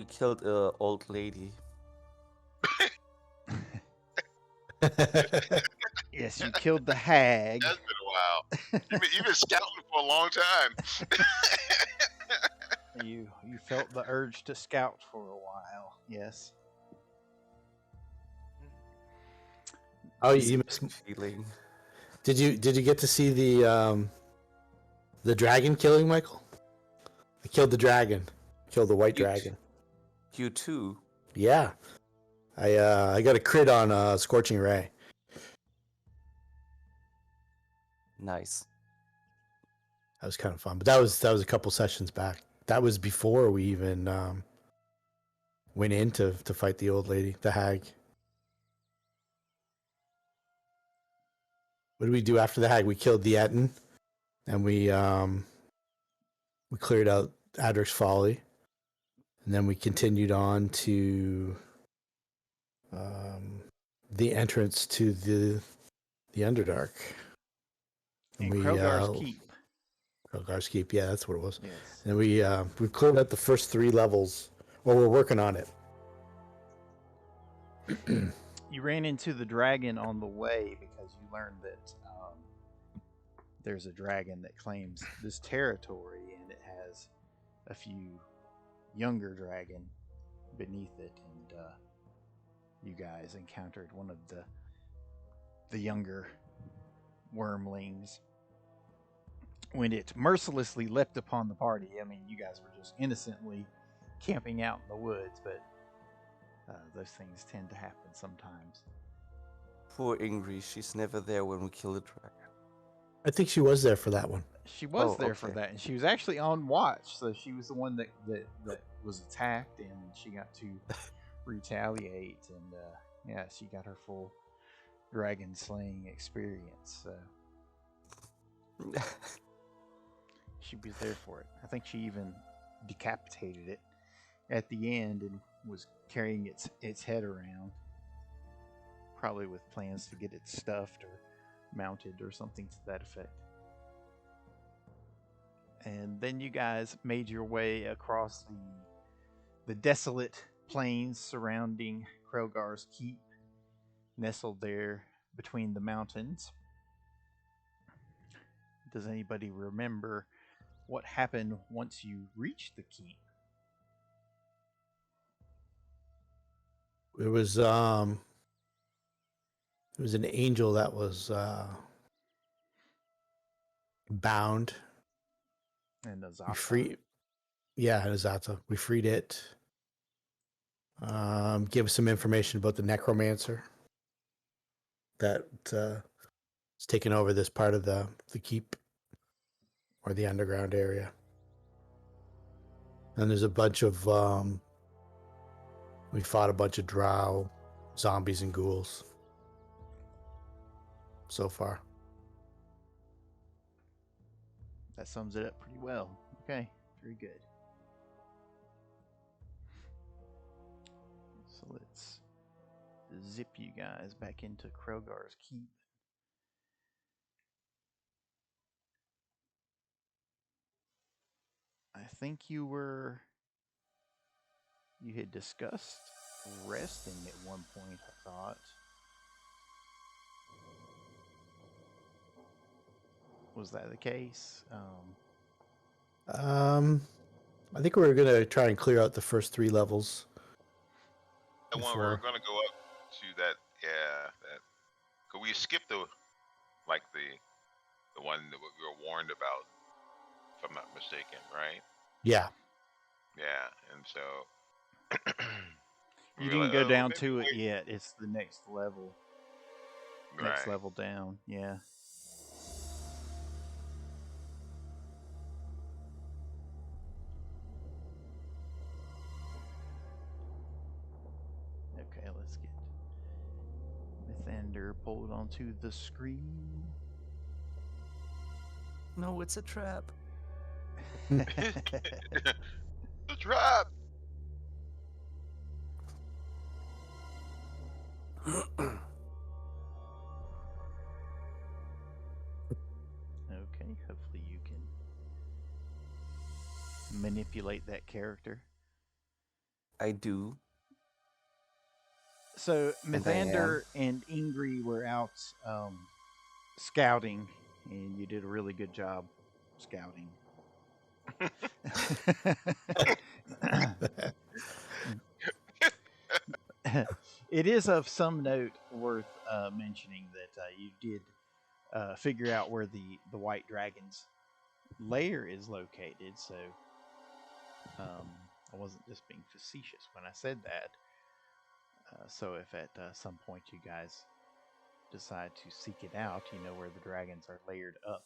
We killed a old lady. Yes, you killed the hag. That's been a while. You've been scouting for a long time. You felt the urge to scout for a while. Yes. Oh, It's you a missed. good feeling. Did you get to see the dragon killing, Michael? I killed the dragon. Killed the white You, dragon. you too. Yeah. I got a crit on Scorching Ray. Nice. That was kind of fun, but that was a couple sessions back. That was before we even went in to fight the old lady, the hag. What did we do after the hag? We killed the Etten, and we cleared out Adric's Folly, and then we continued on to the entrance to the Underdark. And Krelgar's Keep. Krelgar's Keep, yeah, that's what it was. Yes. And we cleared out the first 3 levels. Well, we're working on it. You ran into the dragon on the way because you learned that there's a dragon that claims this territory, and it has a few younger dragon beneath it, and you guys encountered one of the younger wormlings when it mercilessly leapt upon the party. I mean, you guys were just innocently camping out in the woods, but those things tend to happen sometimes. Poor Ingrid, she's never there when we kill a dragon. I think she was there for that one. She was there okay. for that, and she was actually on watch, so she was the one that was attacked, and she got to retaliate, and yeah, she got her full dragon slaying experience. So she was there for it. I think she even decapitated it at the end and was carrying its head around, probably with plans to get it stuffed or mounted or something to that effect. And then you guys made your way across the desolate plains surrounding Krelgar's Keep, nestled there between the mountains. Does anybody remember what happened once you reached the keep? It was an angel that was bound. And We freed, yeah, Azata. We freed it. Give us some information about the Necromancer that is taking over this part of the keep or the underground area. And there's a bunch of we fought a bunch of Drow, zombies, and ghouls so far. That sums it up pretty well. Okay, very good. So let's zip you guys back into Krelgar's Keep. I think you had discussed resting at one point, I thought. Was that the case? I think we're gonna try and clear out the first 3 levels. The one we were gonna go up to that, cause we skipped the one that we were warned about, if I'm not mistaken, right? Yeah. Yeah, and so you didn't go down to it yet. It's the next level. Next level down, yeah. Okay, let's get Mythandir pulled onto the screen. No, it's a trap. The trap. Okay, hopefully you can manipulate that character. I do. So And I am. Mythandir and Ingri were out scouting, and you did a really good job scouting. It is of some note worth mentioning that you did figure out where the White Dragon's lair is located. So I wasn't just being facetious when I said that. So if at some point you guys decide to seek it out, you know where the dragons are layered up.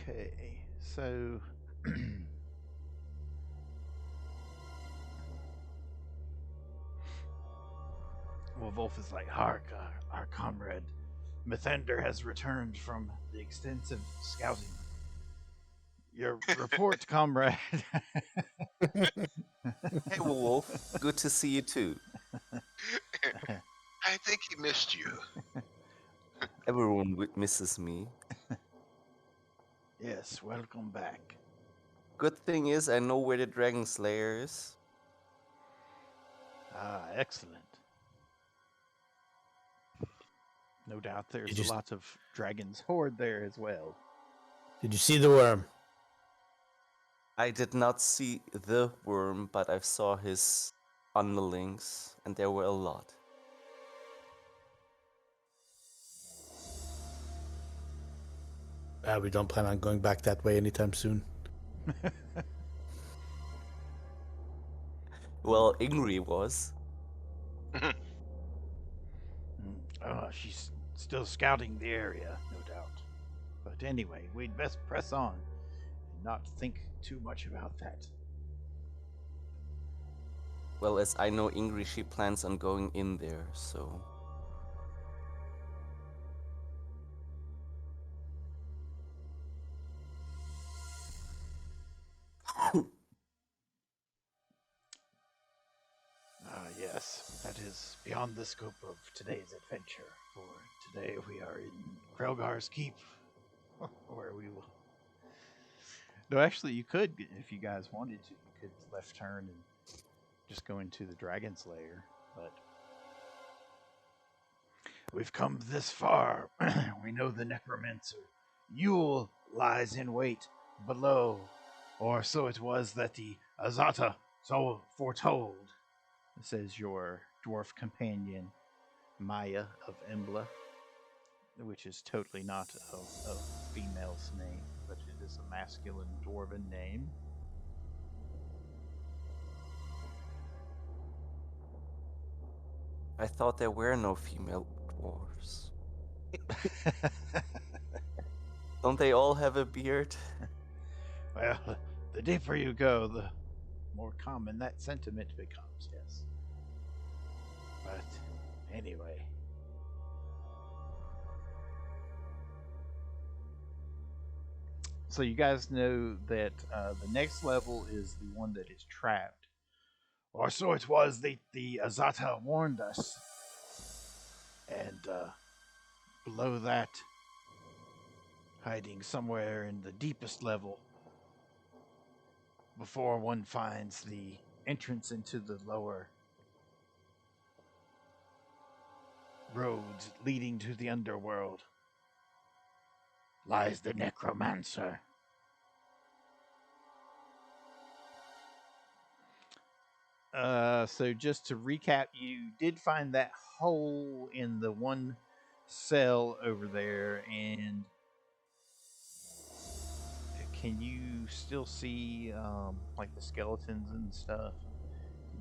Okay, so well, Wolf is like, Hark, our comrade Mythandir has returned from the extensive scouting. Your report, comrade. Hey, Wolf. Good to see you too. I think he missed you. Everyone misses me. Yes, welcome back. Good thing is, I know where the dragon's lair is. Ah, excellent. No doubt there's just- lots of dragons horde there as well. Did you see the worm? I did not see the worm, but I saw his underlings, and there were a lot. We don't plan on going back that way anytime soon. Well, Ingri was. She's still scouting the area, no doubt. But anyway, we'd best press on and not think too much about that. Well, as I know Ingri, she plans on going in there, so... Yes, that is beyond the scope of today's adventure. For today we are in Krelgar's Keep, where we will... No, actually, you could, if you guys wanted to, you could left turn and just go into the dragon's lair, but... We've come this far. We know the Necromancer. Yule lies in wait below, or so it was that the Azata so foretold, says your dwarf companion, Miah of Embla, which is totally not a female's name, but it is a masculine dwarven name. I thought there were no female dwarves. Don't they all have a beard? Well, the deeper you go, the more common that sentiment becomes, yes. But anyway. So you guys know that the next level is the one that is trapped. Or so it was the Azata warned us. And below that, hiding somewhere in the deepest level, before one finds the entrance into the lower roads leading to the Underworld, lies the Necromancer. So just to recap, you did find that hole in the one cell over there, and can you still see like the skeletons and stuff?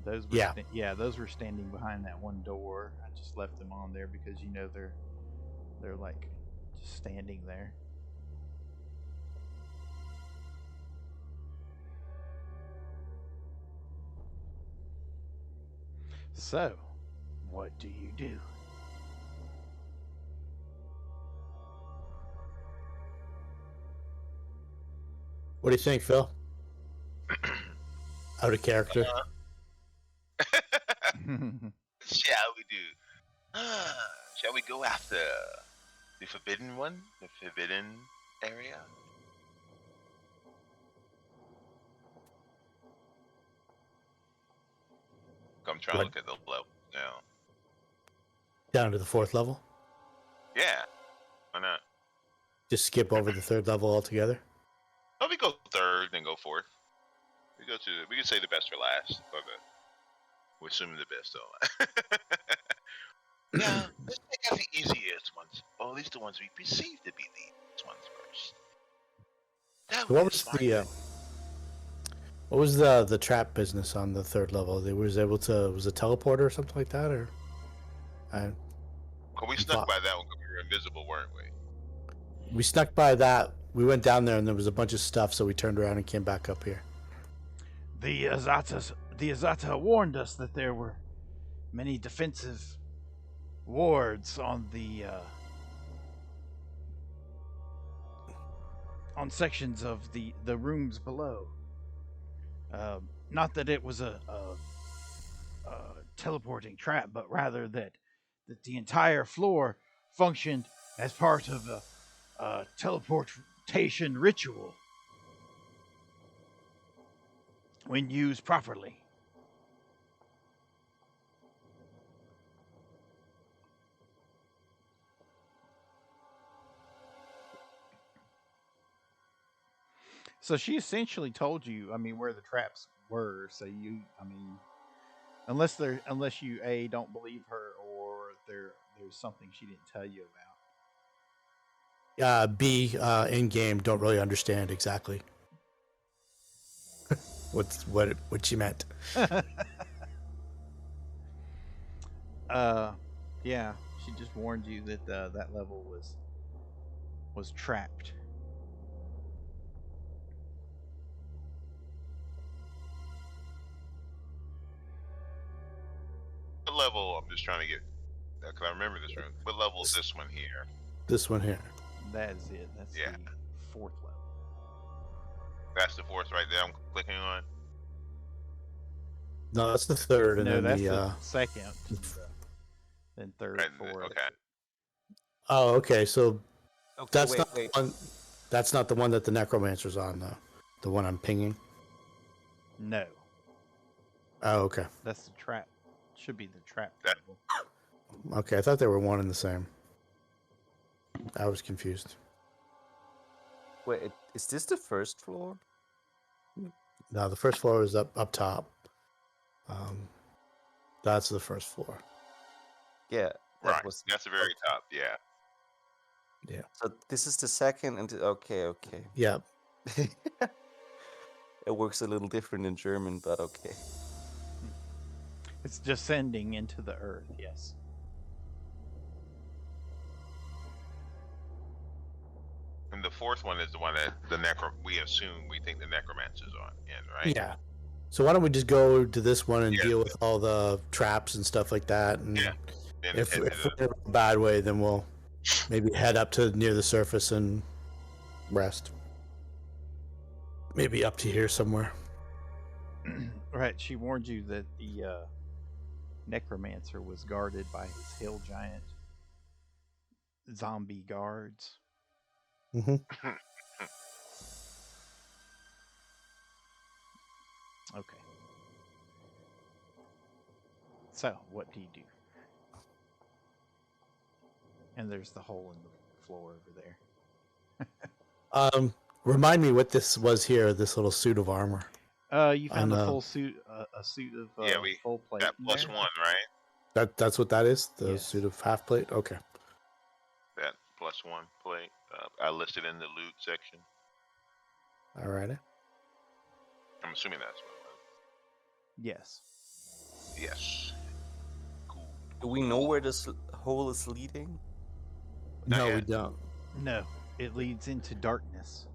Those were those were standing behind that one door. I just left them on there because you know they're like just standing there. So, what do you do? What do you think, Phil? Out of character. Shall we do? Shall we go after the forbidden one? The forbidden area? I'm trying to look at the level now. Down to the 4th level. Yeah. Why not? Just skip over the 3rd level altogether. Oh, we go 3rd, then go 4th. We can say the best for last. But we're assuming the best though. Yeah, let's take out the easiest ones. Or at least the ones we perceive to be the easiest ones first. That What way was it's the the trap business on the 3rd level? They was able to was a teleporter or something like that, or Well, we snuck by that one because we were invisible, weren't we? we snuck by that. We went down there and there was a bunch of stuff, so we turned around and came back up here. The Azata warned us that there were many defensive wards on the on sections of the rooms below. Not that it was a teleporting trap, but rather that the entire floor functioned as part of a teleportation ritual when used properly. So she essentially told you, I mean, where the traps were. So you, I mean, unless you A, don't believe her, or there's something she didn't tell you about. B, in game, don't really understand exactly what she meant. Yeah, she just warned you that that level was trapped. What level? I'm just trying to get. Because I remember this room. What level is this one here? This one here. That is it. That's Yeah. the 4th level. That's the 4th right there. I'm clicking on. No, that's the 3rd, and No, then that's the the 2nd, then 3rd, Right, 4th. okay. Oh, okay. So Okay, that's wait, not wait. the one. That's not the one that the Necromancer's on, though. The one I'm pinging. No, Oh, okay. that's the trap. Should be the trap That- level. Okay, I thought they were one and the same. I was confused. Wait, is this the 1st floor? No, the 1st floor is up top. That's the 1st floor. Yeah, that Right. was. That's the very top. Yeah. Yeah. So this is the 2nd, and okay. Yeah. It works a little different in German, but okay. It's descending into the earth. Yes. And the 4th one is the one that we think the Necromancer's on in, right? Yeah. So why don't we just go to this one and Yeah. deal with all the traps and stuff like that? And Yeah. And if head to we're in a bad way, then we'll maybe head up to near the surface and rest. Maybe up to here somewhere. Right. She warned you that the Necromancer was guarded by his hill giant zombie guards. Mm-hmm. Okay. So, what do you do? And there's the hole in the floor over there. Remind me what this was here. This little suit of armor. You found And, a full suit, a suit of full plate. that in plus there. 1, right? That's what that is. The Yes. suit of half plate. Okay. That plus 1 plate. I listed in the loot section. All righty. I'm assuming that's what it Yes. was. Yes. Cool. Do we know where this hole is leading? No, we yet. don't. No, it leads into darkness.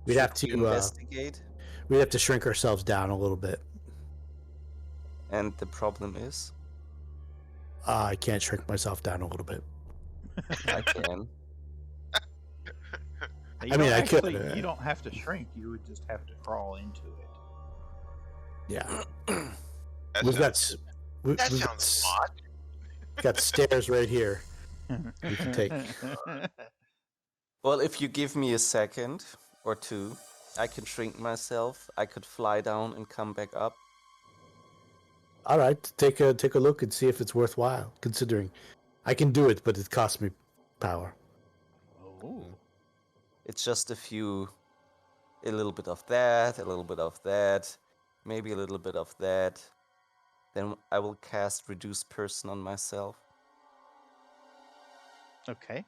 We'd have Should we to investigate. we'd have to shrink ourselves down a little bit. And the problem is, I can't shrink myself down a little bit. I can. You I mean, don't I could, actually, you don't have to shrink. You would just have to crawl into it. Yeah. That We've got sounds, s- we- that we've sounds smart. got stairs right here. You can take. Well, if you give me a second or two, I can shrink myself. I could fly down and come back up. All right, take a look and see if it's worthwhile. Considering I can do it, but it costs me power. Oh. It's just a little bit of that, a little bit of that, maybe a little bit of that. Then I will cast Reduce Person on myself. Okay.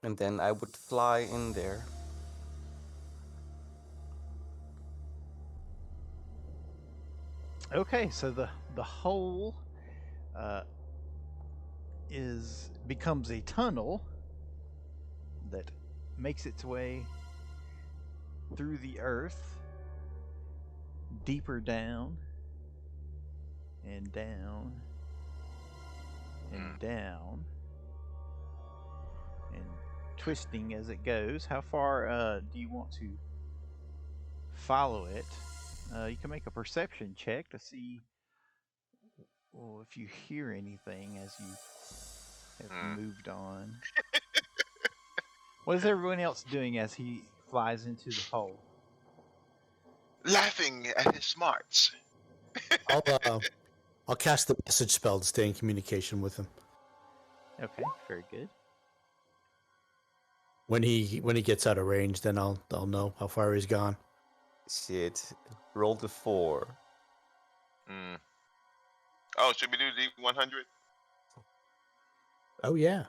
And then I would fly in there. Okay, so the hole becomes a tunnel that makes its way through the earth, deeper down, and down, and down, and twisting as it goes. How far do you want to follow it? You can make a perception check to see if you hear anything as you have moved on. What is everyone else doing as he flies into the hole? Laughing at his smarts. I'll cast the message spell to stay in communication with him. Okay, very good. When he gets out of range, then I'll know how far he's gone. Shit. Roll the 4. Oh, should we do D100? Oh yeah.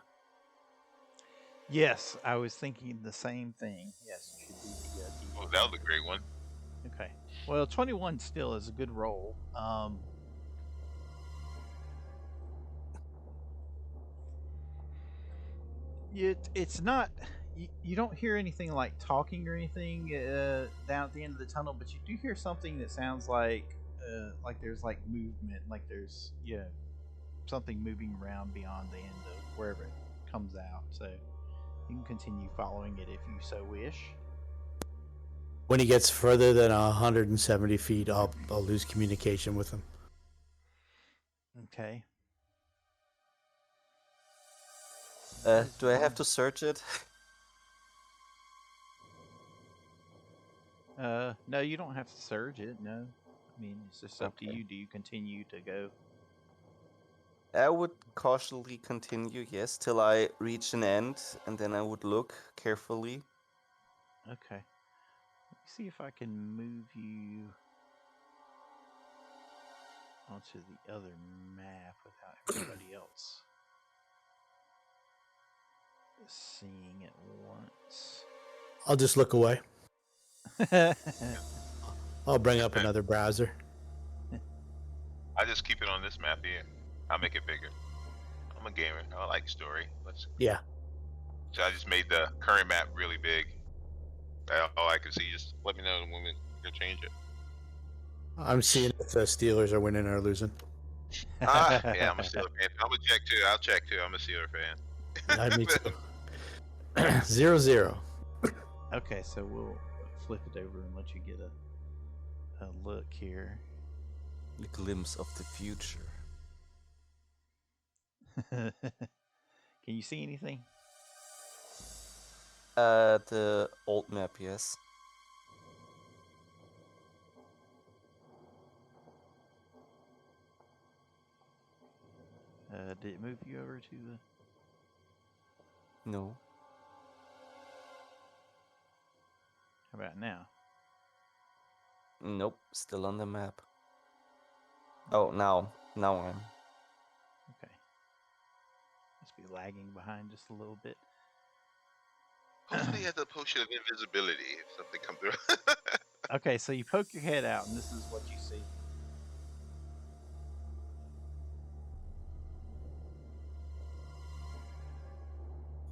Yes, I was thinking the same thing. Yes, you should do the Oh, that was a great one. Okay. Well, 21 still is a good roll. It's not. You don't hear anything like talking or anything down at the end of the tunnel, but you do hear something that sounds like there's like movement, like there's something moving around beyond the end of wherever it comes out. So you can continue following it if you so wish. When he gets further than 170 feet, I'll lose communication with him. Okay. Do I have to search it? No, you don't have to surge it. No, I mean it's just up to Okay. you. Do you continue to go? I would cautiously continue, yes, till I reach an end, and then I would look carefully. Okay. Let me see if I can move you onto the other map without everybody else seeing it once. I'll just look away. I'll bring up another browser. I just keep it on this map here. I'll make it bigger. I'm a gamer. I like story. Yeah. So I just made the current map really big. All I can see. Just let me know when we can change it. I'm seeing if the Steelers are winning or losing. Yeah, I'm a Steeler fan. I'm gonna check too. I'll check too. I'm a Steeler fan. Me too. 0-0. Okay, so we'll flip it over and let you get a look here. A glimpse of the future. Can you see anything? The old map, yes. Did it move you over to the... No. How about now? Nope, still on the map. Oh, now I'm. Okay. Must be lagging behind just a little bit. Hopefully, you have the potion of invisibility if something comes through. Okay, so you poke your head out, and this is what you see.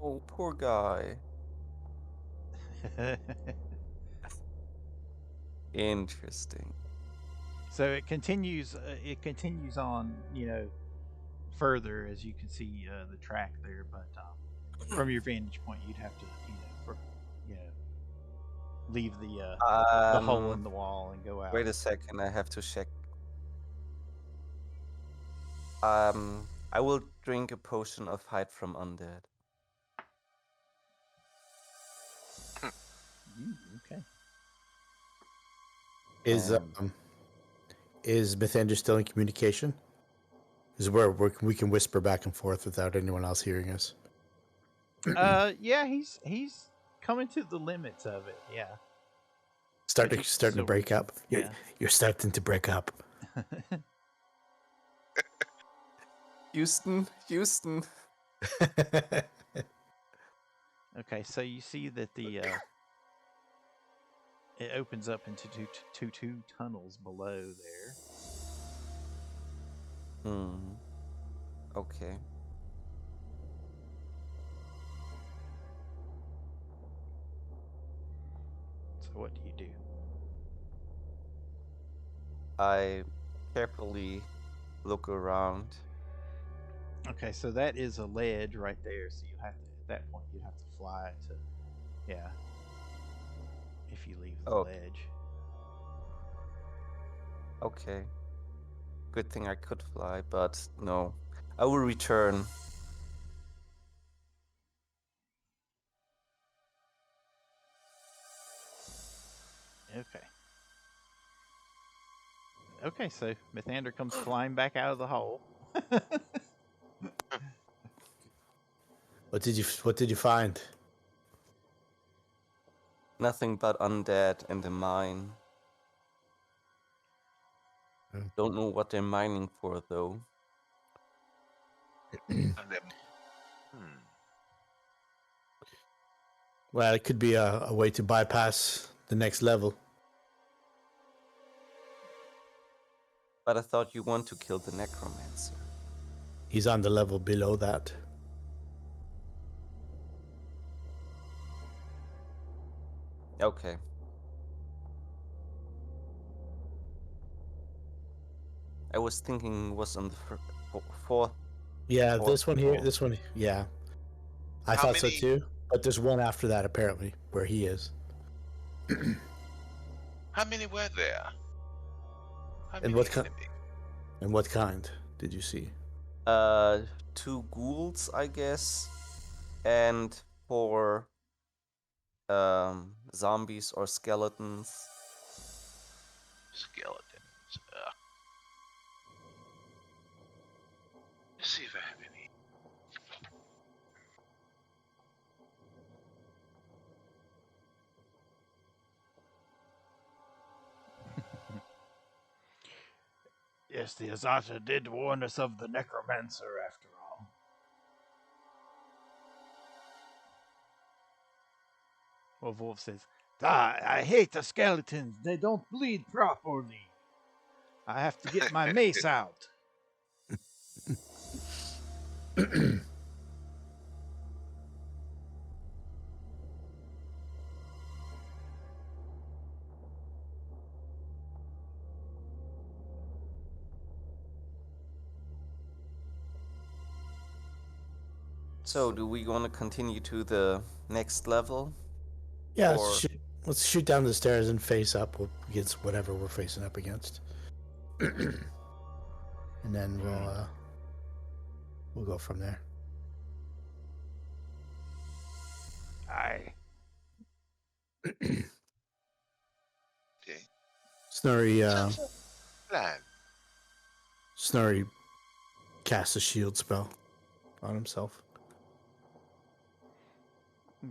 Oh, poor guy. Interesting. So it continues. It continues on. Further, as you can see the track there. But from your vantage point, you'd have to, leave the hole in the wall and go out. Wait a second, I have to check. I will drink a potion of hide from undead. Okay. Is Mythandir still in communication? Is where we can whisper back and forth without anyone else hearing us? Yeah, he's coming to the limits of it. Yeah. Starting to break up. Yeah. You're starting to break up. Houston. Okay, so you see that it opens up into two tunnels below there. Okay. So what do you do? I carefully look around. Okay, so that is a ledge right there. So you have to, at that point, you'd have to fly to, if you leave the ledge. Okay. Good thing I could fly, but no. I will return. Okay. Okay, so Mythandir comes flying back out of the hole. What did you find? Nothing but undead in the mine. Don't know what they're mining for, though. Well, it could be a way to bypass the next level. But I thought you want to kill the Necromancer. He's on the level below that. Okay. I was thinking was on the fourth. Yeah, Fourth this one here. floor. This one, yeah. I thought so too. But there's one after that apparently where he is. How many were there? And what kind did you see? 2 ghouls, I guess, and 4 zombies or skeletons. Skeletons. Let's see if I have any. Yes, the Azata did warn us of the Necromancer after all. Well, Wolf says, I hate the skeletons. They don't bleed properly. I have to get my mace out. So, do we want to continue to the next level? Yeah, Or... let's shoot down the stairs and face up against whatever we're facing up against. And then we'll go from there. Aye. Okay. Snorri Plan. Snorri casts a shield spell on himself.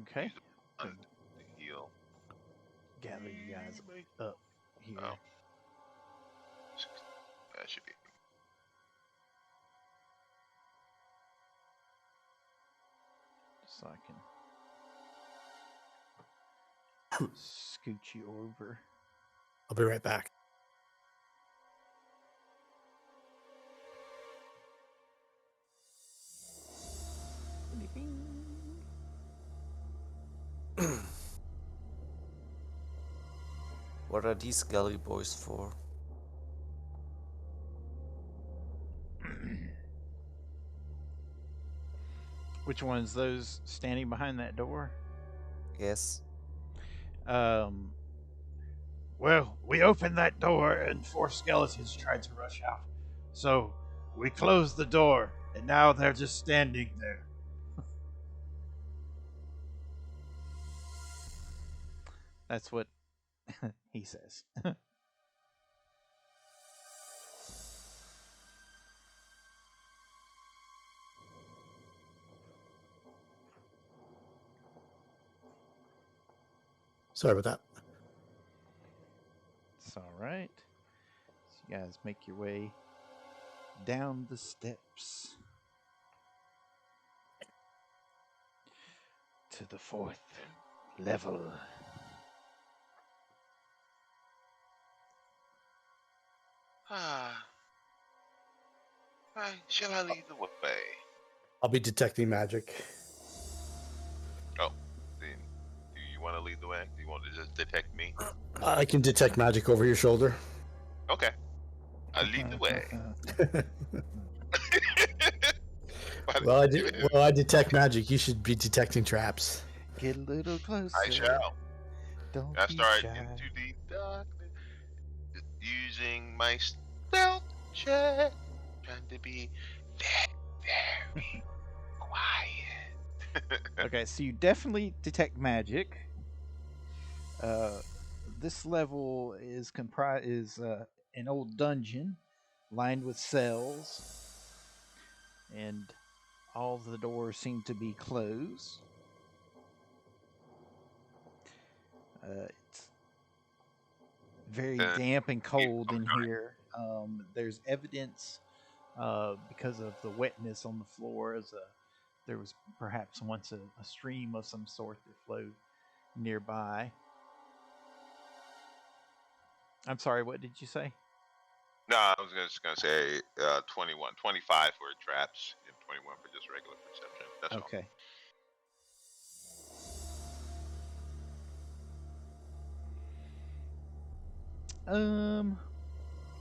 Okay. The heal. Gather you guys up here. Oh. That should be. So I can scoot you over. I'll be right back. What are these skelly boys for? Which ones? Those standing behind that door? Yes. Well, we opened that door and 4 skeletons tried to rush out. So we closed the door, and now they're just standing there. That's what he says. Sorry about that. It's all right. So you guys make your way down the steps to the 4th level. Shall I lead the way? I'll be detecting magic. Oh, then do you want to lead the way? Do you want to just detect me? I can detect magic over your shoulder. Okay. I lead the way. Well, I detect magic. You should be detecting traps. Get a little closer. I shall. Don't I be start shy. into the darkness using my stealth check, trying to be very quiet. Okay, so you definitely detect magic. This level is an old dungeon lined with cells, and all the doors seem to be closed. It's very damp and cold in here. There's evidence because of the wetness on the floor. There was perhaps once a stream of some sort that flowed nearby. I'm sorry, what did you say? No, I was just gonna say 21, 25 for traps, and 21 for just regular perception. That's all. Okay.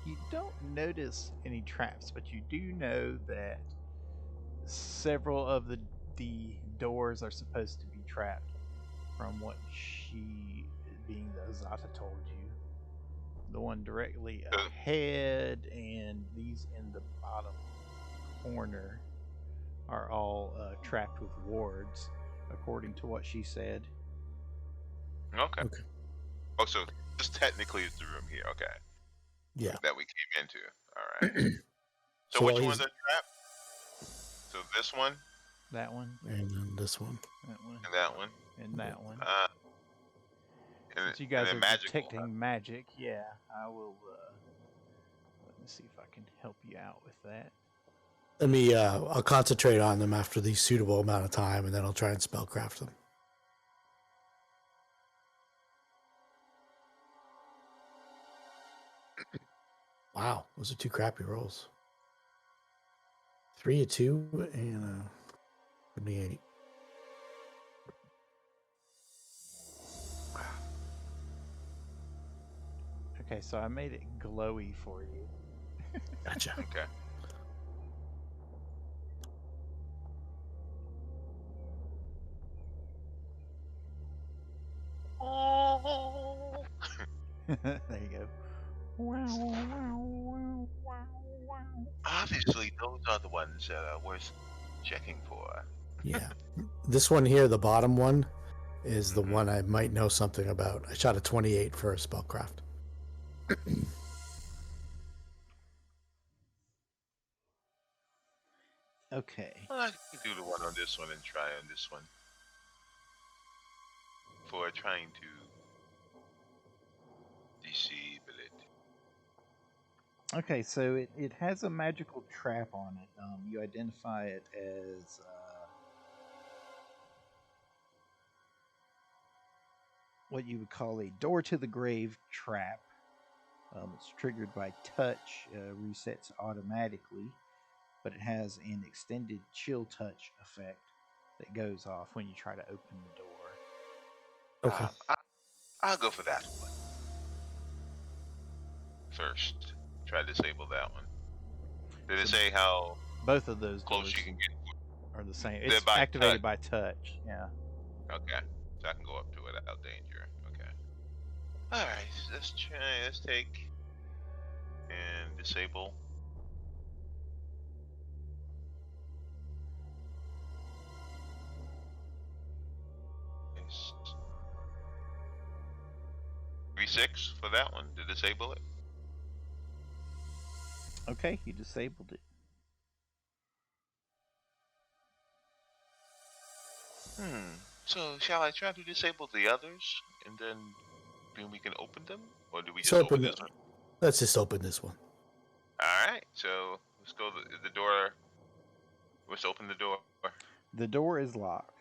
You don't notice any traps, but you do know that several of the doors are supposed to be trapped from what she, being the Azata, told you. The one directly ahead and these in the bottom corner are all trapped with wards, according to what she said. Okay. Oh, so this technically is the room here. Okay. Yeah. That we came into. All right. So which one's a trap? So this one. That one. And then this one. That one. And that one. And that one. And you guys are magical, detecting magic, yeah, I will. Let me see if I can help you out with that. Let me. I'll concentrate on them after the suitable amount of time, and then I'll try and spellcraft them. Wow, those are 2 crappy rolls. 3 a 2 and a 28. Okay, so I made it glowy for you. Gotcha. Okay. There you go. Obviously, those are the ones that are worth checking for. Yeah. This one here, the bottom one, is the one I might know something about. I shot a 28 for a spellcraft. Okay. Well, I can do the one on this one and try on this one. For trying to disable it. Okay, so it has a magical trap on it. You identify it as what you would call a door to the grave trap. It's triggered by touch, resets automatically, but it has an extended chill touch effect that goes off when you try to open the door. Okay. I'll go for that one first. Try to disable that one. Did it say how both of those close doors, you can get? are the same. They're It's by activated touch. by touch. Yeah. Okay, so I can go up to it without danger. Okay. All right, so let's try. Let's take and disable. Yes. 3-6 for that one to disable it. Okay, you disabled it. So shall I try to disable the others, and then we can open them, or do we Let's just open open it. this one? Let's just open this one. All right. So let's go the door. Let's open the door. The door is locked.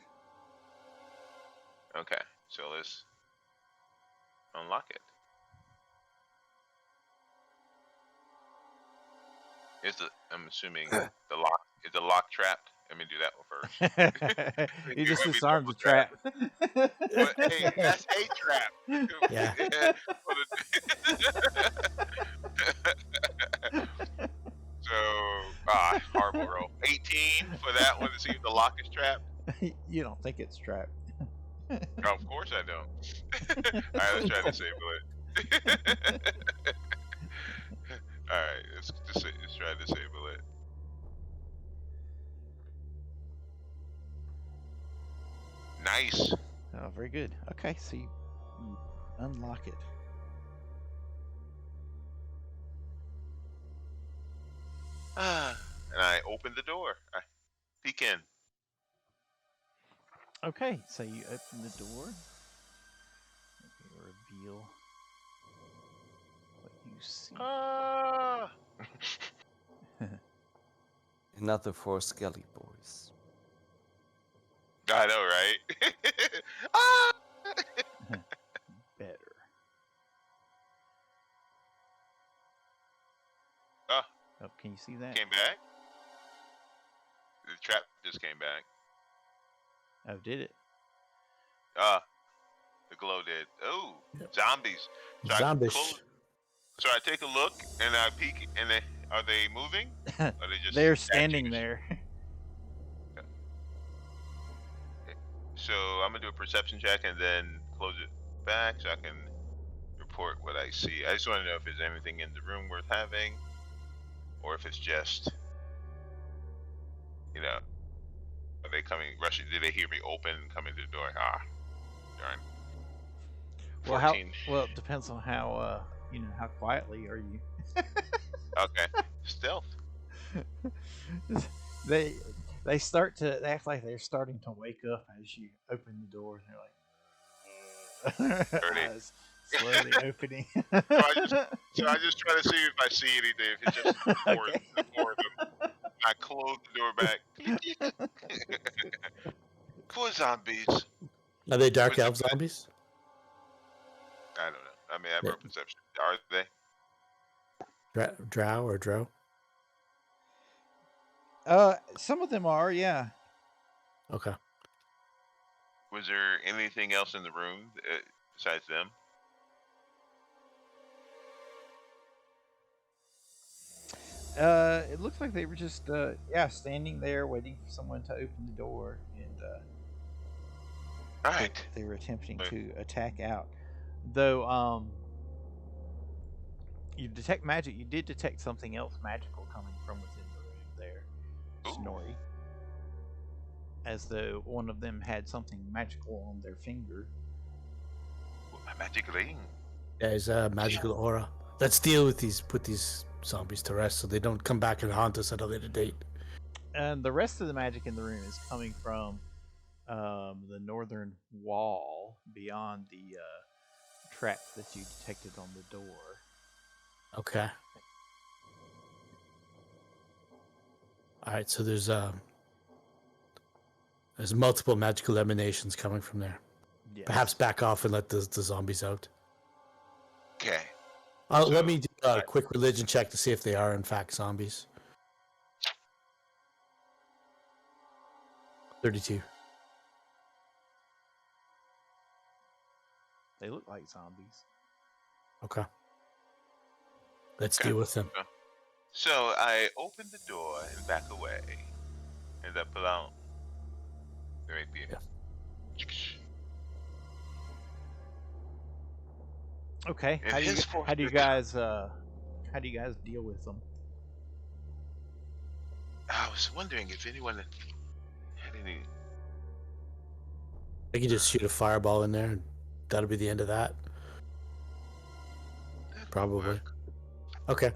Okay. So let's unlock it. I'm assuming the lock is the lock trapped. Let me do that one first. You just Let me disarmed the double trap. But hey, that's a trap. Yeah. So horrible roll. 18 for that one to see if the lock is trapped. You don't think it's trapped. Oh, of course I don't. All right, let's try to disable it. All right, let's try to disable it. Nice. Oh, very good. Okay, so you unlock it. And I open the door. I peek in. Okay, so you open the door. Okay, reveal what you see. Ah! Another 4 skelly boys. I know, right? Ah! Better. Oh, Oh, can you see that? came back. The trap just came back. Oh, did it? Ah, the glow did. Oh, Yep. zombies. So Zombish. So I take a look and I peek, and are they moving? Are they just They're standing statues? there. So I'm gonna do a perception check and then close it back so I can report what I see. I just want to know if there's anything in the room worth having, or if it's just, are they coming rushing? Did they hear me open coming to the door? Ah, darn. Well, 14. well, it depends on how how quietly are you. Okay, stealth. They they act like they're starting to wake up as you open the door. They're like eyes slowly opening. So I just try to see if I see anything. If it's just the four of them. I close the door back. 4 zombies. Are they dark Was it elf good? zombies? I don't know. I mean, I have a perception. Are they? Drow or Drow? Some of them are, yeah. Okay. Was there anything else in the room besides them? It looks like they were just standing there waiting for someone to open the door, and All right. they were attempting to attack out. Though you detect magic, you did detect something else magical coming from within the room there, Snorri. As though one of them had something magical on their finger. A magic ring. Yeah, it's a magical aura. Let's deal with put these zombies to rest so they don't come back and haunt us at a later date. And the rest of the magic in the room is coming from the northern wall beyond the trap that you detected on the door. Okay. All right, so there's multiple magical emanations coming from there. Yes. Perhaps back off and let the zombies out. Okay. Let me do a quick religion check to see if they are in fact zombies. 32. They look like zombies. Okay. Let's deal with them. So I open the door and back away, and I pull out Okay. If How do you his force how do you return- guys deal with them? I was wondering if anyone had any. I can just shoot a fireball in there, and that'll be the end of that. That Probably. work. Okay.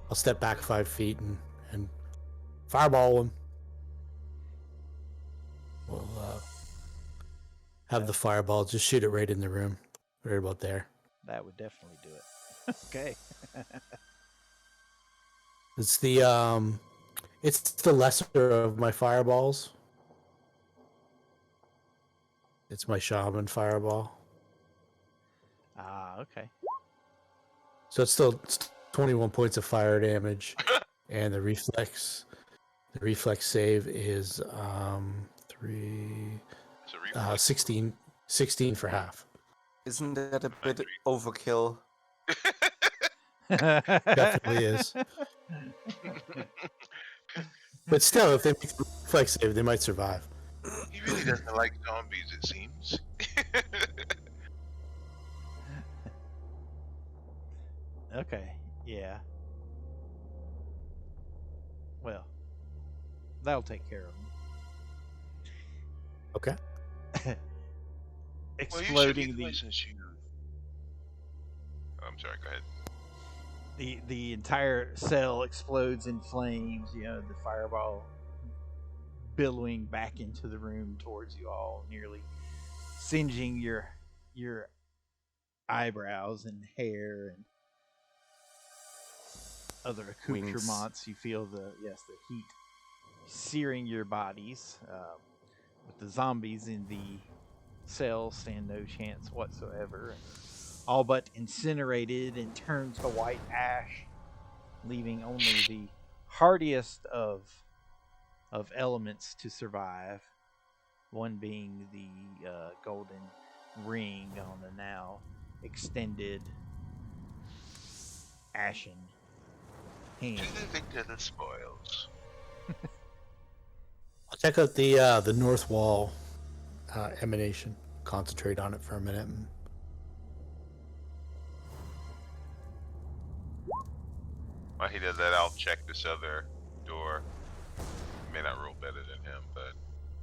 I'll step back 5 feet and fireball him. We'll have the fireball. Just shoot it right in the room, right about there. That would definitely do it. Okay. It's the lesser of my fireballs. It's my shaman fireball. Ah, okay. So it's still 21 points of fire damage, and the reflex save is 16 for half. Isn't that a bit overkill? Definitely is. But still, if they make the reflex save, they might survive. He really doesn't like zombies, it seems. Okay. Yeah. Well, that'll take care of Okay. them. Well, you should Exploding either way the since you. Oh, I'm sorry. Go ahead. the entire cell explodes in flames. You know, the fireball billowing back into the room towards you all, nearly singeing your eyebrows and hair and other Wings. accoutrements. You feel the heat searing your bodies. With the zombies in the cell stand no chance whatsoever, all but incinerated and turned to white ash, leaving only the hardiest of elements to survive. One being the golden ring on the now extended ashen hand. To the victor the spoils. I'll check out the north wall emanation. Concentrate on it for a minute. While he does that, I'll check this other door. May not roll better than him, but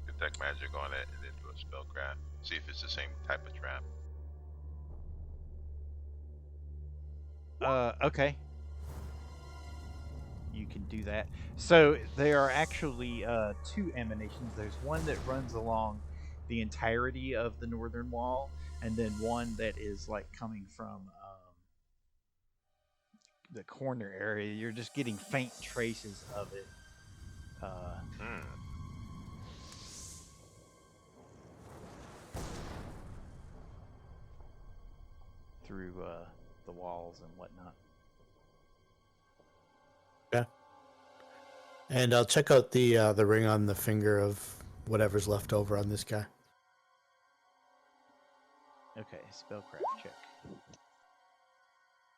detect magic on it and then do a spellcraft. See if it's the same type of trap. Okay. You can do that. So there are actually two emanations. There's one that runs along the entirety of the northern wall, and then one that is like coming from the corner area. You're just getting faint traces of it. Through the walls and whatnot. Yeah. And I'll check out the ring on the finger of whatever's left over on this guy. Okay, spellcraft check.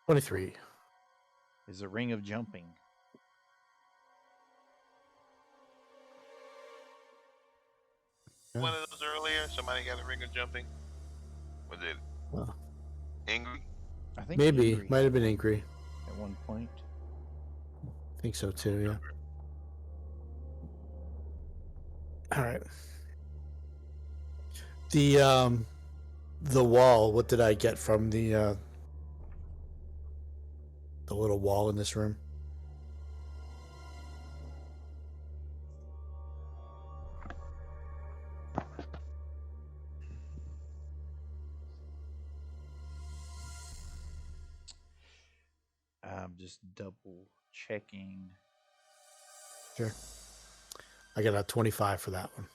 23. Is a ring of jumping. One of those earlier, somebody got a ring of jumping. Was it angry? I think Maybe. Angry Might have been angry. at one point. I think so too, yeah. Alright. The wall, what did I get from the little wall in this room? I'm just double checking. Sure. I got a 25 for that one.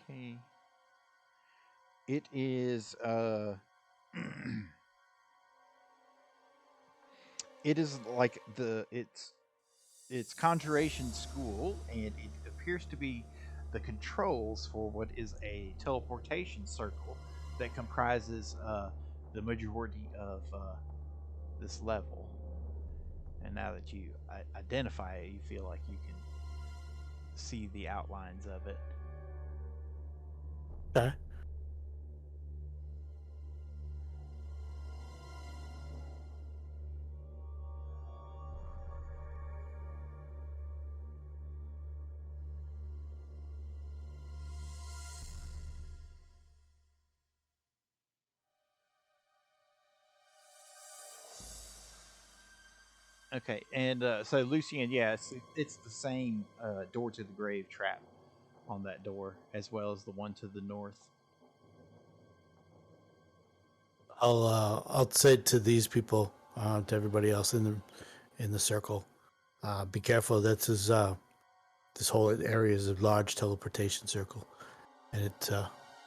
Okay. It is it is like it's conjuration school, and it appears to be the controls for what is a teleportation circle that comprises the majority of this level. And now that you identify it, you feel like you can see the outlines of it. Okay. Okay, and so Lucien, yes, it's the same door to the grave trap on that door, as well as the one to the north. I'll say to these people, to everybody else in the circle, be careful. This whole area is a large teleportation circle, and it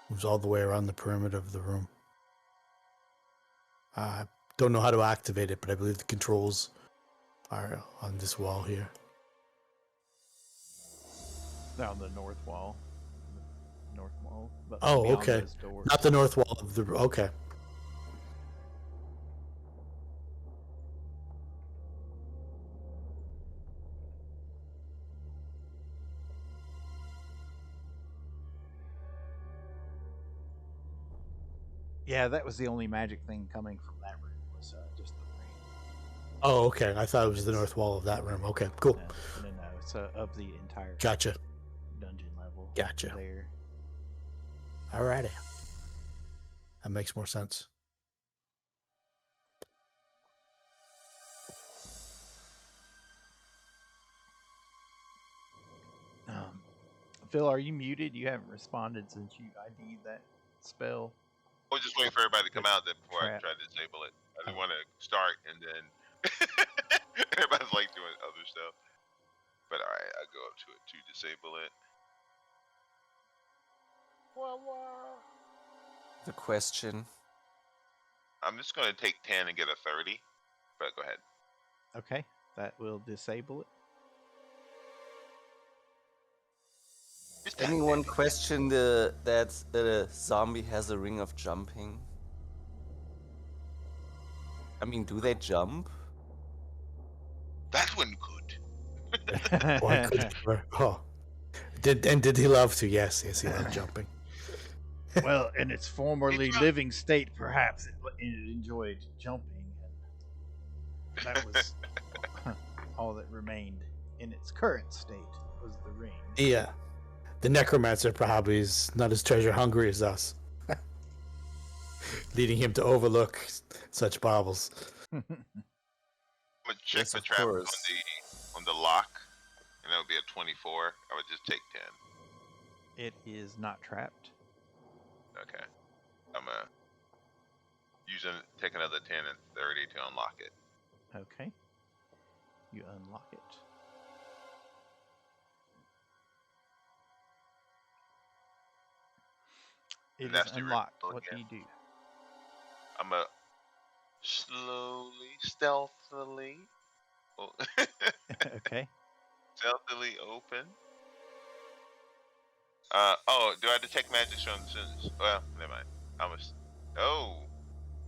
moves all the way around the perimeter of the room. I don't know how to activate it, but I believe the controls are on this wall here. They're on the north wall. North wall. But Oh, beyond okay. those doors. Not the north wall of the. Okay. Yeah, that was the only magic thing coming from that room was just the ring. Oh, okay. I thought it was the north wall of that room. Okay, cool. No. It's of the entire Gotcha. dungeon level. Gotcha. There. Alrighty. That makes more sense. Phil, are you muted? You haven't responded since you ID'd that spell. I was just waiting for everybody to come out then before Crap. I try to disable it. I didn't want to start and then everybody's like doing other stuff. But alright, I'll go up to it to disable it. The question. I'm just going to take 10 and get a 30. But go ahead. Okay, that will disable it. Anyone question that the zombie has a ring of jumping? I mean, do they jump? That one could. Why could oh, did he love to? Yes, he loved jumping. Well, in its formerly living state, perhaps it enjoyed jumping, and that was all that remained in its current state was the ring. Yeah, the necromancer probably is not as treasure hungry as us, leading him to overlook such baubles. I'm going to check Yes, the of trap course. on the lock, and that would be a 24. I would just take 10. It is not trapped. Okay. I'm going to take another 10 and 30 to unlock it. Okay. You unlock it. It is Nasty unlocked. roll What do again. you do? I'm going to slowly, stealthily, Okay. stealthily open. Do I detect magic shown since? Well, never mind. Oh,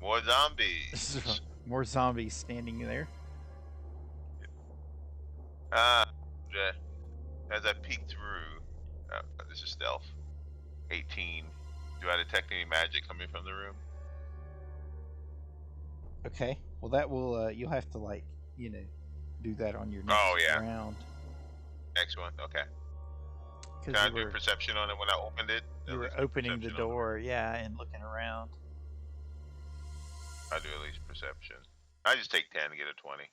more zombies. More zombies standing there. As I peek through, this is stealth. 18. Do I detect any magic coming from the room? Okay. Well, that will. You'll have to do that on your next round. Next one. Okay. Can Because I do perception on it when I opened it? you were opening the door, and looking around. I do at least perception. I just take 10 to get a 20.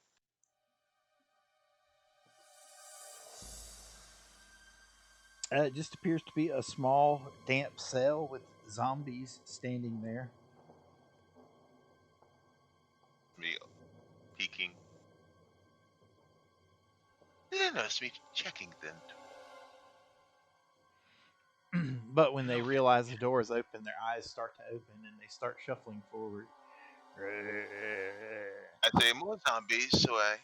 It just appears to be a small, damp cell with zombies standing there. Me peeking. They didn't notice me checking then. But when they realize the door is open, their eyes start to open and they start shuffling forward. I say more zombies, so I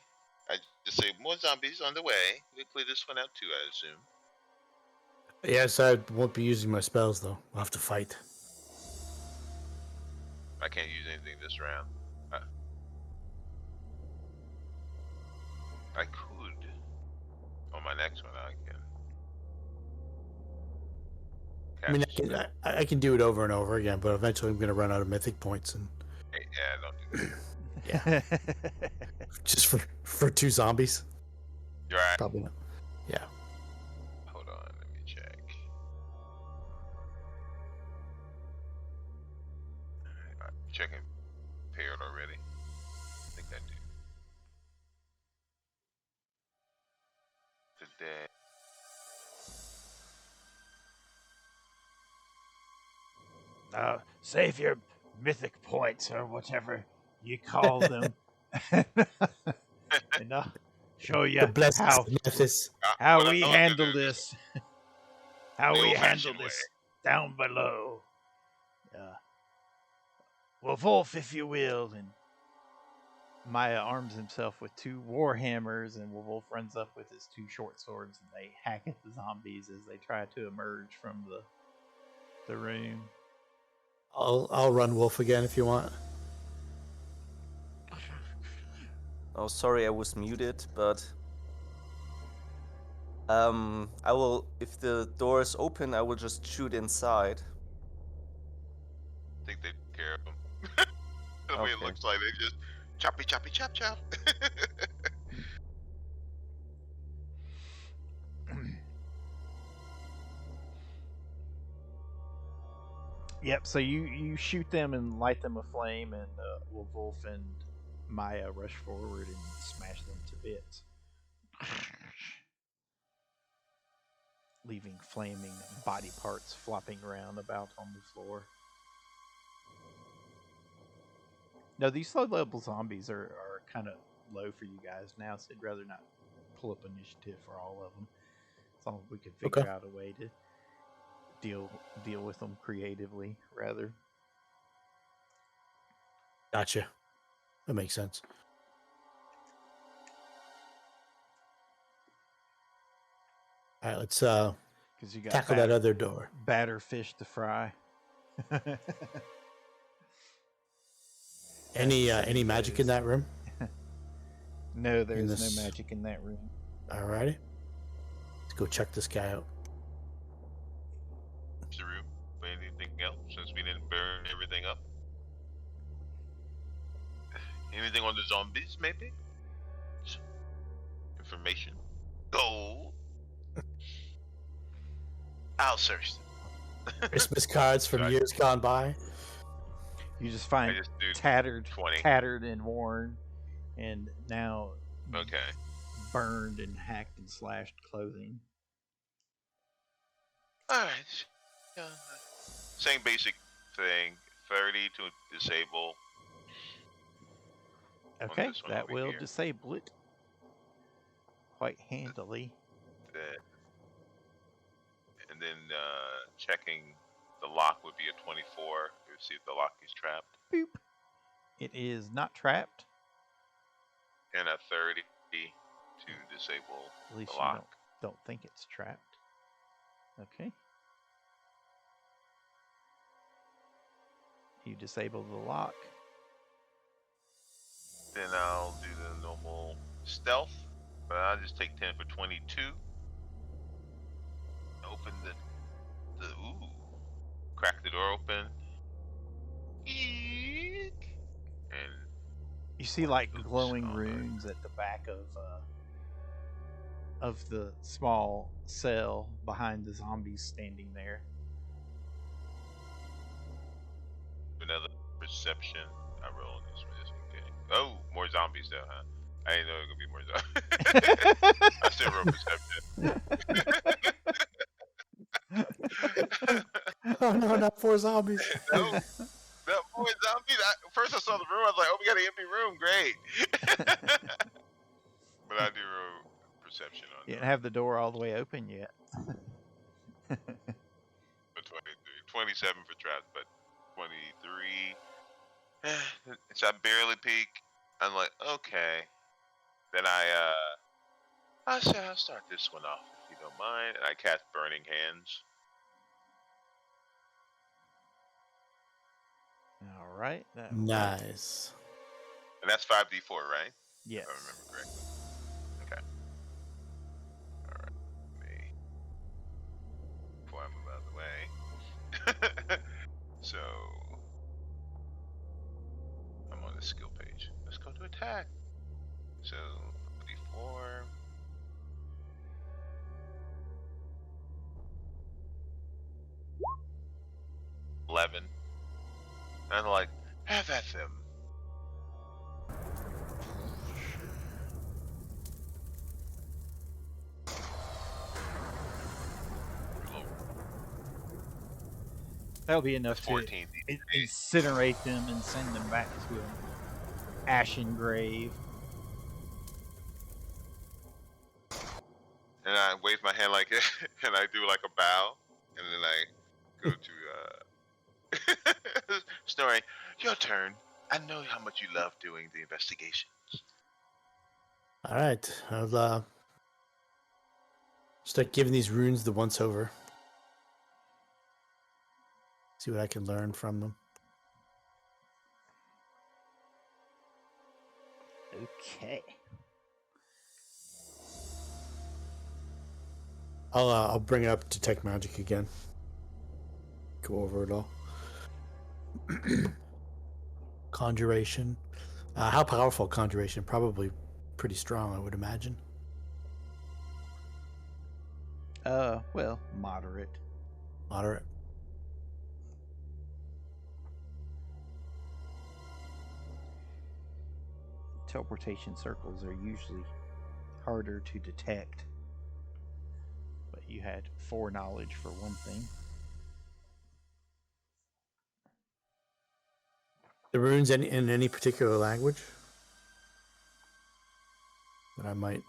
just say more zombies on the way. We clear this one out too, I assume. Yes, I won't be using my spells though. I'll have to fight. I can't use anything this round. I could. On my next one, I can. I mean, I can do it over and over again, but eventually I'm going to run out of mythic points, and Yeah, don't do that. yeah, just for 2 zombies, You're right. probably not. Yeah. Hold on, let me check. I'm checking paired already. I think I do. Today. Save your mythic points or whatever you call them. And I'll show you The blessed how Nephis. how What we I was handle gonna do this. How the we handle old-fashioned this down below. Well, Wolf, if you will. And Miah arms himself with 2 war hammers, and Wolf runs up with his 2 short swords, and they hack at the zombies as they try to emerge from the room. I'll run Wolf again if you want. Oh, sorry, I was muted, but I will. If the door is open, I will just shoot inside. I think they took care of them. The way it Okay. looks like they just choppy, choppy, chop, chop. Yep, so you shoot them and light them aflame, and Wolf and Miah rush forward and smash them to bits, leaving flaming body parts flopping around about on the floor. No, these low level zombies are kind of low for you guys now, so I'd rather not pull up initiative for all of them. As long as we can figure out a way to deal with them creatively, rather. Gotcha. That makes sense. All right, let's Because you got tackle that other door. batter fish to fry. Any magic in that room? No, there's this- no magic in that room. Alrighty. Let's go check this guy out. Saru, anything else since we didn't burn everything up? Anything on the zombies, maybe? Information? Gold? I'll search them. Christmas cards from Right. years gone by. You just I find just do tattered 20. and worn, and now Okay. burned and hacked and slashed clothing. Alright. Same basic thing. 30 to disable. Okay, this one that over will here. disable it quite handily. And then checking the lock would be a 24 to see if the lock is trapped. Boop. It is not trapped. And a 30 to disable At least the you lock. don't think it's trapped. Okay. You disable the lock. Then I'll do the normal stealth, but I'll just take 10 for 22. Open the ooh, crack the door open. Eek. And You see like Oops, glowing alright. runes at the back of the small cell behind the zombies standing there. another perception. I roll on this one. Okay. Oh, more zombies though, huh? I didn't know it was gonna be more zombies. I still roll perception. Oh no, not 4 zombies. No, more zombies. First I saw the room, I was like, oh, we got an empty room, great. But I do roll perception on You didn't have the door all the way open yet. for 23. 27 for traps, but 23. So I barely peek. I'm like, okay. Then I'll start this one off, if you don't mind. And I cast Burning Hands. All right. That Nice. And that's 5d4, right? Yes. If I remember correctly. Okay. Alright. Me. Before I move out of the way. So. I'm on the skill page. Let's go to attack. So, d4. 11. And I'm like, have at them. That'll be enough That's to 14. incinerate them and send them back to an ashen grave. And I wave my hand like and I do like a bow. And then I go to Snorri, your turn. I know how much you love doing the investigations. All right. I'll start giving these runes the once over. See what I can learn from them. Okay. I'll bring it up Detect Magic again. Go over it all. Conjuration. How powerful conjuration? Probably pretty strong, I would imagine. Well, moderate. Moderate. Teleportation circles are usually harder to detect. But you had foreknowledge for one thing. The runes in any particular language that I might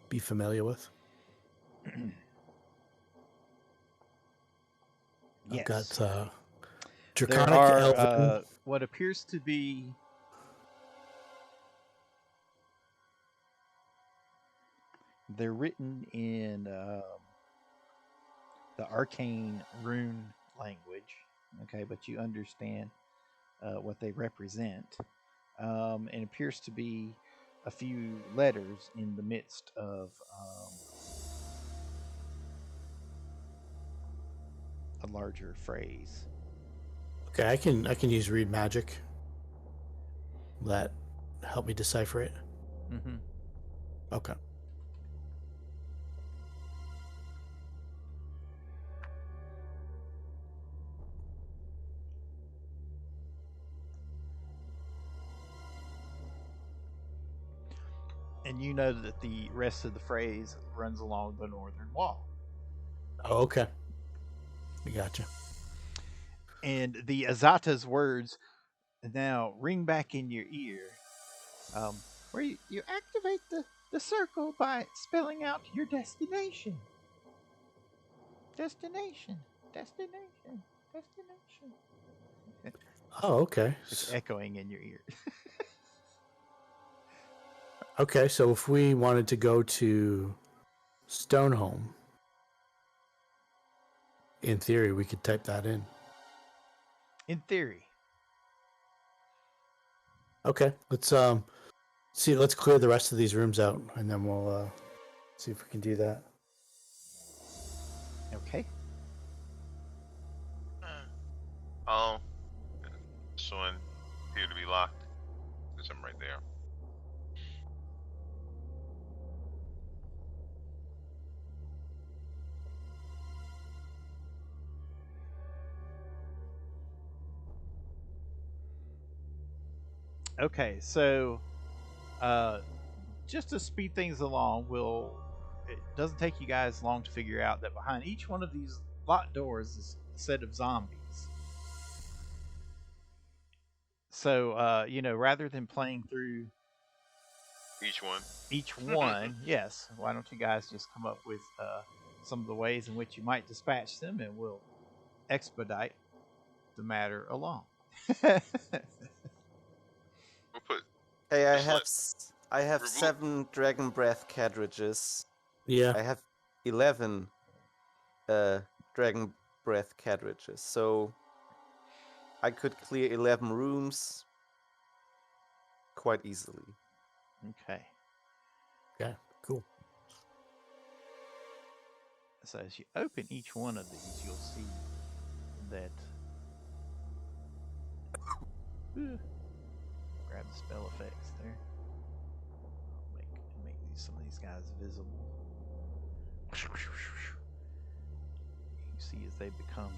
be familiar with? Yes. I've got Draconic, there are Elven. what appears to be they're written in the arcane rune language, okay, but you understand what they represent. And appears to be a few letters in the midst of a larger phrase. Okay, I can use read magic. Will that help me decipher it? Mm-hmm. Okay. And you know that the rest of the phrase runs along the northern wall. Oh, okay. I gotcha. And the Azata's words now ring back in your ear, where you activate the circle by spelling out your destination. Destination. Destination. Destination. Oh, okay. It's echoing in your ear. Okay, so if we wanted to go to Stoneholm, in theory, we could type that in. In theory. Okay, let's see. Let's clear the rest of these rooms out, and then we'll see if we can do that. Okay. Oh, this one appear to be locked. There's some right there. Okay, so just to speed things along, it doesn't take you guys long to figure out that behind each one of these locked doors is a set of zombies. So rather than playing through Each one, yes, why don't you guys just come up with some of the ways in which you might dispatch them, and we'll expedite the matter along. We'll put. Hey, Just I have Remove- 7 Dragon Breath cartridges. Yeah. I have 11 dragon breath cartridges, so I could clear 11 rooms quite easily. Okay. Okay, cool. So as you open each one of these, you'll see that. Grab the spell effects there. I'll make some of these guys visible. You see as they become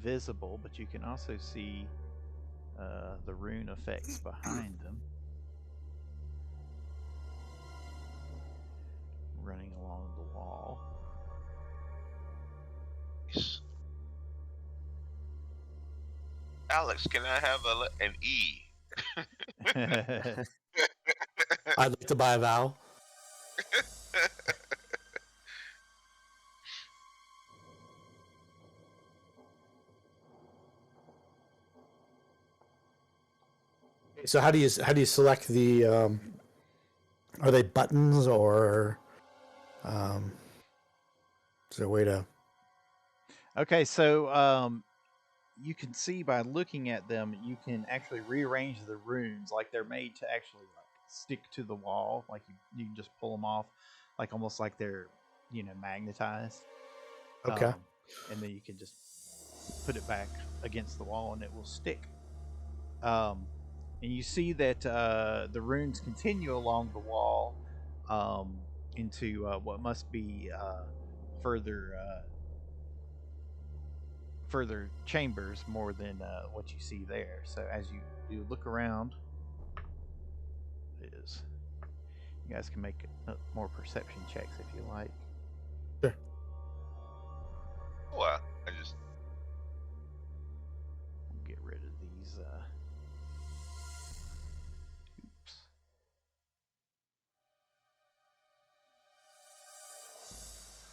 visible, but you can also see the rune effects behind them running along the wall. Nice. Alex, can I have an E? I'd like to buy a vowel. So how do you select the? Are they buttons or? Is there a way to? Okay, so you can see by looking at them, you can actually rearrange the runes like they're made to actually like stick to the wall. Like you can just pull them off, like almost like they're magnetized. Okay. And then you can just put it back against the wall and it will stick. And you see that the runes continue along the wall into what must be further chambers more than what you see there. So as you look around, you guys can make more perception checks if you like. Sure. Well, I just Get rid of these. Oops.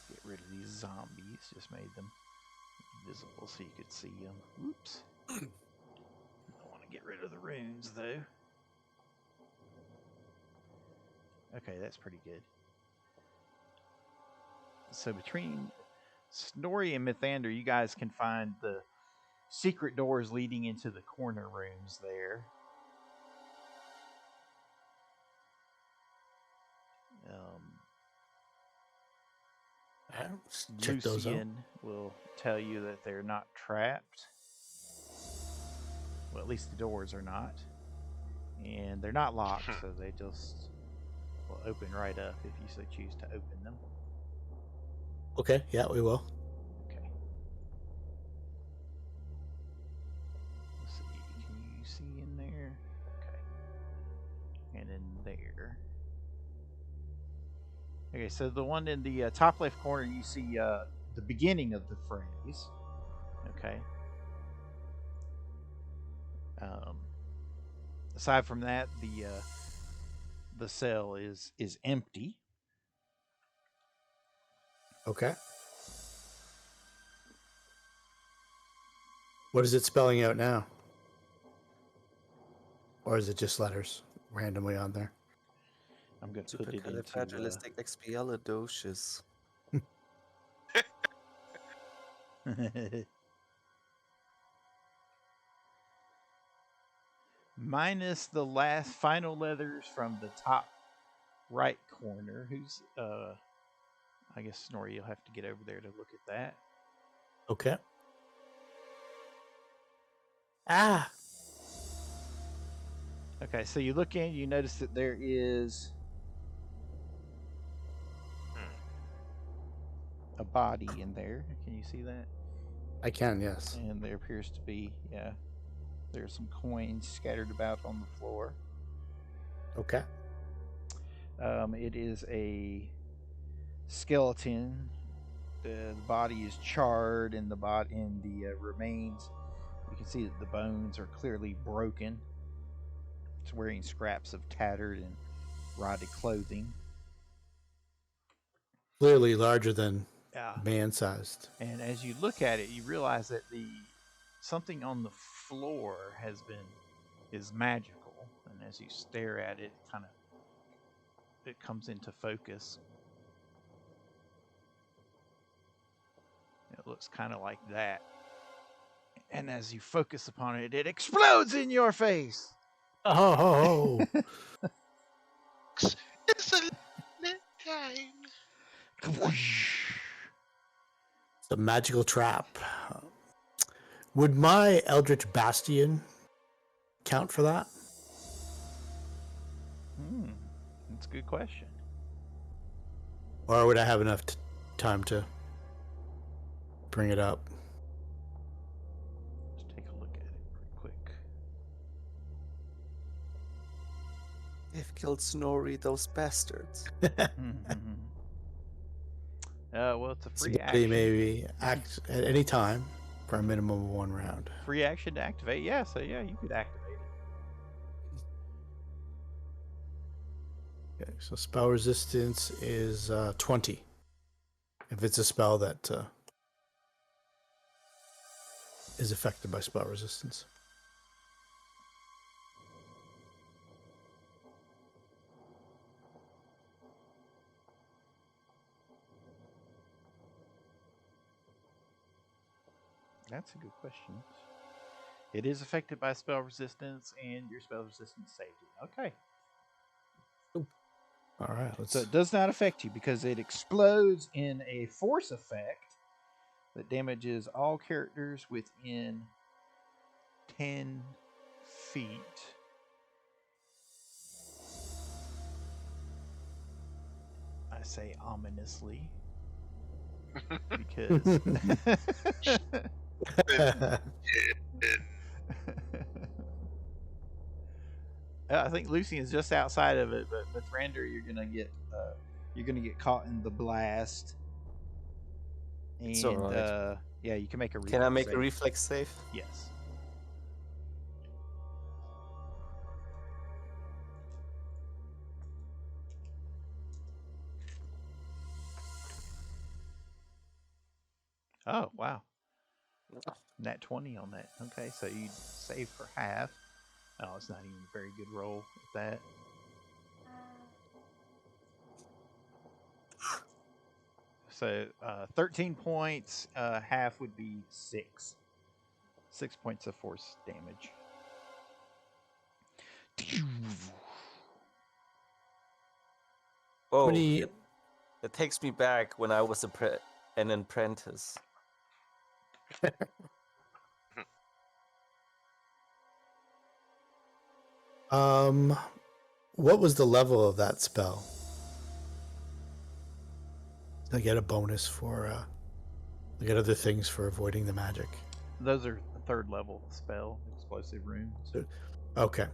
Get rid of these zombies. Just made them visible so you could see them. Oops. I want to get rid of the runes though. Okay, that's pretty good. So between Snorri and Mythandir, you guys can find the secret doors leading into the corner rooms there. Check those out. Lucien will tell you that they're not trapped. Well, at least the doors are not. And they're not locked, so they just will open right up if you so choose to open them. Okay, yeah, we will. Okay. Let's see. Can you see in there? Okay. And in there. Okay, so the one in the top left corner, you see the beginning of the phrase. Okay. Aside from that, the cell is empty. Okay. What is it spelling out now? Or is it just letters randomly on there? I'm going to put it into... Supercalifragilisticexpialidocious. minus the last final letters from the top right corner. Who's I guess Snorri, you'll have to get over there to look at that. Okay. Ah. Okay, so you look in, you notice that there is a body in there. Can you see that? I can, yes. And there appears to be, there's some coins scattered about on the floor. Okay. It is a skeleton. The body is charred, and the remains, you can see that the bones are clearly broken. It's wearing scraps of tattered and rotted clothing. Clearly larger than man-sized. And as you look at it, you realize that something on the floor is magical. And as you stare at it, it comes into focus. It looks kind of like that. And as you focus upon it, it explodes in your face. Oh, It's a time. it's a magical trap. Would my Eldritch Bastion count for that? That's a good question. Or would I have enough time to bring it up? Let's take a look at it real quick. They've killed Snorri, those bastards. Well, it's a free Somebody action. maybe act at any time for a minimum of 1 round. Free action to activate. Yeah, so yeah, you could activate it. Okay, so spell resistance is 20. If it's a spell that is affected by spell resistance. That's a good question. It is affected by spell resistance, and your spell resistance saved it. Okay. All right, let's. So it does not affect you because it explodes in a force effect that damages all characters within 10 feet. I say ominously because I think Lucien is just outside of it, but Mythandir, you're gonna get caught in the blast. And It's all right. yeah, you can make a reflex Can I make save. a reflex save? Yes. Oh, wow. Nat 20 on that. Okay, so you save for half. Oh, it's not even a very good roll at that. So 13 points, half would be 6. 6 points of force damage. Oh, many- it takes me back when I was an apprentice. What was the level of that spell? I get a bonus for. I get other things for avoiding the magic. Those are the 3rd level spell, explosive runes. Okay.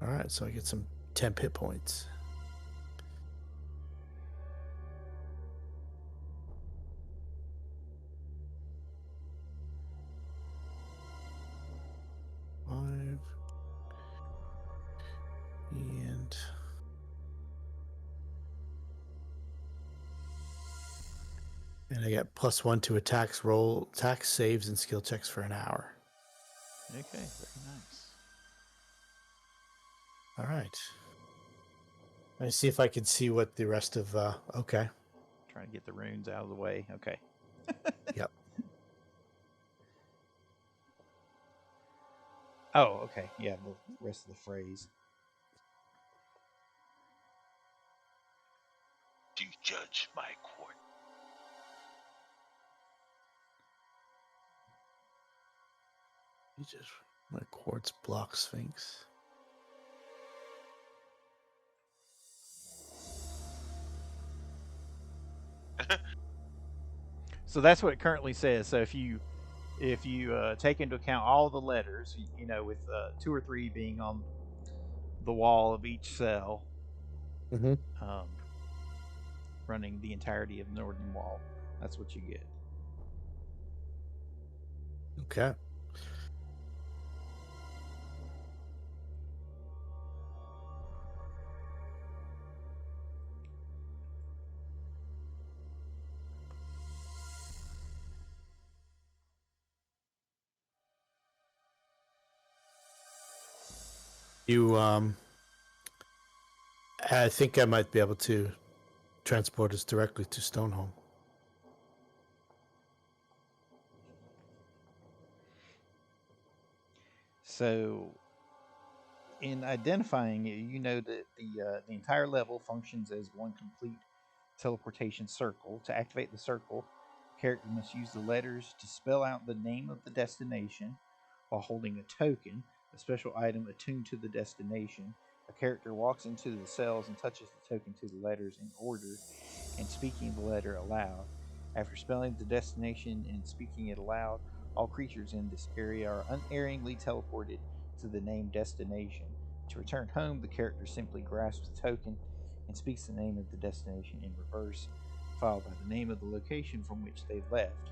All right, so I get some temp hit points. Five. And I get +1 to attacks, saves, and skill checks for an hour. Okay, very nice. All right. Let's see if I can see what the rest of. Okay. Trying to get the runes out of the way. Okay. Yep. Oh, okay. Yeah, the rest of the phrase. Do you judge my court? My quartz block sphinx. So that's what it currently says. So if you take into account all the letters, with 2 or 3 being on the wall of each cell, running the entirety of the northern wall, that's what you get. Okay. I think I might be able to transport us directly to Stoneholm. So, in identifying it, you know that the entire level functions as one complete teleportation circle. To activate the circle, the character must use the letters to spell out the name of the destination while holding a token, a special item attuned to the destination. A character walks into the cells and touches the token to the letters in order and speaking the letter aloud. After spelling the destination and speaking it aloud, all creatures in this area are unerringly teleported to the named destination. To return home, the character simply grasps the token and speaks the name of the destination in reverse, followed by the name of the location from which they left.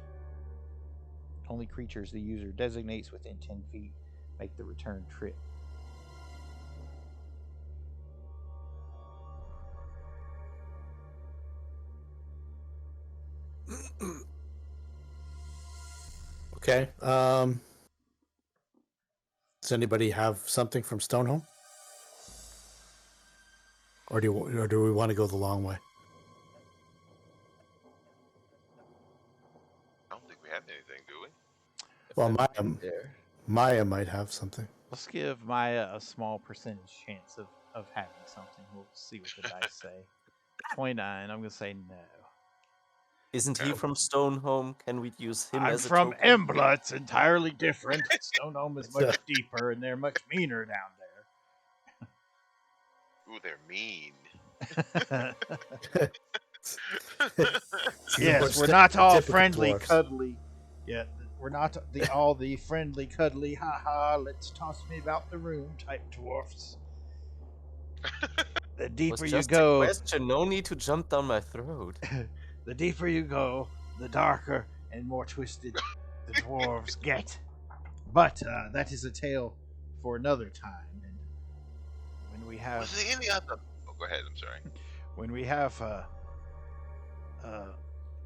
Only creatures the user designates within 10 feet make the return trip. Okay. Does anybody have something from Stoneholm? Or do we want to go the long way? I don't think we have anything, do we? If Well, I might there. Maya might have something. Let's give Miah a small percentage chance of having something. We'll see what the dice say. 29, I'm going to say no. Isn't he from Stoneholm? Can we use him I'm as a from token? Embla. It's entirely different. Stoneholm is much deeper, and they're much meaner down Ooh, they're mean. there. Yes, we're not all friendly, dwarves. cuddly. Yeah, we're not all the friendly, cuddly, ha, let's toss me about the room type dwarfs. The It was deeper you just a go, question. No need to jump down my throat. the deeper you go, the darker and more twisted the dwarves get. But that is a tale for another time. And when we have Was there any other? Oh, go ahead. I'm sorry. when we have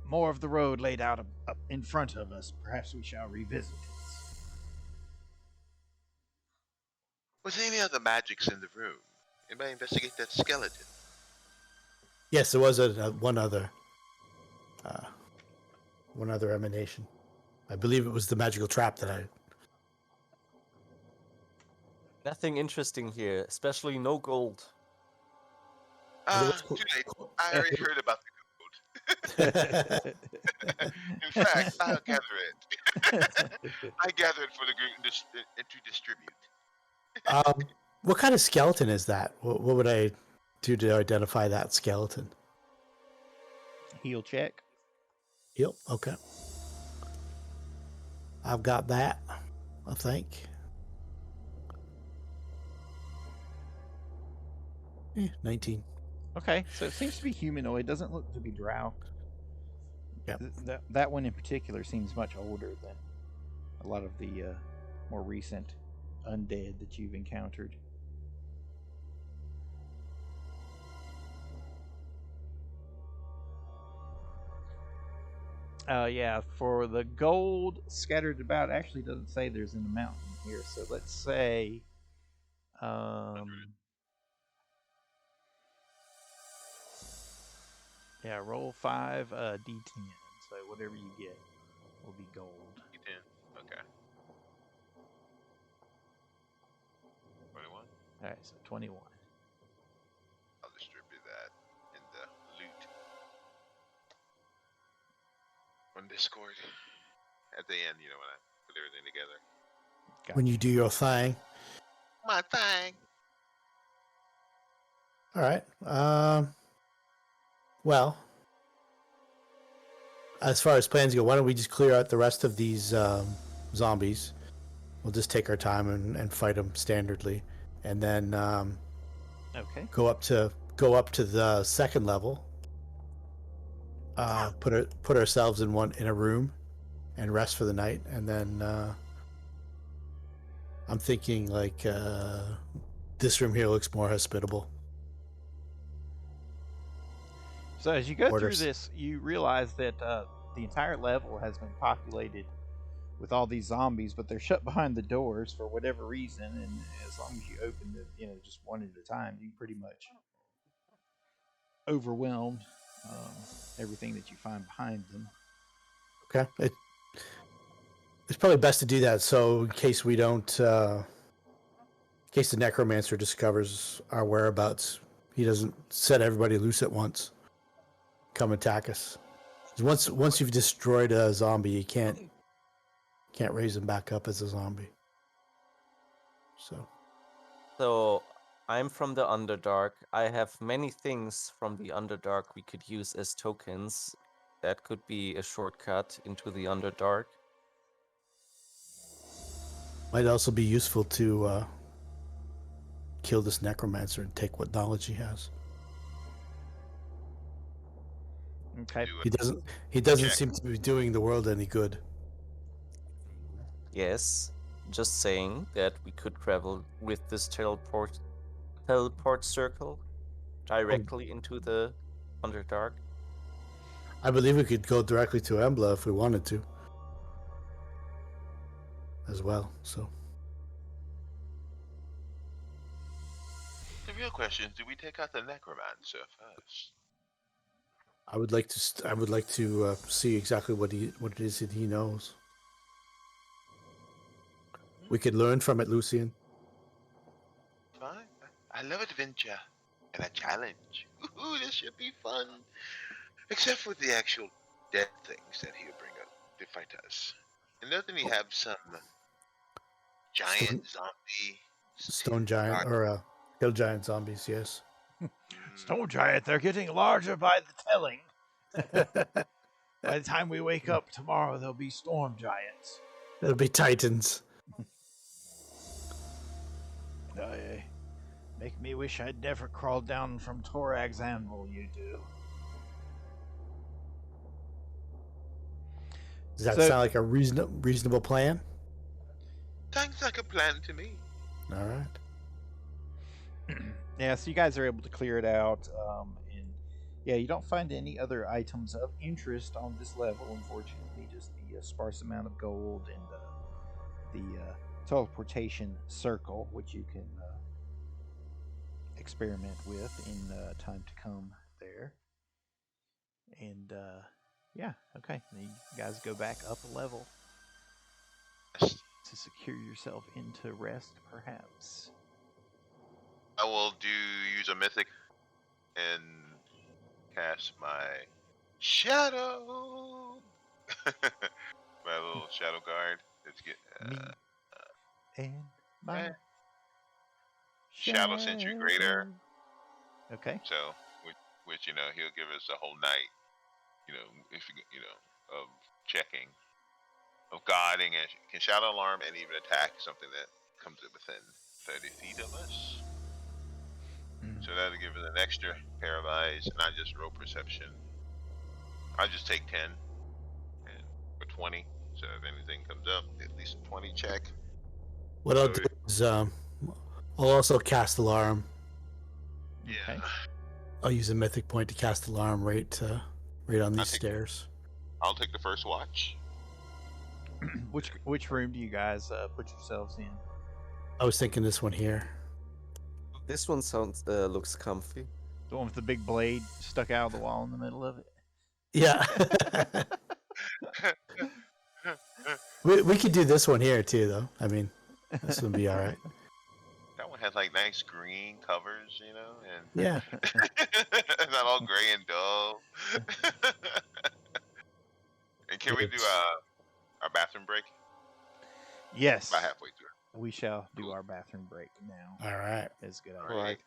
more of the road laid out up in front of us, perhaps we shall revisit it. Was there any other magics in the room? Anybody investigate that skeleton? Yes, there was one other emanation. I believe it was the magical trap that I. Nothing interesting here, especially no gold. Too late. I already heard about the gold. In fact, I'll gather it. I gather it for the group and to distribute. What kind of skeleton is that? What would I do to identify that skeleton? Heal check. Yep. Okay. I've got that, I think. 19. Okay, so it seems to be humanoid. Doesn't look to be drow. Yep. That one in particular seems much older than a lot of the more recent undead that you've encountered. Yeah, for the gold scattered about, actually doesn't say there's an amount in here. So let's say, yeah, roll 5 d10. So whatever you get will be gold. D10. Okay. 21. All right, so 21. I'll distribute that in the loot on Discord at the end. You know, when I put everything together. Gotcha. When you do your thing. My thing. All right. Well, as far as plans go, why don't we just clear out the rest of these zombies? We'll just take our time and fight them standardly, and then Okay. go up to the second level. Put ourselves in a room, and rest for the night, and then I'm thinking like this room here looks more hospitable. So as you go Orders. through this, you realize that the entire level has been populated with all these zombies, but they're shut behind the doors for whatever reason. And as long as you open them, just one at a time, you pretty much overwhelm everything that you find behind them. Okay. It's probably best to do that, so in case we don't case the necromancer discovers our whereabouts, he doesn't set everybody loose at once. Come attack us. 'Cause once you've destroyed a zombie, you can't raise him back up as a zombie. So I'm from the Underdark. I have many things from the Underdark we could use as tokens. That could be a shortcut into the Underdark. Might also be useful to kill this necromancer and take what knowledge he has. Okay. Do He doesn't check. seem to be doing the world any good. Yes, just saying that we could travel with this teleport circle directly into the Underdark. I believe we could go directly to Embla if we wanted to, as well. So The real question is, do we take out the Necromancer first? I would like to see exactly what it is that he knows. We could learn from it, Lucien. Fine. I love adventure and a challenge. Ooh, this should be fun. Except for the actual dead things that he'll bring up to fight us. And doesn't he have some giant zombie? Stone giant or hill giant zombies? Yes. Stone giant, they're getting larger by the telling. By the time we wake up tomorrow, they'll be storm giants. It'll be titans. Make me wish I'd never crawled down from Torag's anvil, you do. Does that sound like a reasonable plan? Sounds like a plan to me. All right. Yeah, so you guys are able to clear it out, and yeah, you don't find any other items of interest on this level, unfortunately. Just the sparse amount of gold and the teleportation circle, which you can experiment with in time to come there. And yeah, okay, then you guys go back up a level Yes. to secure yourself into rest, perhaps. I will use a mythic and cast my shadow. My little shadow guard. Let's get Me and my eh, shadow sentry greater. Okay. So, which he'll give us a whole night. If of checking, of guarding, and can shadow alarm and even attack something that comes within 30 feet of us. So that'll give it an extra pair of eyes, and I just roll perception. I just take 10 and for 20. So if anything comes up, at least a 20 check. What I'll do is I'll also cast alarm. Yeah. Okay. I'll use a mythic point to cast alarm right on these stairs. I'll take the first watch. Which room do you guys put yourselves in? I was thinking this one here. This one looks comfy. The one with the big blade stuck out of the wall in the middle of it? Yeah. we could do this one here too, though. I mean, this would be all right. That one has like nice green covers, and Yeah. it's not all gray and dull. And can we do our bathroom break? Yes. About halfway through. We shall do our bathroom break now. All right. That's a good idea. All right.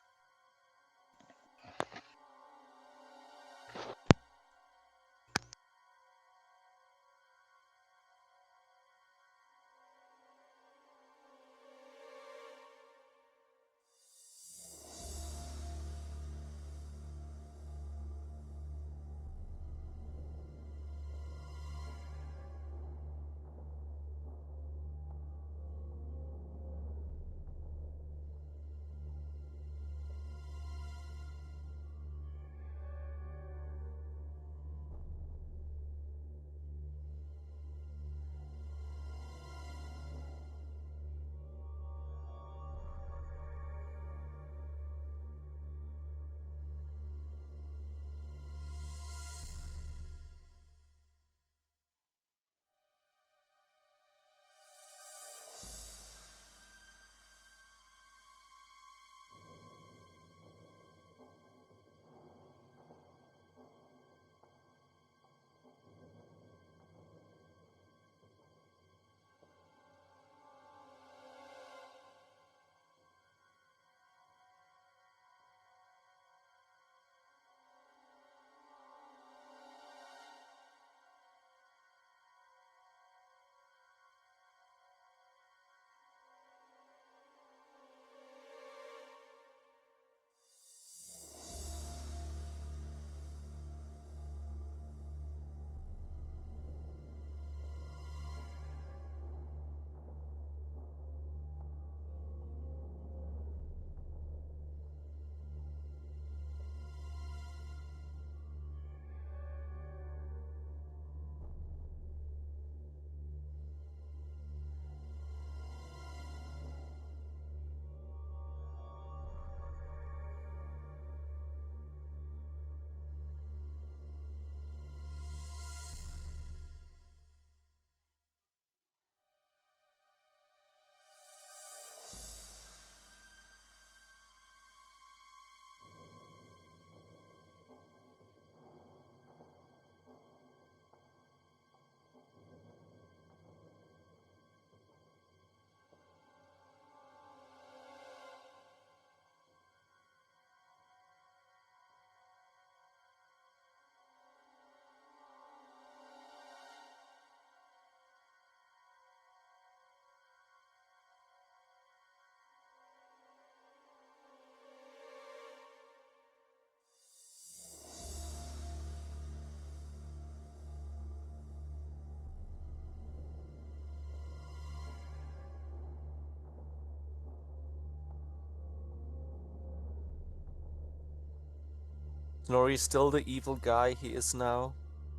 Snorri still the evil guy he is now?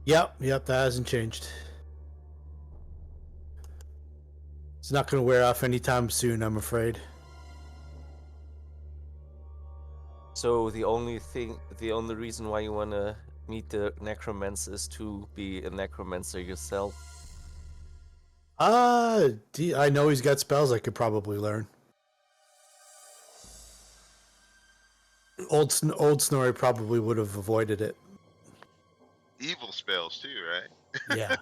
Yep, that hasn't changed. It's not going to wear off anytime soon, I'm afraid. So the only reason why you wanna meet the necromancers is to be a necromancer yourself. I know he's got spells I could probably learn. Old Snorri probably would have avoided it. Evil spells too, right? Yeah.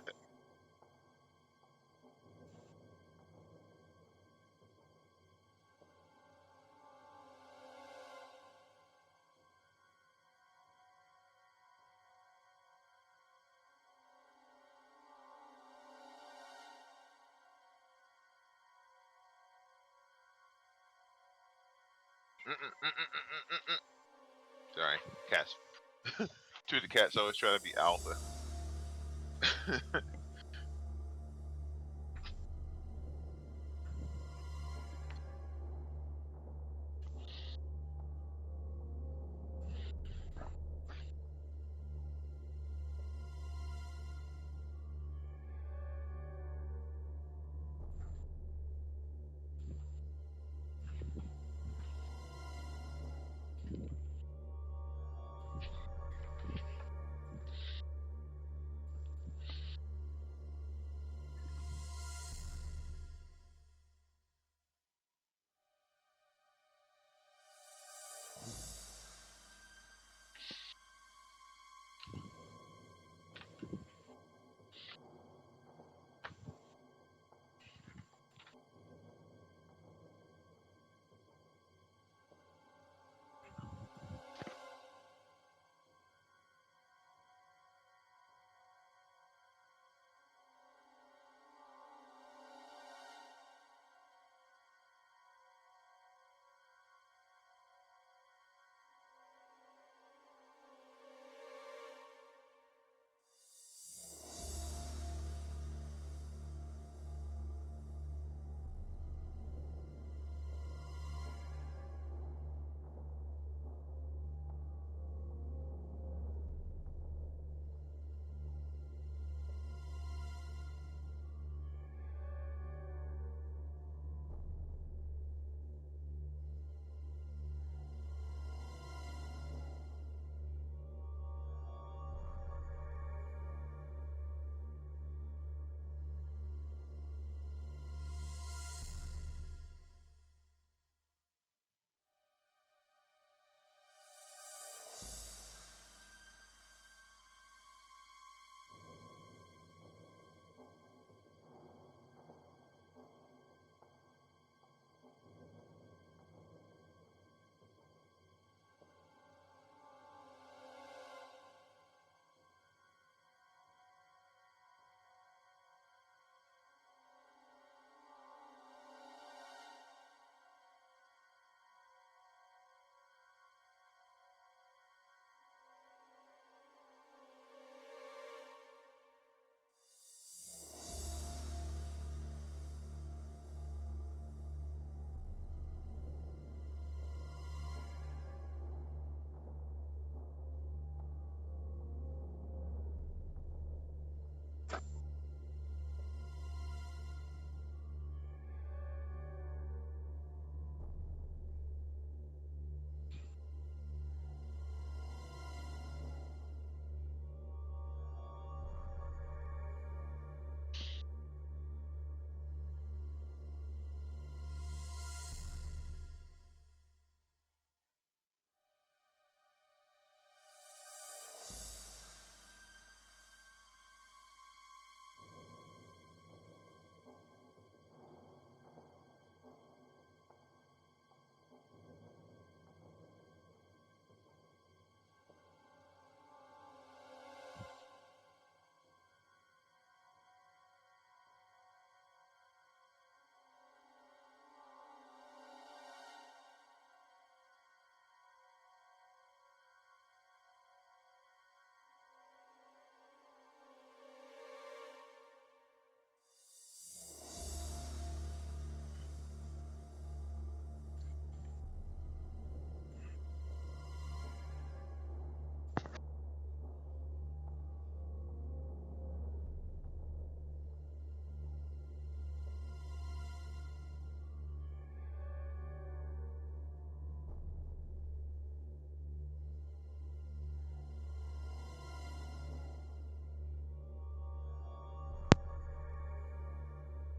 Sorry, cats. Two of the cats always try to be alpha.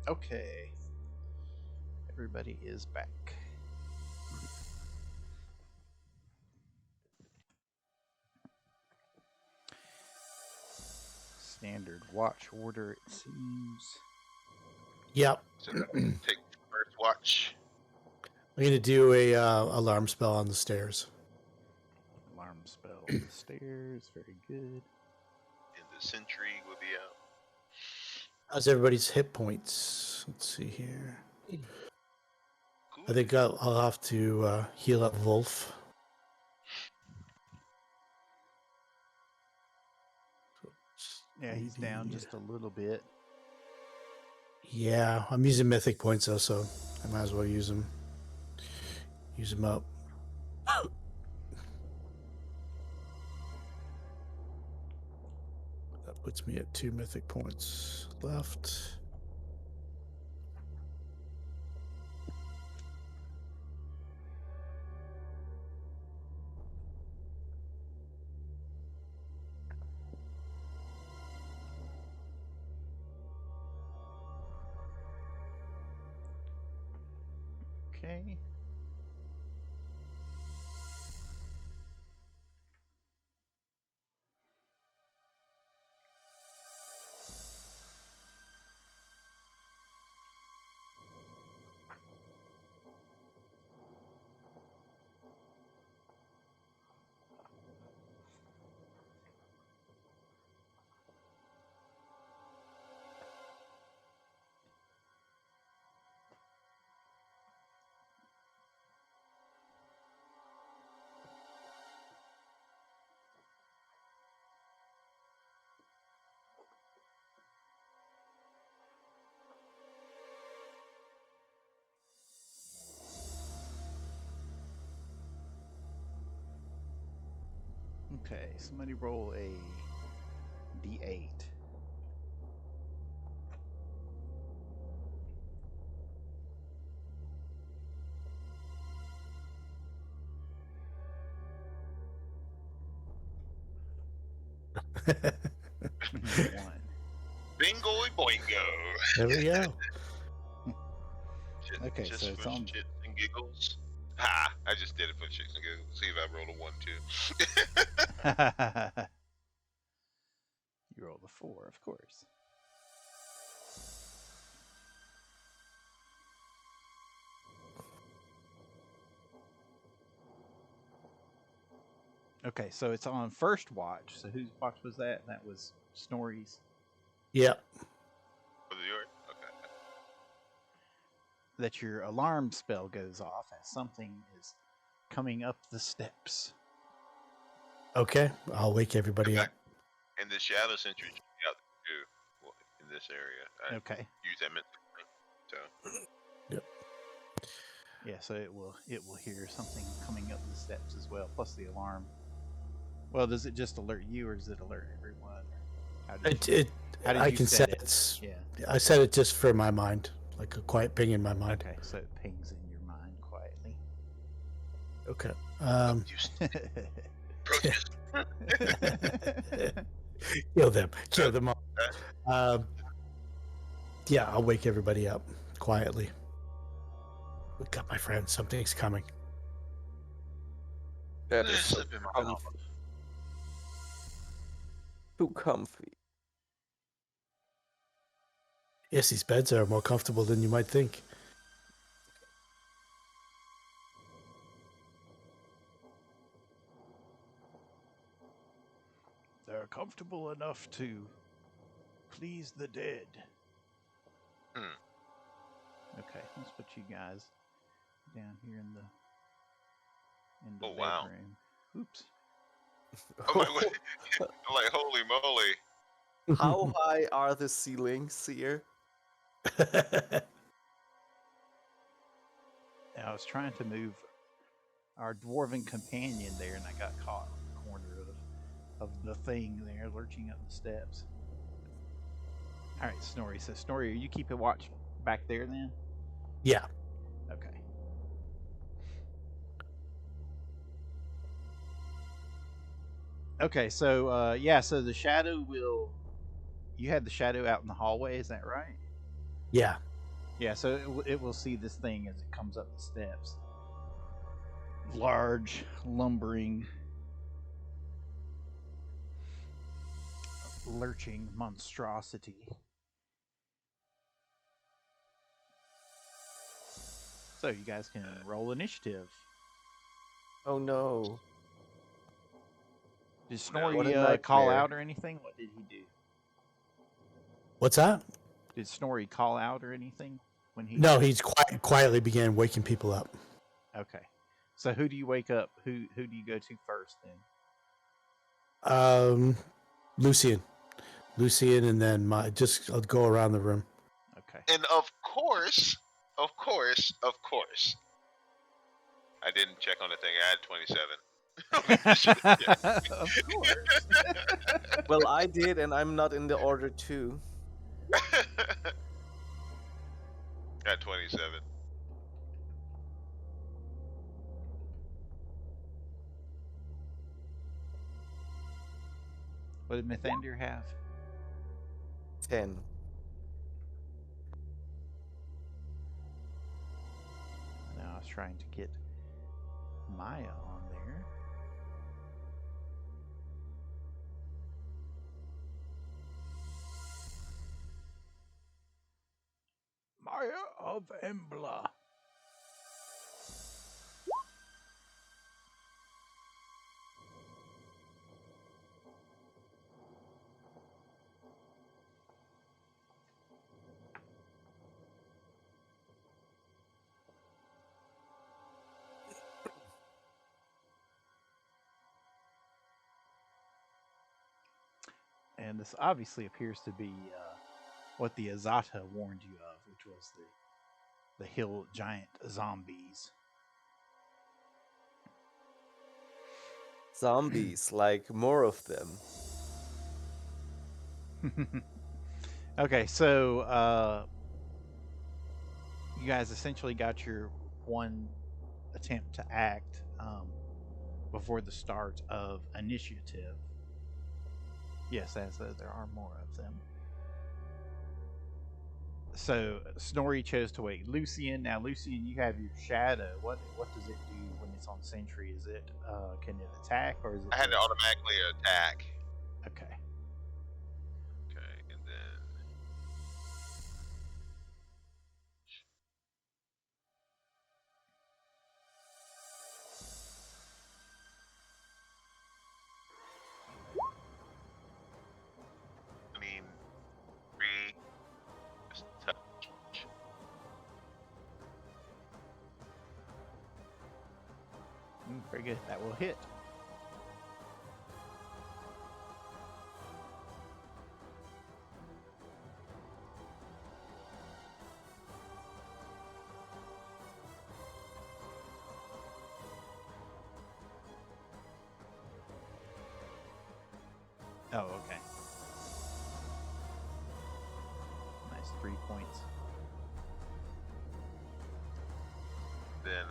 Okay. Everybody is back. Standard watch order, it seems. Yep. So take first watch. I'm gonna do a alarm spell on the stairs. Alarm spell on the stairs. Very good. And the sentry will be out. How's everybody's hit points? Let's see here. Cool. I think I'll have to heal up Wolf. Yeah, he's down just a little bit. Yeah, I'm using mythic points though, so I might as well use them. Use them up. That puts me at 2 mythic points left. Okay. Okay, somebody roll a d8. One. Bingo boingo. There we go. Okay, just so it's for on. shits and giggles. Ha! I just did it for shits and giggles. See if I rolled a 1, 2. You rolled a 4, of course. Okay, so it's on first watch. So whose watch was that? That was Snorri's. Yep. Was it yours? Okay. That your alarm spell goes off as something is coming up the steps. Okay, I'll wake everybody up. And the shadow sentry should be out there too. Well, in this area. I Okay. use that mentally. So. Yeah, so it will hear something coming up the steps as well, plus the alarm. Well, does it just alert you, or does it alert everyone? How did I you can set it? it. Yeah. I set it just for my mind, like a quiet ping in my mind. Okay, so it pings in your mind quietly. Okay. Kill them. Kill them all. Yeah, I'll wake everybody up quietly. Wake up, my friend. Something's coming. That is so Slip in my mouth. too comfy. Yes, these beds are more comfortable than you might think. They're comfortable enough to please the dead. Okay, let's put you guys down here in the bedroom. Wow. Oops. I'm like, holy moly. How high are the ceilings here? I was trying to move our dwarven companion there, and I got caught on the corner of the thing there, lurching up the steps. All right, Snorri. So, Snorri, are you keeping watch back there then? Yeah. Okay. Okay, so so the shadow will. You had the shadow out in the hallway, is that right? Yeah. Yeah, so it will see this thing as it comes up the steps. Large, lumbering, lurching monstrosity. So you guys can roll initiative. Oh no. Did What a Snorri call nightmare. out or anything? What did he do? What's that? Did Snorri call out or anything when he? No, he's quietly began waking people up. Okay. So who do you wake up? Who do you go to first then? Lucien, and then I'll go around the room. Okay. And of course, I didn't check on the thing. I had 27. Of course. Well, I did, and I'm not in the order too. Got 27. What did Mythandir have? 10. No, I was trying to get Miah on there. Miah of Embla. And this obviously appears to be what the Azata warned you of, which was the hill giant zombies. Zombies, like more of them. Okay, so you guys essentially got your one attempt to act before the start of initiative. Yes, as there are more of them. So Snorri chose to wait Lucien. Now Lucien, you have your shadow. What does it do when it's on sentry? Is it can it attack or is it? I had to automatically attack. Okay. Okay, and then I mean, 3. Just touch. Very good. That will hit. Oh, okay. Nice 3 points. Then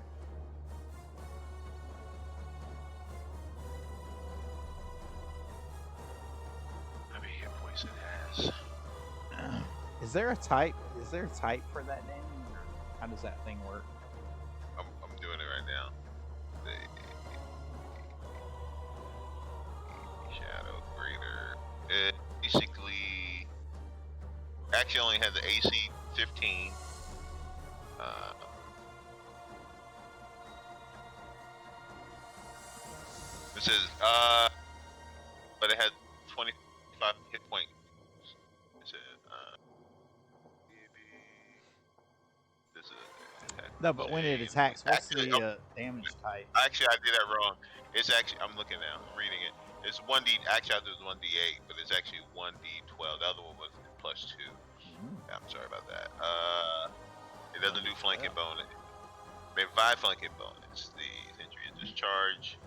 how many hit points it has? Is there a type? Is there a type for that damage, or how does that thing work? I'm doing it right now. The shadow greater. It basically actually only has the AC 15. It says but it had 25 hit points. It said this is attack. No, but when it attacks, what's Actually, the damage type? Actually, I did that wrong. It's actually, I'm looking now, I'm reading it. It's 1D, actually I thought it was 1D8, but it's actually 1D12. The other one was +2. I'm sorry about that. It doesn't do flanking bonus. Maybe 5 flanking bonus. The entry and discharge.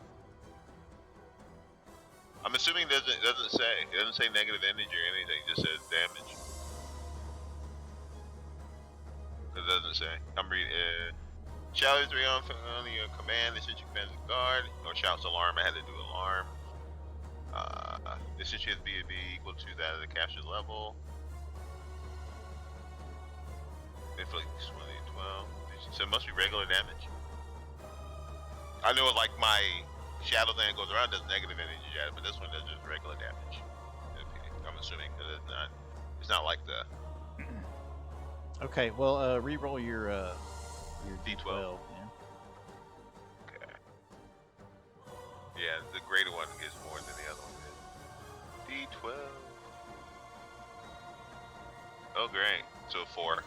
I'm assuming it doesn't say negative energy or anything, it just says damage. It doesn't say. I'm reading, shout 3 on your command, this is your command guard, or shouts alarm, I had to do alarm. This should be equal to that of the caster's level. Inflicts 12. So it must be regular damage. I know like my shadow thing goes around does negative energy damage, but this one does just regular damage. I'm assuming because it's not like the Okay, well, re-roll your D12. Yeah. Okay. Yeah, the greater one gets more than the other one did. D12. Oh, great. So 4.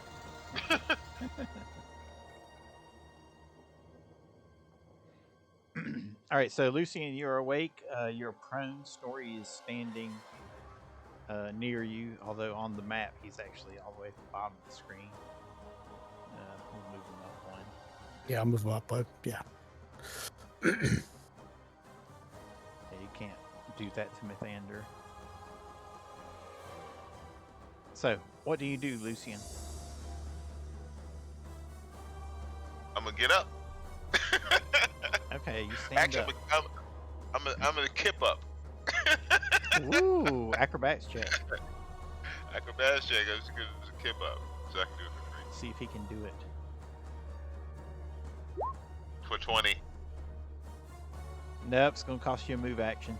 All right, so Lucien, you're awake. You're prone. Snorri is standing near you, although on the map he's actually all the way at the bottom of the screen. We'll move him up one. Yeah, I'll move him up, but yeah. Yeah, you can't do that to Mythandir. So, what do you do, Lucien? I'm gonna get up. Okay, you stand Actually, up. I'm gonna kip up. Ooh, acrobatics check. Acrobatics check. I'm just gonna kip up so I can do it for free. See if he can do it. For 20. Nope, it's gonna cost you a move action.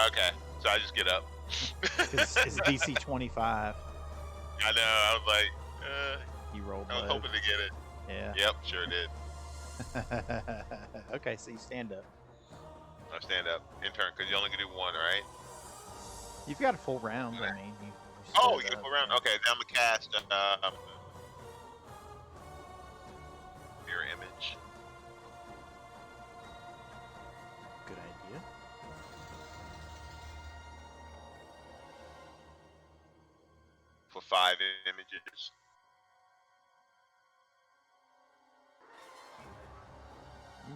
Okay, so I just get up. It's DC 25. I know. I was like, You rolled I was low. hoping to get it. Yeah. Yep, sure did. Okay, so you stand up. I stand up in turn because you only can do one, right? You've got a full round. I mean, you Oh, stood you get up, full round. yeah. Okay, then I'm gonna cast mirror image. Good idea. For 5 images.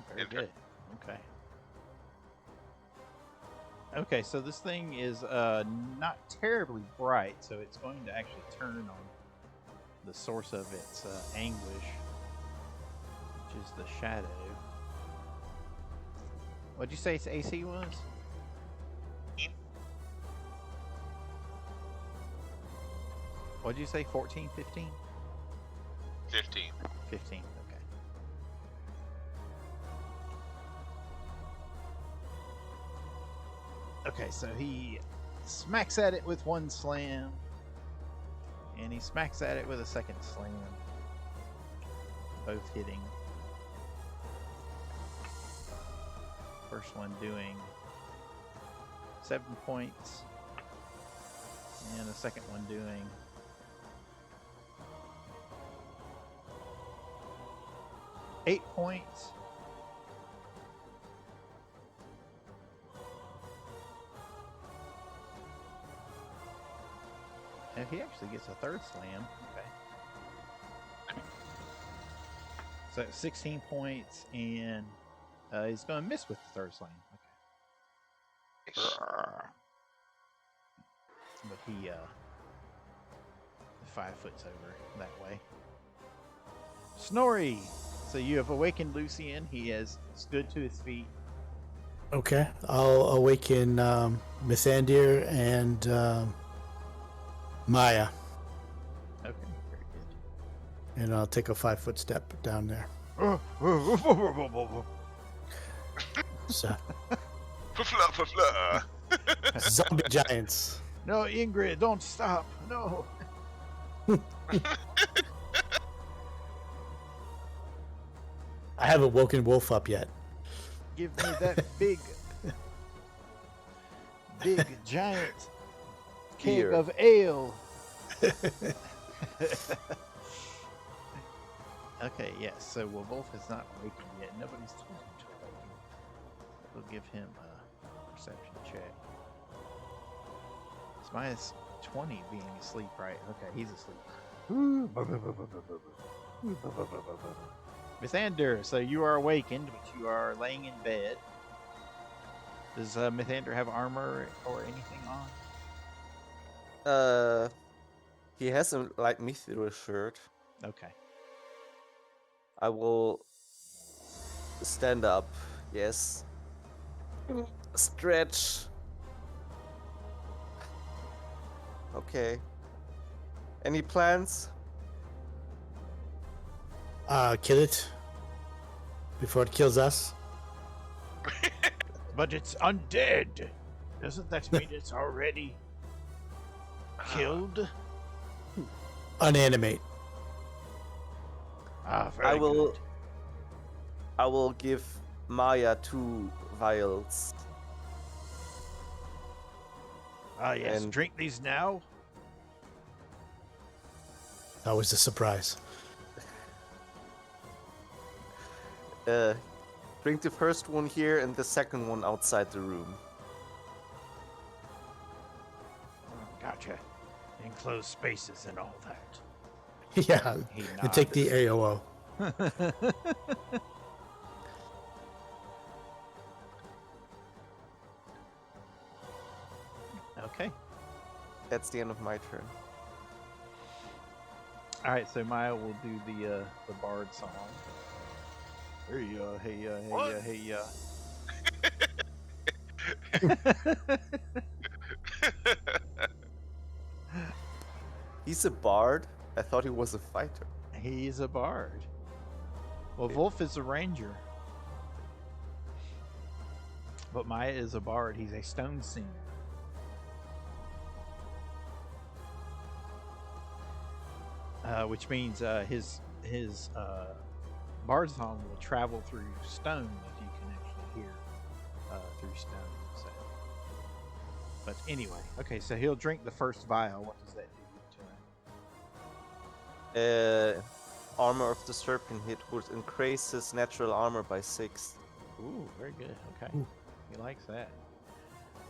Very Enter. good. Okay. Okay, so this thing is not terribly bright, so it's going to actually turn on the source of its anguish, which is the shadow. What'd you say its AC was? What'd you say, 14, 15? 15. 15, okay. Okay, so he smacks at it with one slam, and he smacks at it with a second slam, both hitting. First one doing 7 points, and the second one doing 8 points. And he actually gets a third slam. Okay. So 16 points, and he's going to miss with the third slam. Okay. But he 5 foot's over that way. Snorri! So you have awakened Lucien. He has stood to his feet. Okay, I'll awaken Mythandir and Miah, Okay, very good. and I'll take a 5-foot step down there. So, Fla. zombie giants. No, Ingrid, don't stop. No. I haven't woken Wolf up yet. Give me that big giant keg Beer. of ale. Okay, yes. So Wolf has not awakened yet. Nobody's told him to awaken. We'll give him a perception check. It's minus 20 being asleep, right? Okay, he's asleep. Mythandir, so you are awakened, but you are laying in bed. Does Mythandir have armor or anything on? He has a light mithril shirt. Okay. I will stand up. Yes. Stretch. Okay. Any plans? Kill it before it kills us. But it's undead. Doesn't that mean it's already killed? Unanimate. Very good. I will give Miah 2 vials. Yes, and- drink these now. Always a surprise. Drink the first one here and the second one outside the room. Gotcha. Enclosed spaces and all that. Yeah, He and take the nods. AOO. Okay. That's the end of my turn. All right, so Miah will do the bard song. Hey, What? He's a bard? I thought he was a fighter. He's a bard. Well, Wolf is a ranger. But Miah is a bard. He's a stone singer. Which means his bard song will travel through stone if you can actually hear through stone. So. But anyway, okay, so he'll drink the first vial. What does that do to him? Armor of the Serpent hit would increase his natural armor by 6. Ooh, very good. Okay, Ooh. he likes that.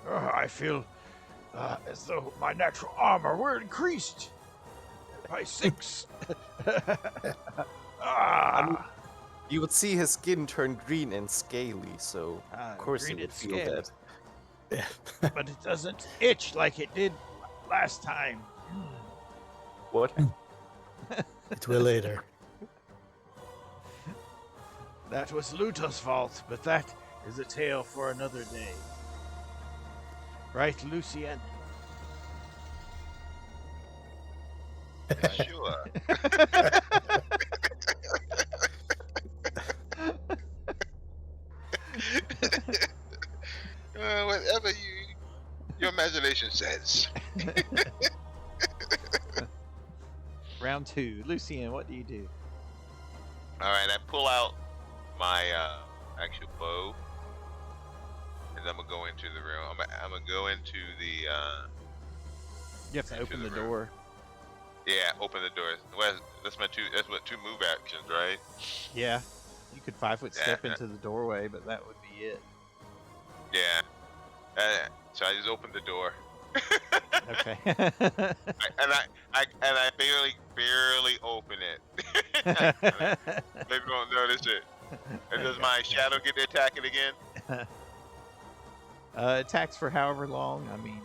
I feel as though my natural armor were increased by 6. You would see his skin turn green and scaly, so of course he green would and feel scaly. that. But it doesn't itch like it did last time. What? It will later. That was Luto's fault, but that is a tale for another day. Right, Lucien? Sure. Whatever your imagination says. Round 2. Lucien, what do you do? All right, I pull out my actual bow, and I'm gonna go into the room. I'm gonna go into the. You have to Into open the the room. door. Yeah, open the door. Well, that's my two. That's what 2 move actions, right? Yeah. You could 5-foot step Yeah. into the doorway, but that would be it. Yeah. So I just opened the door. Okay. I barely open it. Maybe don't notice it. And does my shadow get to attacking again? Attacks for however long. I mean,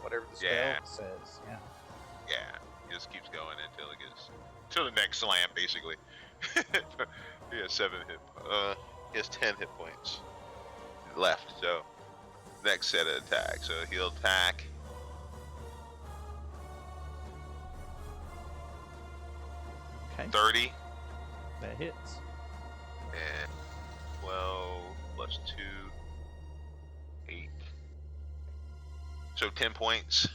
whatever the spell Yeah. says. Yeah. Yeah, it just keeps going until it gets till the next slam, basically. He has 7 hit. He has 10 hit points left. So next set of attacks. So he'll attack. Okay. 30 That hits. and 12 plus 2, 8. So 10 points.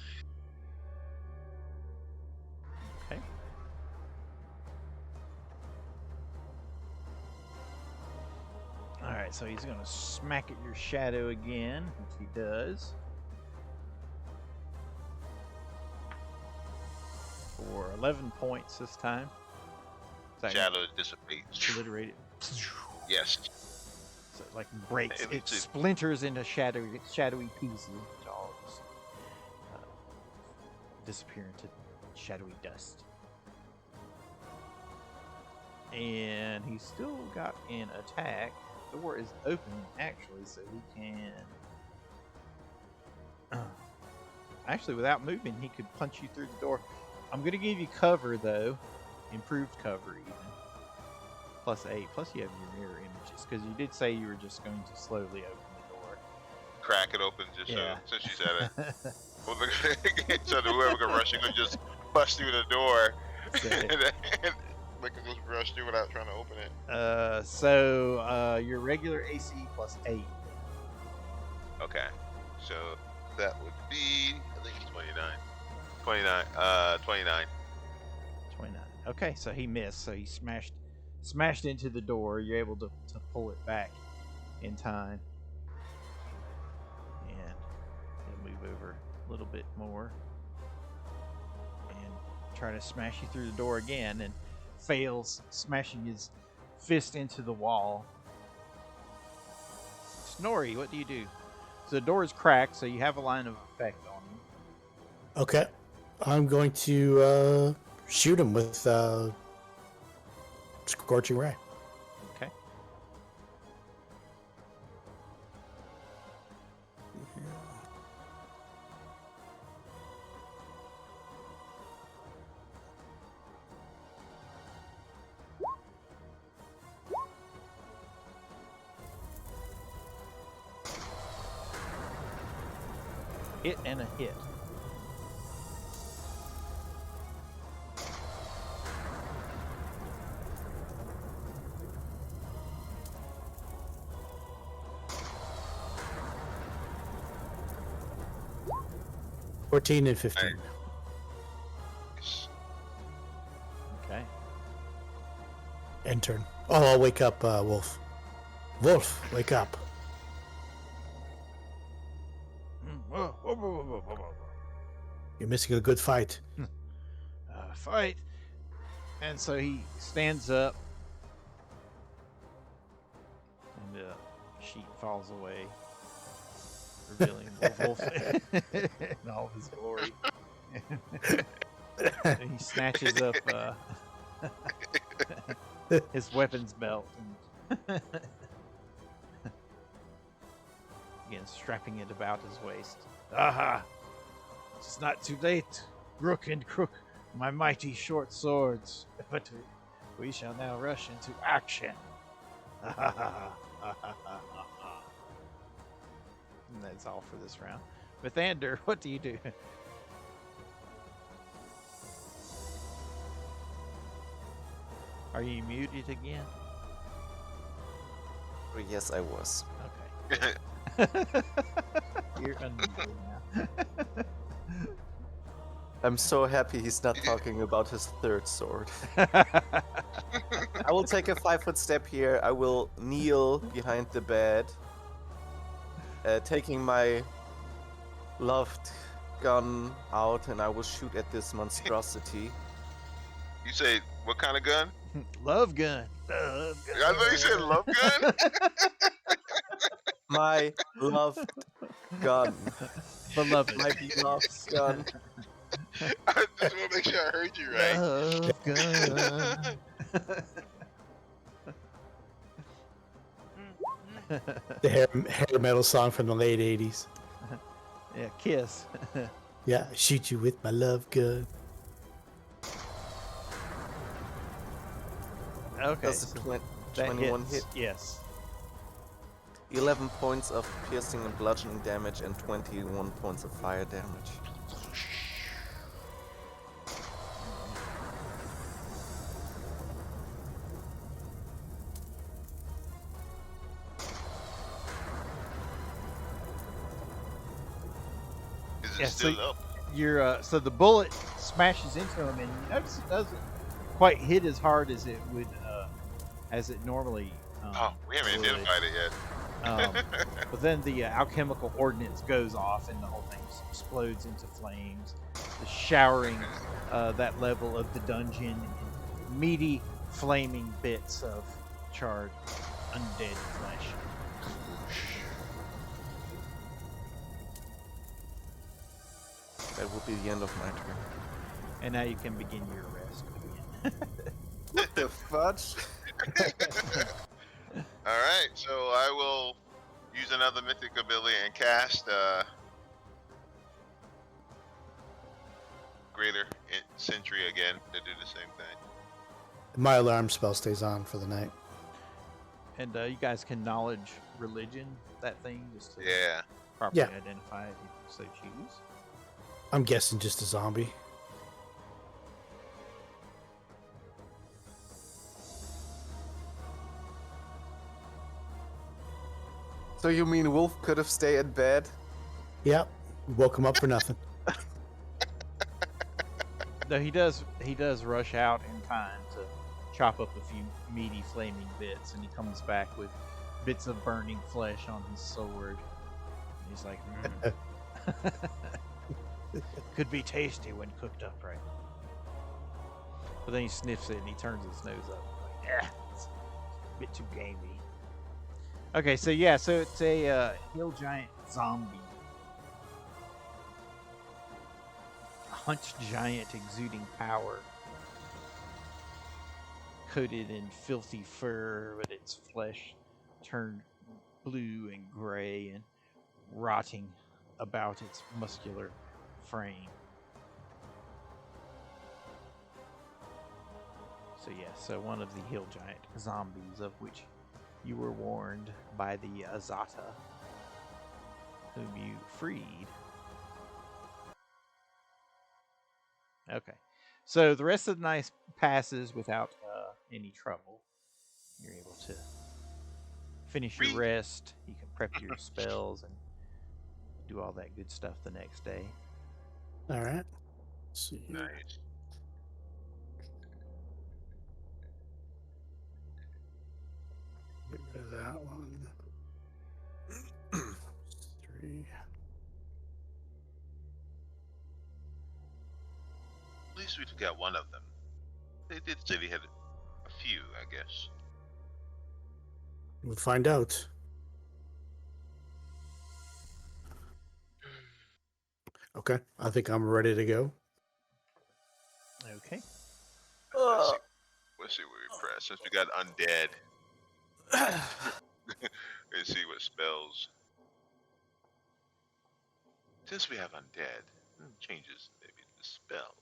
Okay. Alright, so he's going to smack at your shadow again, which he does. For 11 points this time. So Shadow dissipates. obliterate it. Yes. So it like breaks. It It looks- splinters into shadowy pieces, which all just disappear into shadowy dust. And he's still got an attack. The door is open, actually, so he can. Actually, without moving, he could punch you through the door. I'm going to give you cover, though. Improved cover, even. Plus 8. Plus, you have your mirror images, because you did say you were just going to slowly open the door. Crack it open just Yeah. so since you said it. Well, so that whoever can rush in can just bust through the door. So- And make us just rush through without trying to open it. So your regular AC plus 8. Okay. So that would be, I think it's 29. 29. 29. 29. Okay, so he missed. So he smashed into the door. You're able to pull it back in time. And he'll move over a little bit more. And try to smash you through the door again. And fails, smashing his fist into the wall. Snorri, what do you do? So the door is cracked, so you have a line of effect on him. Okay. I'm going to shoot him with Scorching Ray. Okay. Hit and a hit. – 14 and 15. Okay. End turn. Oh, I'll wake up Wolf. Wolf, wake up. You're missing a good fight. Fight. And so he stands up. And the sheet falls away, revealing Wolf in all his glory. And he snatches up his weapons belt and again strapping it about his waist. Aha! It's not too late, Rook and Crook, my mighty short swords, but we shall now rush into action. And that's all for this round. Mythandir, what do you do? Are you muted again? Yes, I was. Okay. You're unmuted now. I'm so happy he's not talking about his third sword. I will take a 5-foot step here. I will kneel behind the bed, taking my loved gun out, and I will shoot at this monstrosity. You say, what kind of gun? Love gun. Love gun. I thought you said love gun. My loved gun. Beloved. My beloved gun. I just want to make sure I heard you right. Love gun. The hair metal song from the late 80s. Yeah, Kiss. Yeah, shoot you with my love gun. Okay. Does So a that 21 hits. hit? Yes. 11 points of piercing and bludgeoning damage and 21 points of fire damage. Is it Yeah, still so up? You're so the bullet smashes into him, and you notice it doesn't quite hit as hard as it would, as it normally. Oh, we haven't would. identified it yet. But then the alchemical ordnance goes off, and the whole thing just explodes into flames, just showering that level of the dungeon in meaty, flaming bits of charred, undead flesh. That will be the end of my turn. And now you can begin your rest again. What the fudge? Alright, so I will use another mythic ability and cast Greater Sentry again to do the same thing. My alarm spell stays on for the night. And you guys can knowledge religion, that thing, just to Yeah. properly Yeah. identify it if you so choose. I'm guessing just a zombie. So you mean Wolf could have stayed in bed? Yep. Woke him up for nothing. No, he does rush out in time to chop up a few meaty flaming bits, and he comes back with bits of burning flesh on his sword. And he's like, could be tasty when cooked up right. But then he sniffs it and he turns his nose up. Like, it's a bit too gamey. Okay, so yeah, so it's a hill giant zombie. A hunched giant exuding power. Coated in filthy fur, with its flesh turned blue and gray and rotting about its muscular frame. So yeah, so one of the hill giant zombies, of which you were warned by the Azata, whom you freed. Okay, so the rest of the night passes without any trouble. You're able to finish your rest. You can prep your spells and do all that good stuff the next day. All right. Let's see. Nice. Get rid of that one. 3. At least we got one of them. They did say they had a few, I guess. We'll find out. Okay. I think I'm ready to go. Okay. Let's see what we press. Since we got undead. Let's see what spells. Since we have undead, changes maybe the spell.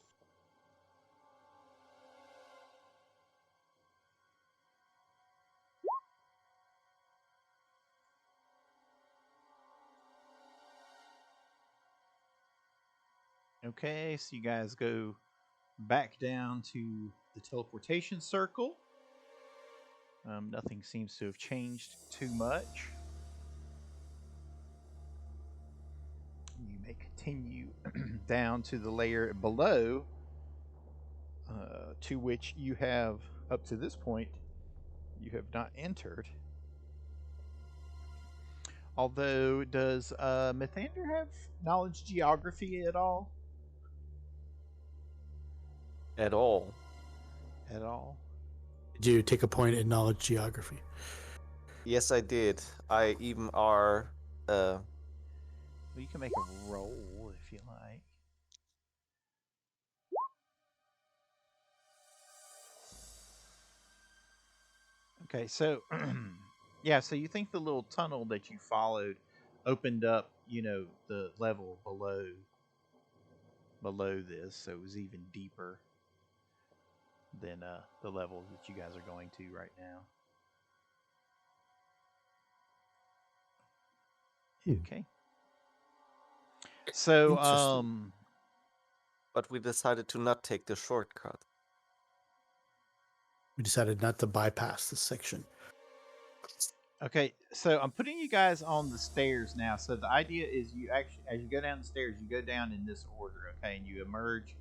Okay, so you guys go back down to the teleportation circle. Nothing seems to have changed too much. You may continue down to the layer below, to which you have, up to this point, you have not entered. Although, does Mythandir have knowledge geography at all? At all. At all? Did you take a point in knowledge geography? Yes, I did. I even are. Well, you can make a roll if you like. Okay, so yeah, so you think the little tunnel that you followed opened up, the level below this, so it was even deeper than the level that you guys are going to right now. Okay. So, Interesting. But we decided to not take the shortcut. We decided not to bypass this section. okay, so I'm putting you guys on the stairs now. So the idea is you actually, as you go down the stairs, you go down in this order, okay, and you emerge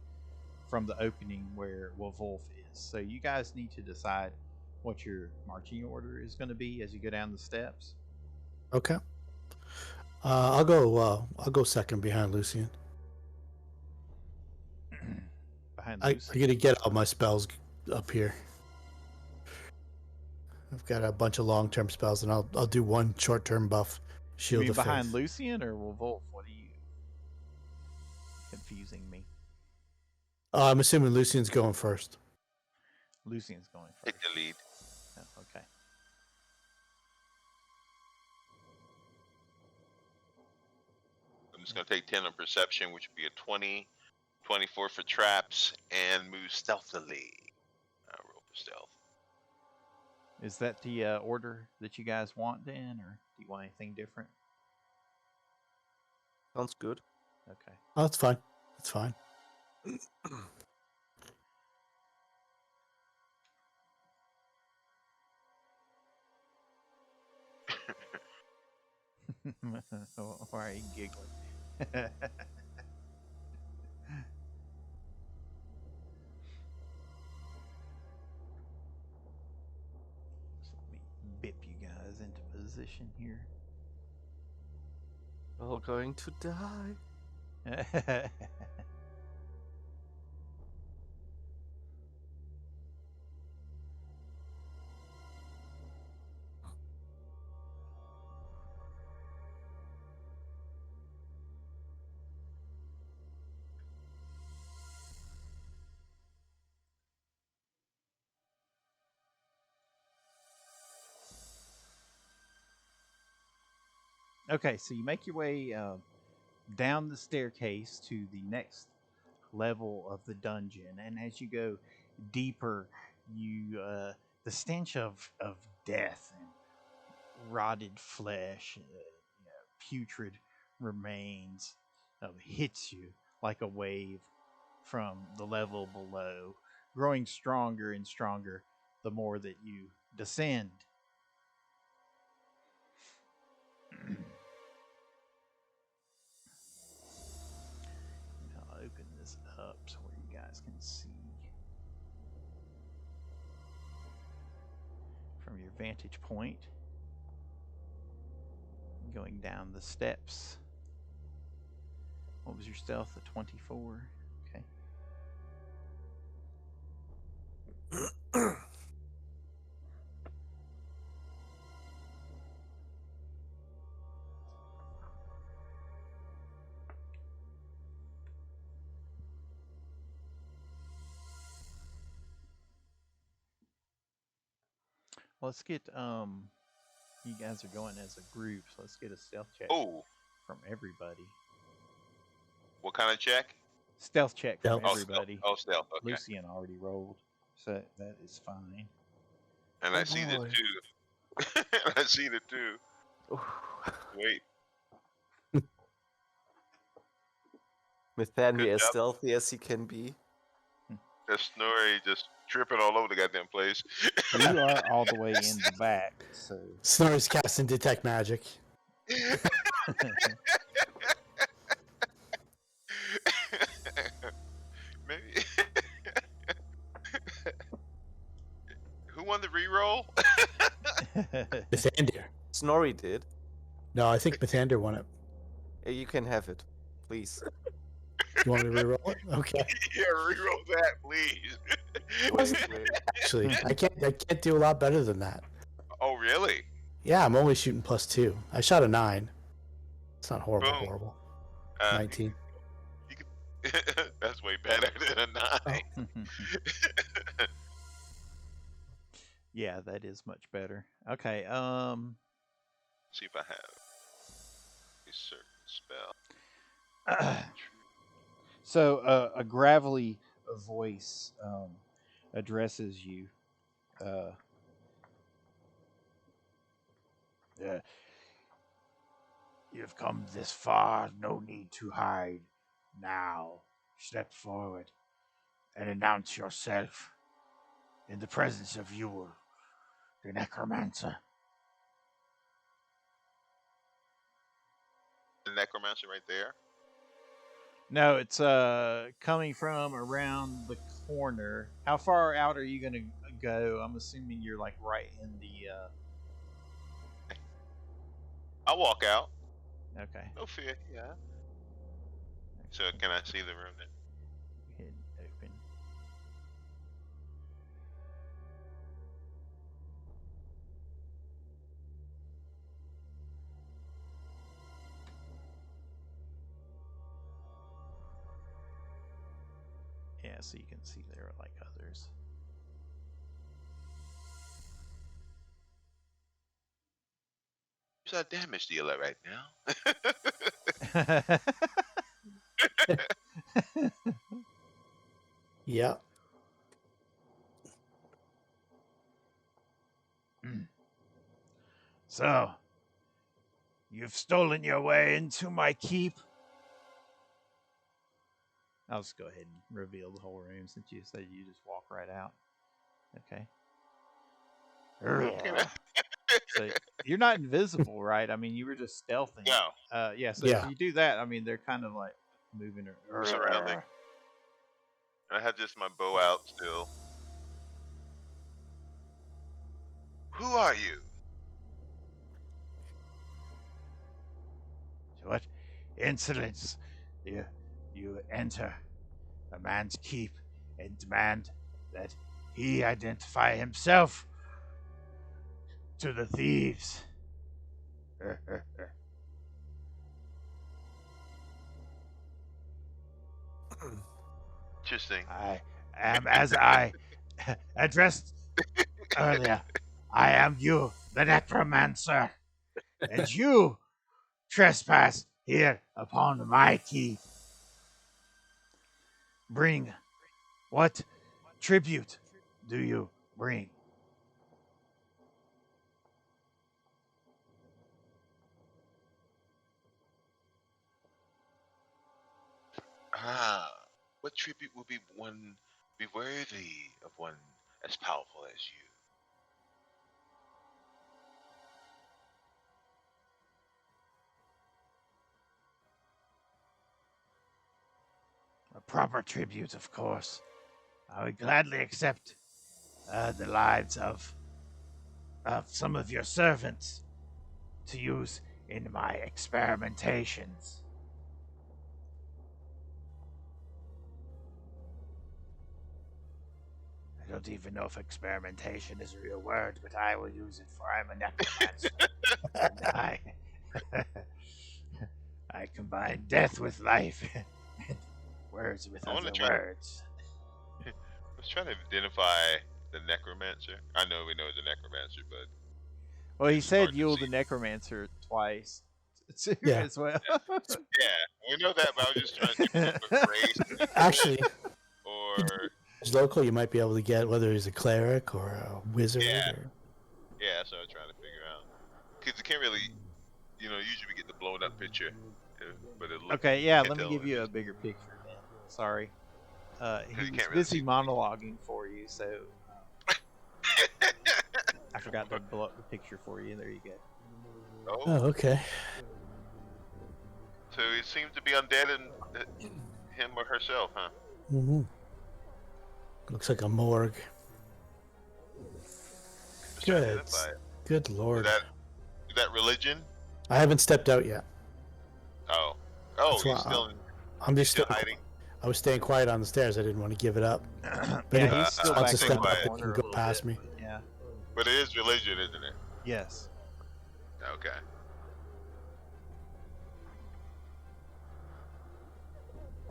from the opening where Wolf is. So you guys need to decide what your marching order is going to be as you go down the steps. Okay. I'll go second behind Lucien. Behind I Lucien. gotta get all my spells up here. I've got a bunch of long-term spells, and I'll do one short-term buff. Shield you mean of behind Faith. Lucien or Wolf? What are you confusing me? I'm assuming Lucien's going first. Lucien's going first. Take the lead. Oh, okay. I'm just going to take 10 on perception, which would be a 20, 24 for traps, and move stealthily. Roll for stealth. Is that the order that you guys want then, or do you want anything different? Sounds good. Okay. Oh, that's fine. That's fine. Why are you giggling? So let me bip you guys into position here. We're all going to die. Okay, so you make your way down the staircase to the next level of the dungeon, and as you go deeper, you the stench of death and rotted flesh, putrid remains, hits you like a wave from the level below, growing stronger and stronger the more that you descend. I'll open this up so you guys can see from your vantage point. Going down the steps. What was your stealth? A 24? Okay. Let's get you guys are going as a group, so let's get a stealth check from everybody. What kind of check? Stealth check from Stealth. everybody. Stealth. Okay. Lucien already rolled, so that is fine. And I see that too. I see it too. Wait. Mythandir as stealthy as he can be. That's Snorri just tripping all over the goddamn place. You are all the way in the back, so Snorri's casting detect magic. Maybe. Who won the reroll? Mythandir. Snorri did. No, I think Mythandir won it. You can have it, please. You want me to reroll it? Okay. Yeah, reroll that, please. Wait. Actually, I can't do a lot better than that. Oh, really? Yeah, I'm only shooting +2. I shot a 9. It's not horrible. Boom. Horrible. 19. You can, that's way better than a 9. Oh. Yeah, that is much better. Okay, See if I have a certain spell. So a gravelly voice addresses you. You've come this far, no need to hide. Now, step forward and announce yourself in the presence of Yule, the Necromancer. The Necromancer right there. No, it's coming from around the corner. How far out are you going to go? I'm assuming you're like right in the... I'll walk out. Okay. No fear, yeah. So can I see the room then? Hit open. Yeah, so you can see there are like others. Who's our damage dealer right now? Yeah. So, you've stolen your way into my keep? I'll just go ahead and reveal the whole room since you said you just walk right out. Okay. So you're not invisible, right? I mean, you were just stealthing. No. Yeah. So Yeah. if you do that, I mean, they're kind of like moving. Surrounding. I had just my bow out still. Who are you? What insolence! You enter a man's keep and demand that he identify himself to the thieves. Interesting. I am, as I addressed earlier, I am you, the Necromancer, and you trespass here upon my keep. Bring. What tribute do you bring? What tribute will be worthy of one as powerful as you? A proper tribute, of course. I would gladly accept the lives of some of your servants to use in my experimentations. I don't even know if experimentation is a real word, but I will use it, for I'm a necromancer. And I combine death with life, and words with other words. I was trying to identify the necromancer. I know we know the necromancer, but Well, he it's said hard to you're see. the necromancer twice. Too, Yeah. as well. Yeah, we know that, but I was just trying to think of a phrase. Actually, Or it's local. You might be able to get whether he's a cleric or a wizard. Yeah. Or... yeah, that's what I was trying to figure out. Because you can't really, usually we get the blown up picture, but it looks. Okay, yeah. Let me give you a bigger picture. Then. Sorry, you he's can't really busy see. monologuing for you, so I forgot to blow up the picture for you. There you go. Oh, okay. So it seems to be undead and him or herself, huh? Mm-hmm. Looks like a morgue. Just trying to Good. identify it. Good lord. Is that religion? I haven't stepped out yet. Oh, That's he's why still I'm just still still hiding. I was staying quiet on the stairs. I didn't want to give it up. But Yeah, if he's still wants back to in step the up, they corner can a go little past bit, me. but yeah. But it is religion, isn't it? Yes. Okay.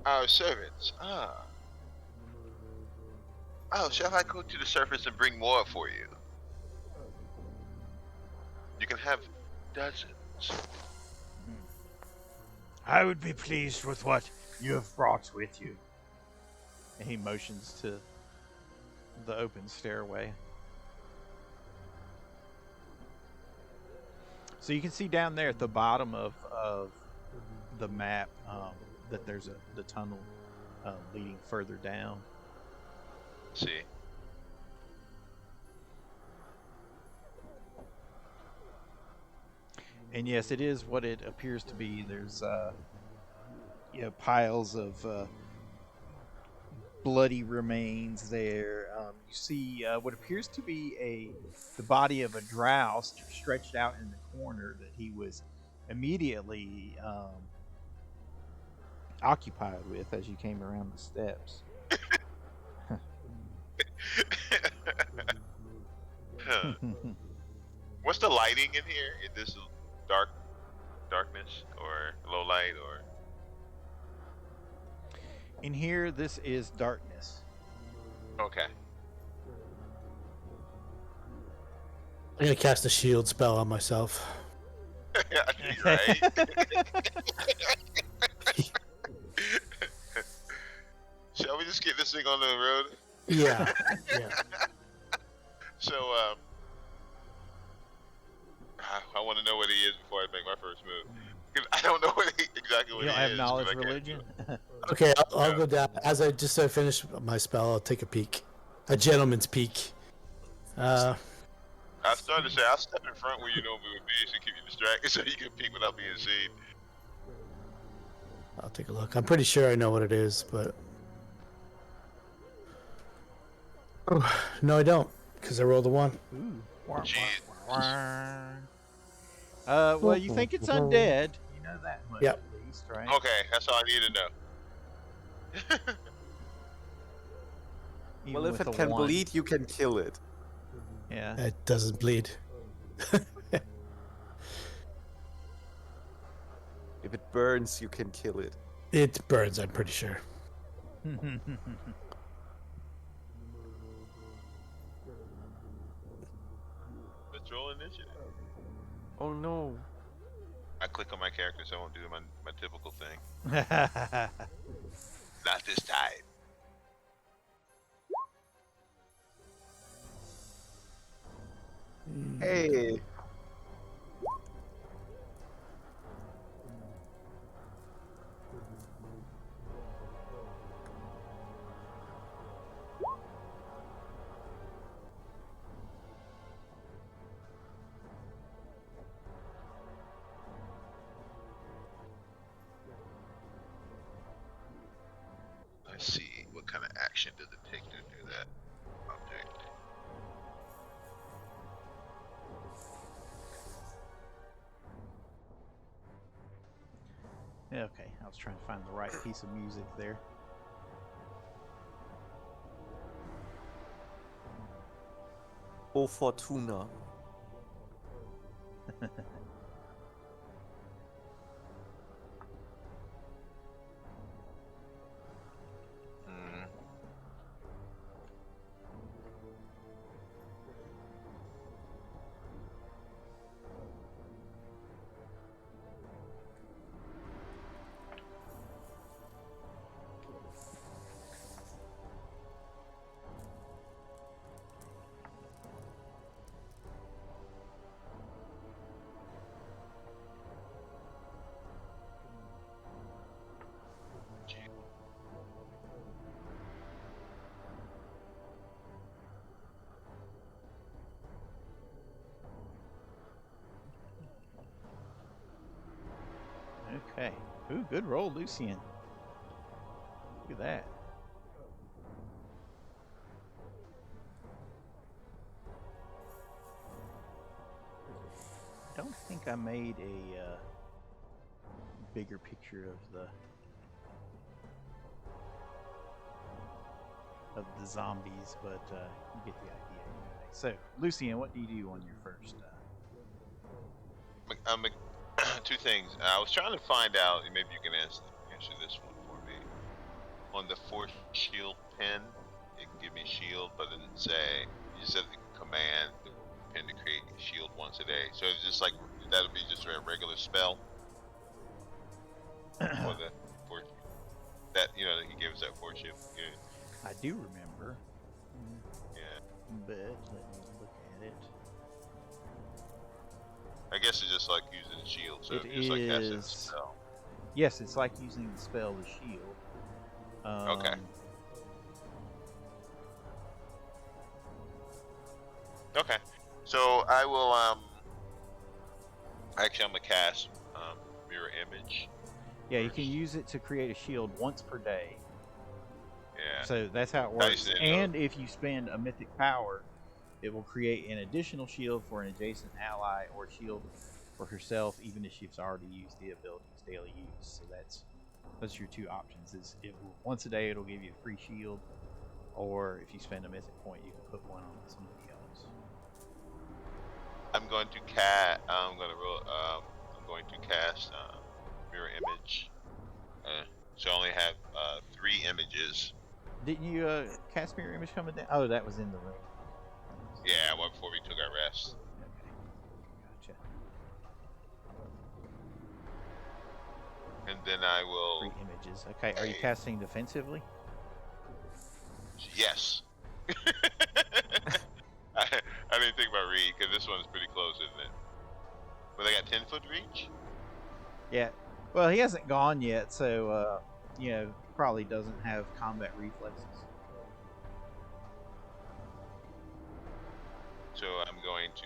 Our servants. Oh, shall I go to the surface and bring more for you? You can have dozens. I would be pleased with what you have brought with you. And he motions to the open stairway. So you can see down there at the bottom of the map that there's the tunnel leading further down. Let's see. And yes, it is what it appears to be. There's piles of bloody remains there. You see what appears to be the body of a drow stretched out in the corner that he was immediately occupied with as you came around the steps. What's the lighting in here? Is this darkness or low light or? In here, this is darkness. Okay. I'm gonna cast a shield spell on myself. Right. Shall we just get this thing on the road? Yeah. Yeah. So, I want to know what he is before I make my first move. 'Cause I don't know exactly what You don't he have is. knowledge 'cause I can't religion? do it. Okay, I'll go down as I just finish my spell. I'll take a peek, a gentleman's peek. I started to say I'll step in front where you normally would be, so keep you distracted, so you can peek without being seen. I'll take a look. I'm pretty sure I know what it is, but no, I don't, because I rolled a 1. Ooh. Jeez. Well, you think it's undead. You know that much Yep. at least, right? Okay, that's all I need to know. Even Well, if with it a can 1. bleed, you can kill it. Yeah. It doesn't bleed. If it burns, you can kill it. It burns, I'm pretty sure. Let's roll initiative. Oh no. I click on my character, so I won't do my typical thing. Not this time. Hey. Let's see, what kind of action does it take to do that object? Yeah, okay, I was trying to find the right piece of music there. Oh Fortuna. Hmm. Okay. Ooh, good roll, Lucien. Look at that. I don't think I made a bigger picture of the zombies, but you get the idea anyway. So, Lucien, what do you do on your first? Two things. I was trying to find out, and maybe you can answer this one for me. On the force shield pin, it can give me shield, but it didn't say. You said the command the pin to create a shield once a day. So it's just like that'll be just a regular spell for the force. That that he gave us that force shield. Yeah. I do remember. Yeah. But let me look at it. I guess it's just like using a shield. So It it's just like casting a is- spell. Yes, it's like using the spell the shield. Okay. Okay. So I will actually I'm gonna cast mirror image. Yeah, you can use it to create a shield once per day. Yeah. So that's how it Nice works. to know. And if you spend a mythic power, it will create an additional shield for an adjacent ally or shield for herself, even if she's already used the ability's daily use. So those are your two options. Is once a day it'll give you a free shield, or if you spend a mythic point, you can put one on somebody else. I'm going to cast. I'm going to cast mirror image. So I only have 3 images. Didn't you cast mirror image coming down? Oh, that was in the room. Yeah, one before we took our rest. Okay, gotcha. And then I will. 3 images. Okay, are you casting defensively? Yes. I didn't think about read because this one's pretty close, isn't it? But they got 10-foot reach. Yeah. Well, he hasn't gone yet, so probably doesn't have combat reflexes. So I'm going to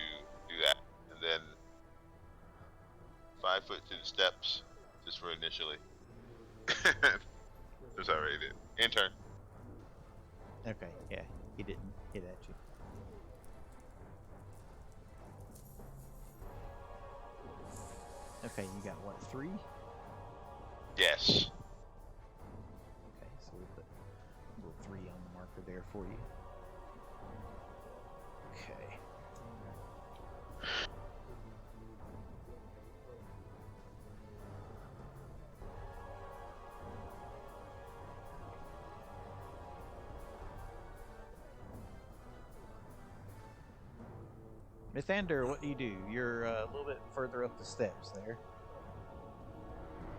5 foot to the steps, just for initially. That's already did. Intern. Okay, yeah, he didn't hit at you. Okay, you got what, 3? Yes. Okay, so we'll put a little 3 on the marker there for you. Okay. Mythandir, what do? You're a little bit further up the steps there.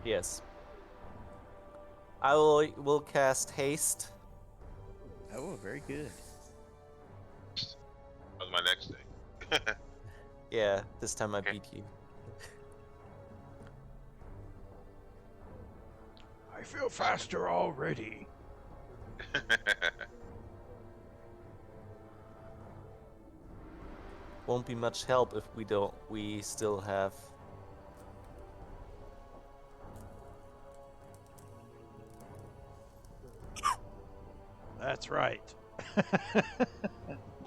Yes. I will cast haste. Oh, very good. That was my next thing. Yeah, this time I beat you. I feel faster already. Won't be much help if we still have. That's right.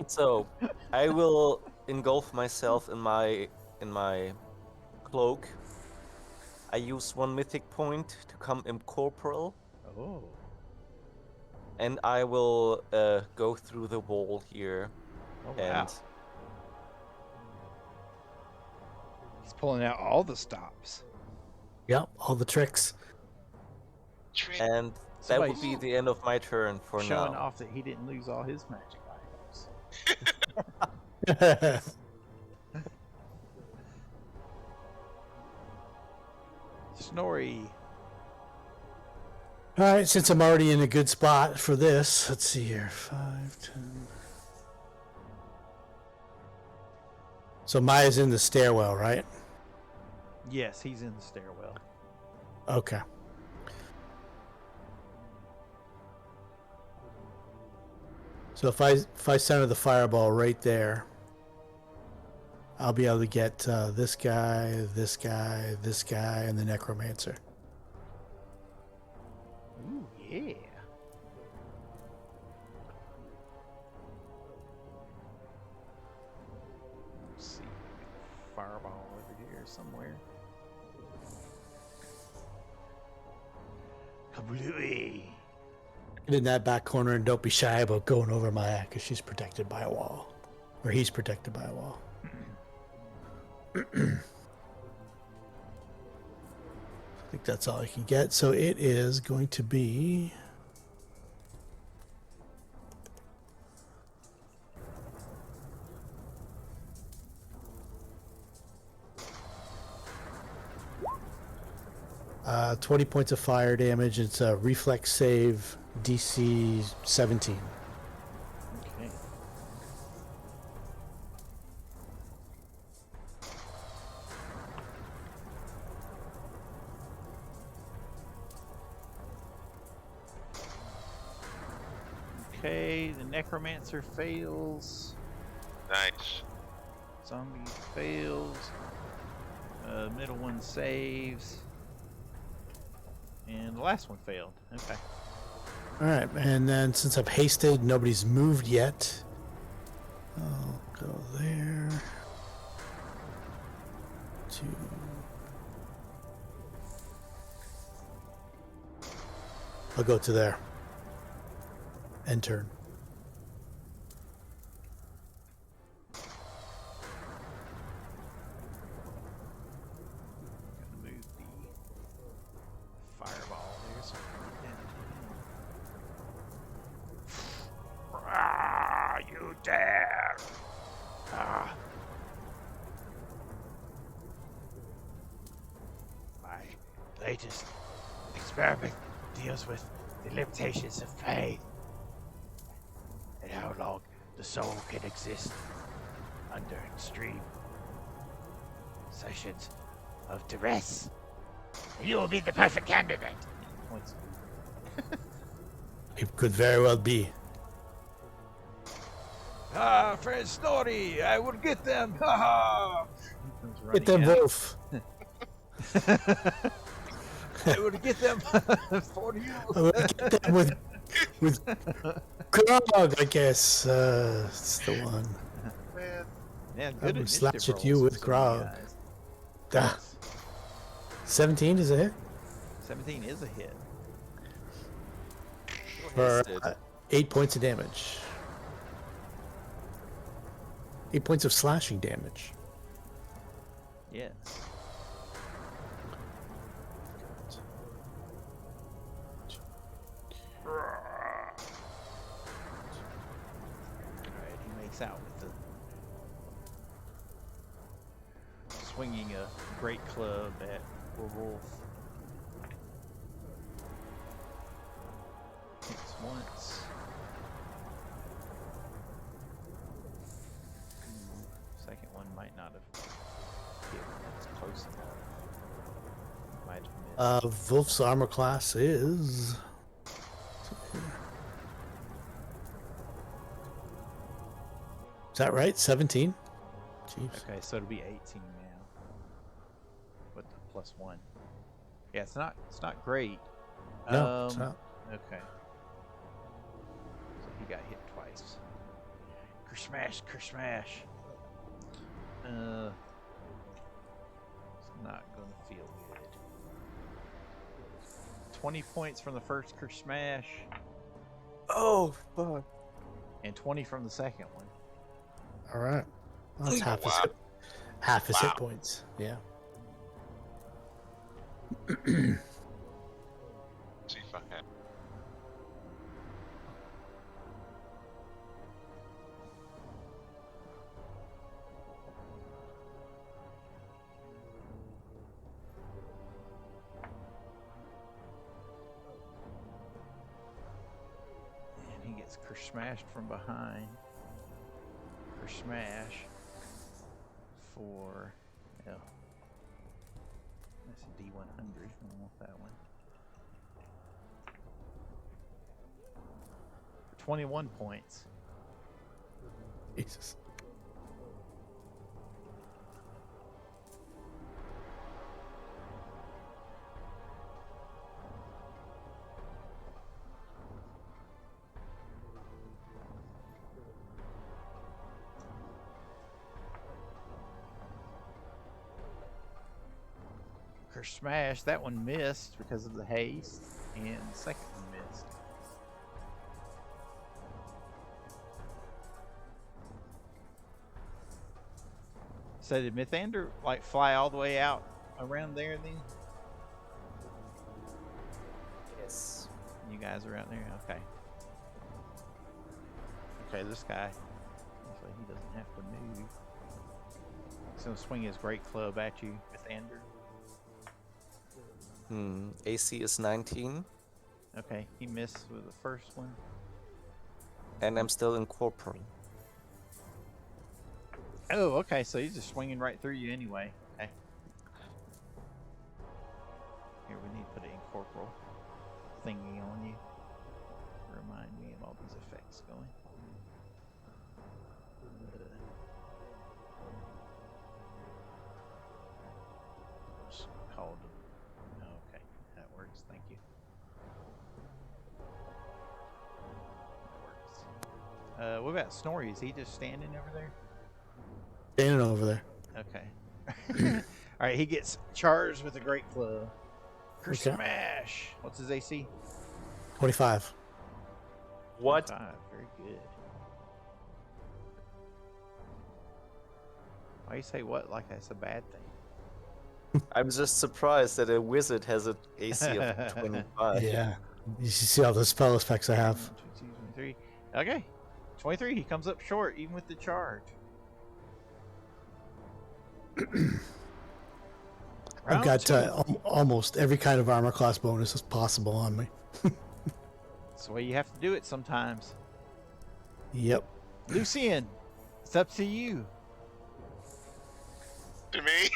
So, I will engulf myself in my cloak. I use 1 mythic point to become incorporeal, Oh. and I will go through the wall here. Oh, wow. And He's pulling out all the stops. Yep, all the tricks. and that would be the end of my turn for Showing now. off that he didn't lose all his magic items. Snorri. All right, since I'm already in a good spot for this, let's see here. 5, 10. So Maya's in the stairwell, right? Yes, he's in the stairwell. Okay. So if I center the fireball right there, I'll be able to get this guy, this guy, this guy, and the Necromancer. Ooh, yeah. Let's see. Fireball over here somewhere. Kablooey. Get in that back corner and don't be shy about going over Maya because she's protected by a wall. Or he's protected by a wall. I think that's all I can get. So it is going to be... Uh, 20 points of fire damage. It's a reflex save, DC 17. Okay. Okay, the Necromancer fails. Nice. Zombie fails. Middle one saves. And the last one failed. Okay. All right, and then since I've hasted, nobody's moved yet. I'll go there. 2. I'll go to there. End turn. Gonna move the fireball there so I can get down to him. Ah, you dare! Ah. My latest experiment deals with the limitations of faith and how long the soul can exist under extreme sessions of duress. You will be the perfect candidate. Points. It could very well be. Ah, friend Snorri, I will get them. Ha ha! Get them, Wolf. I will get them for you. I will get them with Grog, I guess. It's the one. Man, Yeah, I good would initiative slash at rolls you from with some of Grog. guys. Ah, Yes. 17 is a hit 17 is a hit. for Hasted. 8 points of damage. 8 points of slashing damage. Yes. Alright, he makes out with the swinging a great club at Wolf. Hits once. Second one might not have hit. That's close enough. Might have missed. Wolf's armor class is. Is that right? 17? Jeez. Okay, so it'll be 18 now. With the +1. Yeah, it's not great. No, it's not. Okay. So he got hit twice. Kersmash, Kersmash. It's not gonna feel good. 20 points from the first Kersmash, Oh, fuck. and 20 from the second one. All right. Well, that's half his wow. half his hit Wow. points. Yeah. see if I can. And he gets Kersmashed from behind. Kersmash for, yeah. That's a D100. I don't want that one. 21 points. Jesus. Kersmash, that one missed because of the haste, and the second one missed. So did Mythandir like fly all the way out around there then? Yes. You guys are out there? Okay. Okay, this guy looks like he doesn't have to move. He's gonna swing his great club at you, Mythandir. AC is 19, Okay, he missed with the first one. and I'm still incorporeal. Oh, okay, so he's just swinging right through you anyway. Okay. Here, we need to put an incorporeal thingy on you. Remind me of all these effects going. It's called. Okay, that works. Thank you. That works. What about Snorri? Is he just standing over there? Standing over there. Okay. All right, he gets charged with a great club. Okay. Smash. What's his AC? 25. What? 5. Very good. Why you say what like that's a bad thing? I'm just surprised that a wizard has an AC of 25. Yeah. You should see all the spell effects I have. 22, 23. Okay. 23. He comes up short even with the charge. I've Round got two. almost every kind of armor class bonus as possible on me. That's the way you have to do it sometimes. Yep. Lucien, it's up to you. To me,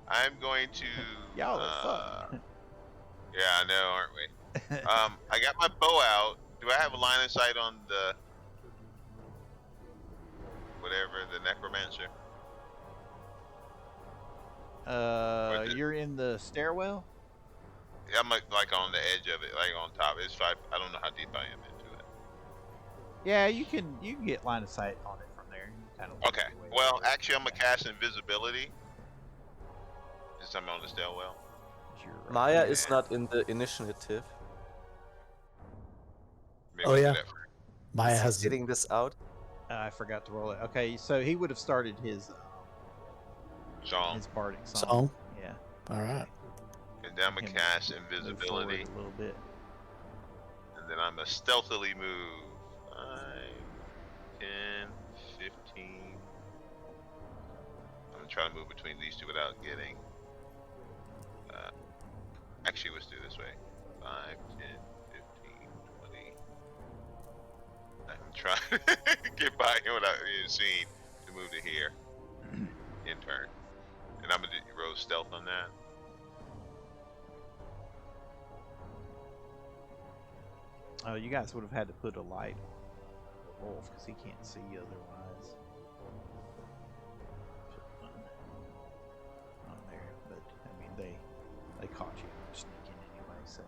I'm going to. Y'all are fun. Yeah, I know, aren't we? I got my bow out. Do I have a line of sight on the whatever the necromancer? You're in the stairwell. I'm like on the edge of it, like on top. It's 5. I don't know how deep I am into it. Yeah, you can get line of sight on it from there. You kind of Okay. Well, actually, I'm gonna cast invisibility. Since I'm on the stairwell. Maya is not in the initiative. Maybe Oh, we'll do yeah. that first. Maya Is he has sitting this out? I forgot to roll it. Okay, so he would have started his Song. bardic song. Song? Yeah. All right. And then I'm gonna Him cast move invisibility. forward a little bit. And then I'm gonna stealthily move 5, 10, 15. I'm gonna try to move between these two without getting. Actually, let's do it this way: 5, 10, 15, 20. I'm trying to get by him without being seen to move to here in turn. And I'm gonna roll stealth on that. Oh, you guys would have had to put a light on the wolf because he can't see otherwise. Put one on there, but I mean they caught you sneaking anyway, so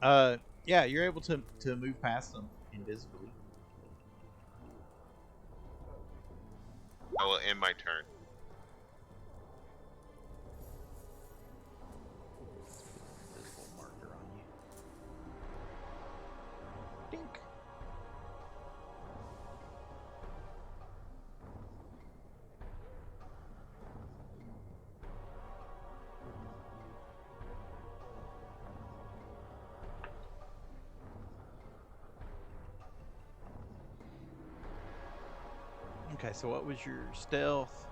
okay. Yeah, you're able to move past them invisibly. I will end my turn. Invisible marker on you. Dink. Okay, so what was your stealth?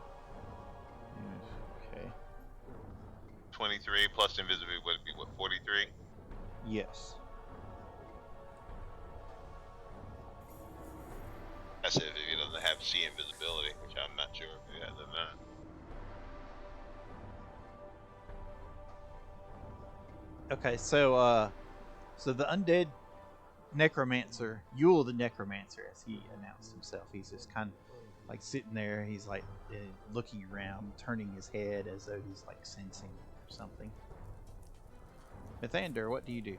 Okay. 23 plus invisibility would be what, 43? Yes. That's if he doesn't have C invisibility, which I'm not sure if he has or not. Okay, so so the undead necromancer, Yule the necromancer, as he announced himself, he's just kind of like sitting there. He's like looking around, turning his head as though he's like sensing something. Mythandir, what do you do?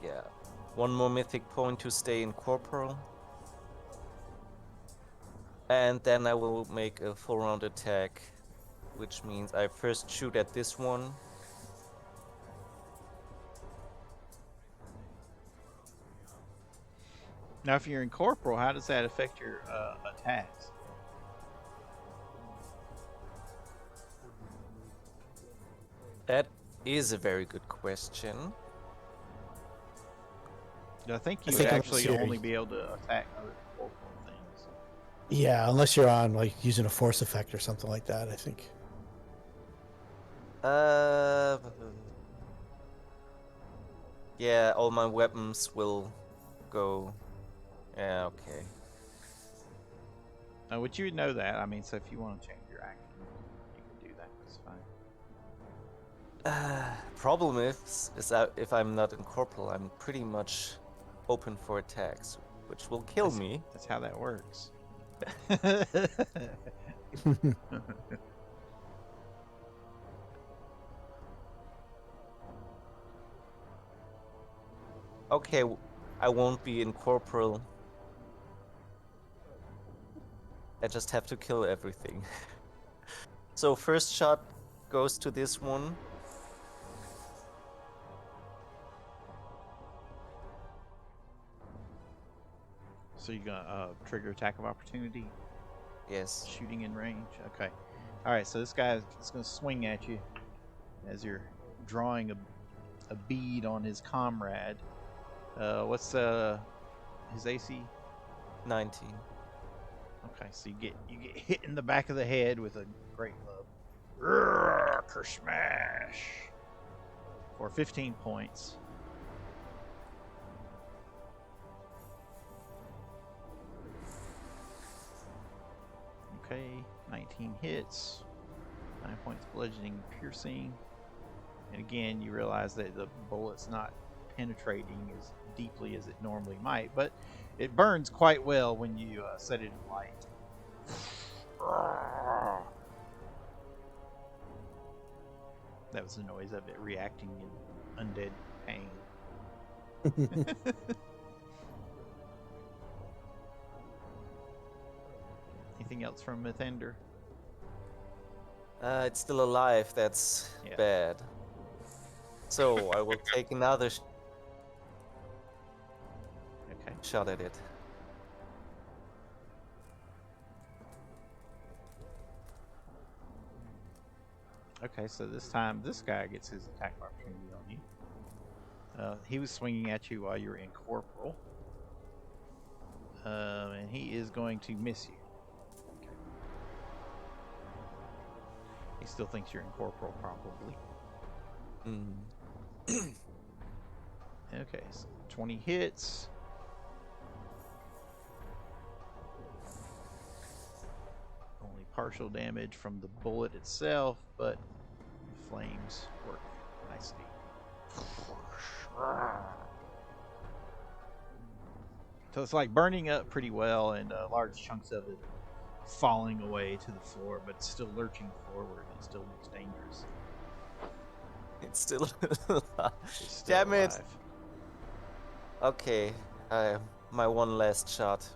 Yeah. One more mythic point to stay incorporeal. And then I will make a full round attack, which means I first shoot at this one. Now, if you're incorporeal, how does that affect your attacks? That is a very good question. I think you I would think I'm actually serious. only be able to attack other corporeal things. Yeah, unless you're on like using a force effect or something like that, I think. Yeah, all my weapons will go. Yeah, okay. Which you would know that. I mean, so if you want to change your action, you can do that. It's fine. Problem is that if I'm not incorporeal, I'm pretty much open for attacks, which will kill me. That's how that works. Okay, I won't be incorporeal. I just have to kill everything. So first shot goes to this one. So you're gonna trigger attack of opportunity, Yes. shooting in range. Okay. All right. So this guy is gonna swing at you as you're drawing a bead on his comrade. What's his AC? 19. Okay, so you get hit in the back of the head with a great club. Smash for 15 points. Okay, 19 hits, 9 points bludgeoning, piercing, and again you realize that the bullet's not penetrating as deeply as it normally might, but it burns quite well when you set it in light. That was the noise of it reacting in undead pain. Anything else from Mythandir? It's still alive. That's Yeah. bad. So I will take another Okay. shot at it. Okay, so this time this guy gets his attack opportunity on you. He was swinging at you while you were incorporeal. And he is going to miss you. Okay. He still thinks you're incorporeal, probably. Okay, so 20 hits. Only partial damage from the bullet itself, but the flames work nicely. So it's like burning up pretty well, and large chunks of it falling away to the floor, but it's still lurching forward. It still looks dangerous. It's still It's still Damn it. alive. Okay, my one last shot.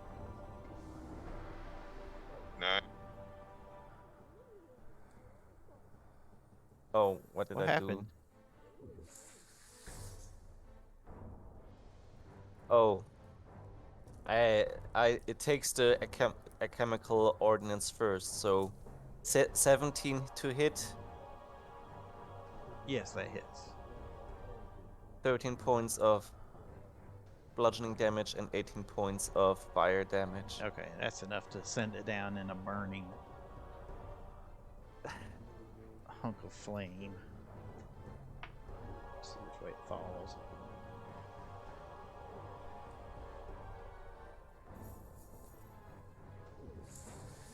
No. Oh, what did What I happened? do? Oh, it takes the chemical ordnance first. So, 17 to hit, Yes, that hits. 13 points of bludgeoning damage, and 18 points of fire damage. Okay, that's enough to send it down in a burning hunk of flame. Let's see which way it falls.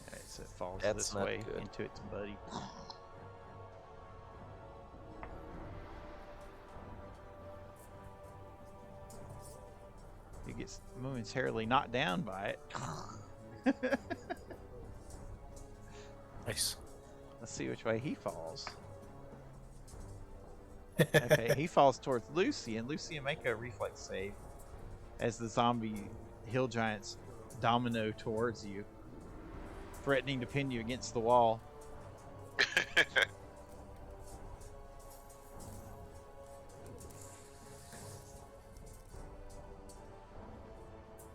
Alright, so it falls That's this not way good. into its buddy. It gets momentarily knocked down by it. Nice. Let's see which way he falls. Okay, he falls towards Lucien. Lucien, make a reflex save as the zombie hill giants domino towards you, threatening to pin you against the wall.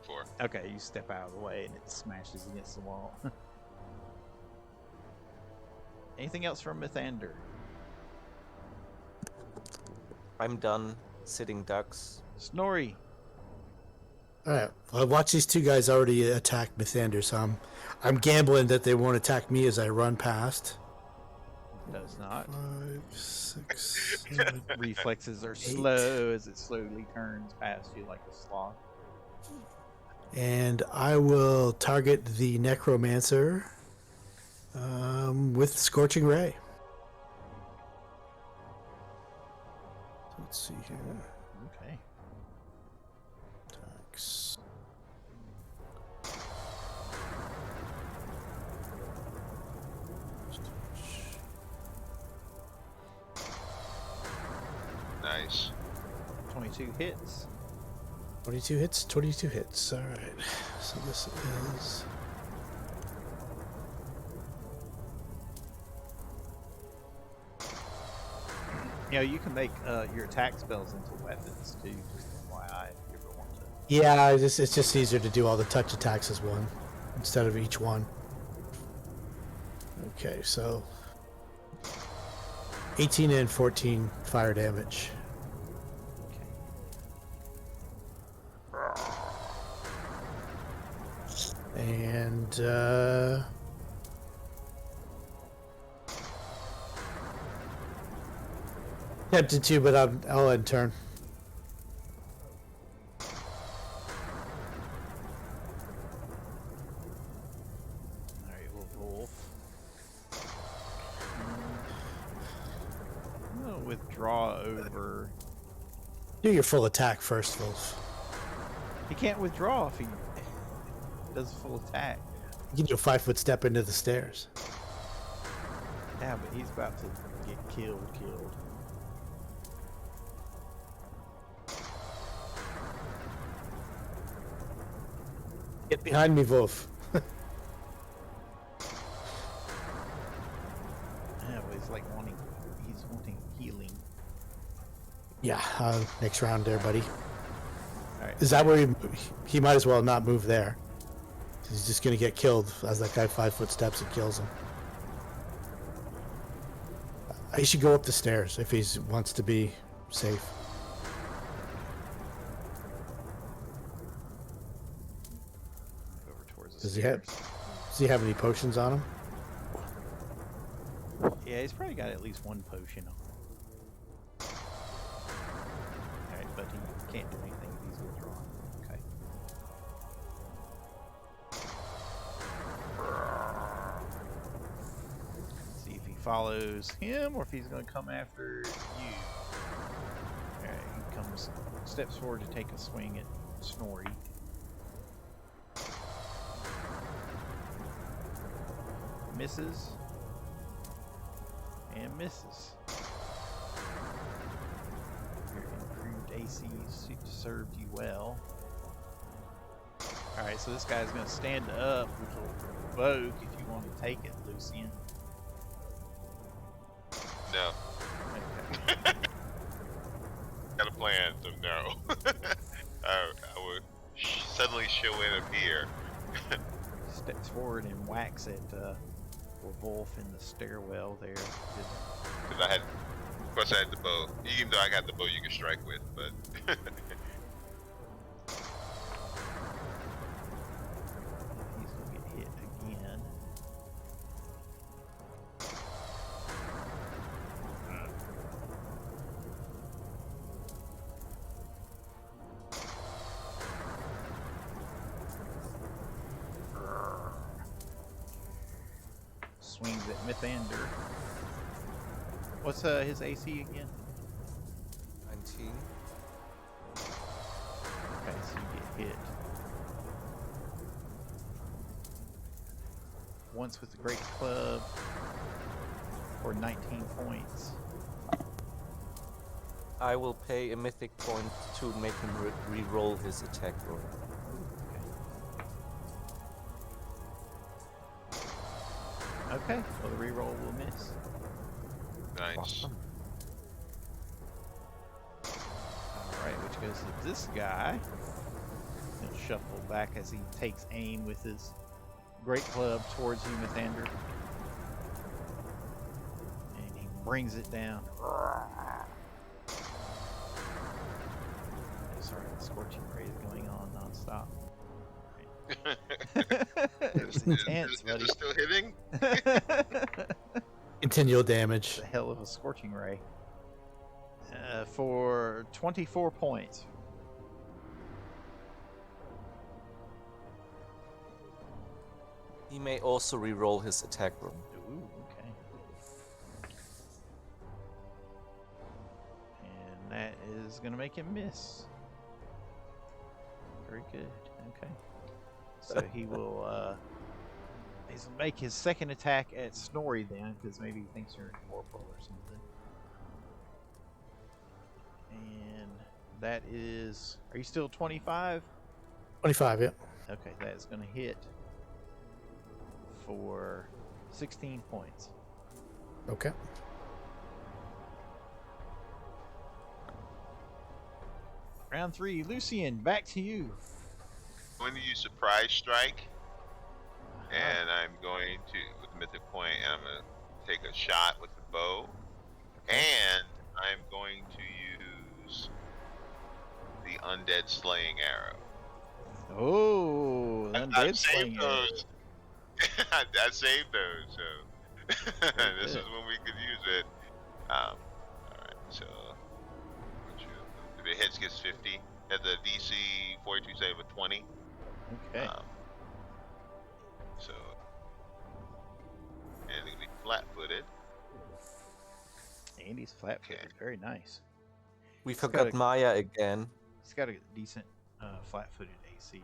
4. Okay, you step out of the way and it smashes against the wall. Anything else from Mythandir? I'm done sitting ducks. Snorri. All right. Well, I watched these two guys already attack Mythandir, so I'm gambling that they won't attack me as I run past. Does not. 5, 6, 7. Reflexes are slow as it slowly turns past you like a sloth. And I will target the Necromancer with Scorching Ray. Let's see here. Okay. Attacks. Nice. 22 hits. 22 hits, 22 hits. All right. So this is... You know, you can make your attack spells into weapons too, just FYI, if you ever want to. Yeah, it's just easier to do all the touch attacks as one instead of each one. Okay, so 18 and 14 fire damage. And tempted to, but I'll end turn. Alright, Wolf. I'm gonna withdraw over. Do your full attack first, Wolf. He can't withdraw if he does a full attack. You can do a 5-foot step into the stairs. Yeah, but he's about to get killed. Get behind me, Wolf. Yeah, but he's like wanting healing. Yeah, next round there, buddy. All right. Is that where he might as well not move there? He's just gonna get killed as that guy 5 foot steps and kills him. He should go up the stairs if he wants to be safe. Over towards the Does stairs. he have any potions on him? Yeah, he's probably got at least one potion on him. Alright, but he can't do anything if he's withdrawn. Okay. See if he follows him or if he's going to come after you. Alright, he steps forward to take a swing at Snorri. Misses. And misses. Your improved AC served you well. Alright, so this guy's going to stand up, which will provoke if you want to take it, Lucien. No. Okay. Got a plan, so no. I would suddenly show in up here. Steps forward and whacks at Wolf in the stairwell there. Because of course I had the bow. Even though I got the bow you can strike with, but... He's going to get hit again. Swings at Mythandir. What's his AC again? 19. Okay, so you get hit. Once with the Great Club for 19 points. I will pay a mythic point to make him re-roll his attack roll. Okay, well the reroll will miss. Nice. Awesome. Alright, which goes to this guy. He'll shuffle back as he takes aim with his great club towards you, Mythandir. And he brings it down. Sorry, the scorching ray is going on non-stop. It's intense, buddy. Is it still hitting? Continual damage. It's a hell of a scorching ray. For 24 points. He may also re-roll his attack roll. Ooh, okay. And that is going to make him miss. Very good. Okay. So he will he's gonna make his second attack at Snorri then, because maybe he thinks you're incorporeal or something. And that is, are you still 25? 25, yeah. Okay, that is going to hit for 16 points. Okay. Round 3, Lucien, back to you. I'm going to use Surprise Strike. And I'm going to, with Mythic Point, and I'm going to take a shot with the bow. And I'm going to use the Undead Slaying Arrow. Oh, I undead saved slaying arrow. those. I saved those, so this is when we could use it. Alright, so if it hits, gets 50. At the DC 42 save of 20. Okay. So, and it'll be flat-footed. Andy's flat-footed. Okay. Very nice. We got forgot a- Miah again. He's got a decent flat-footed AC.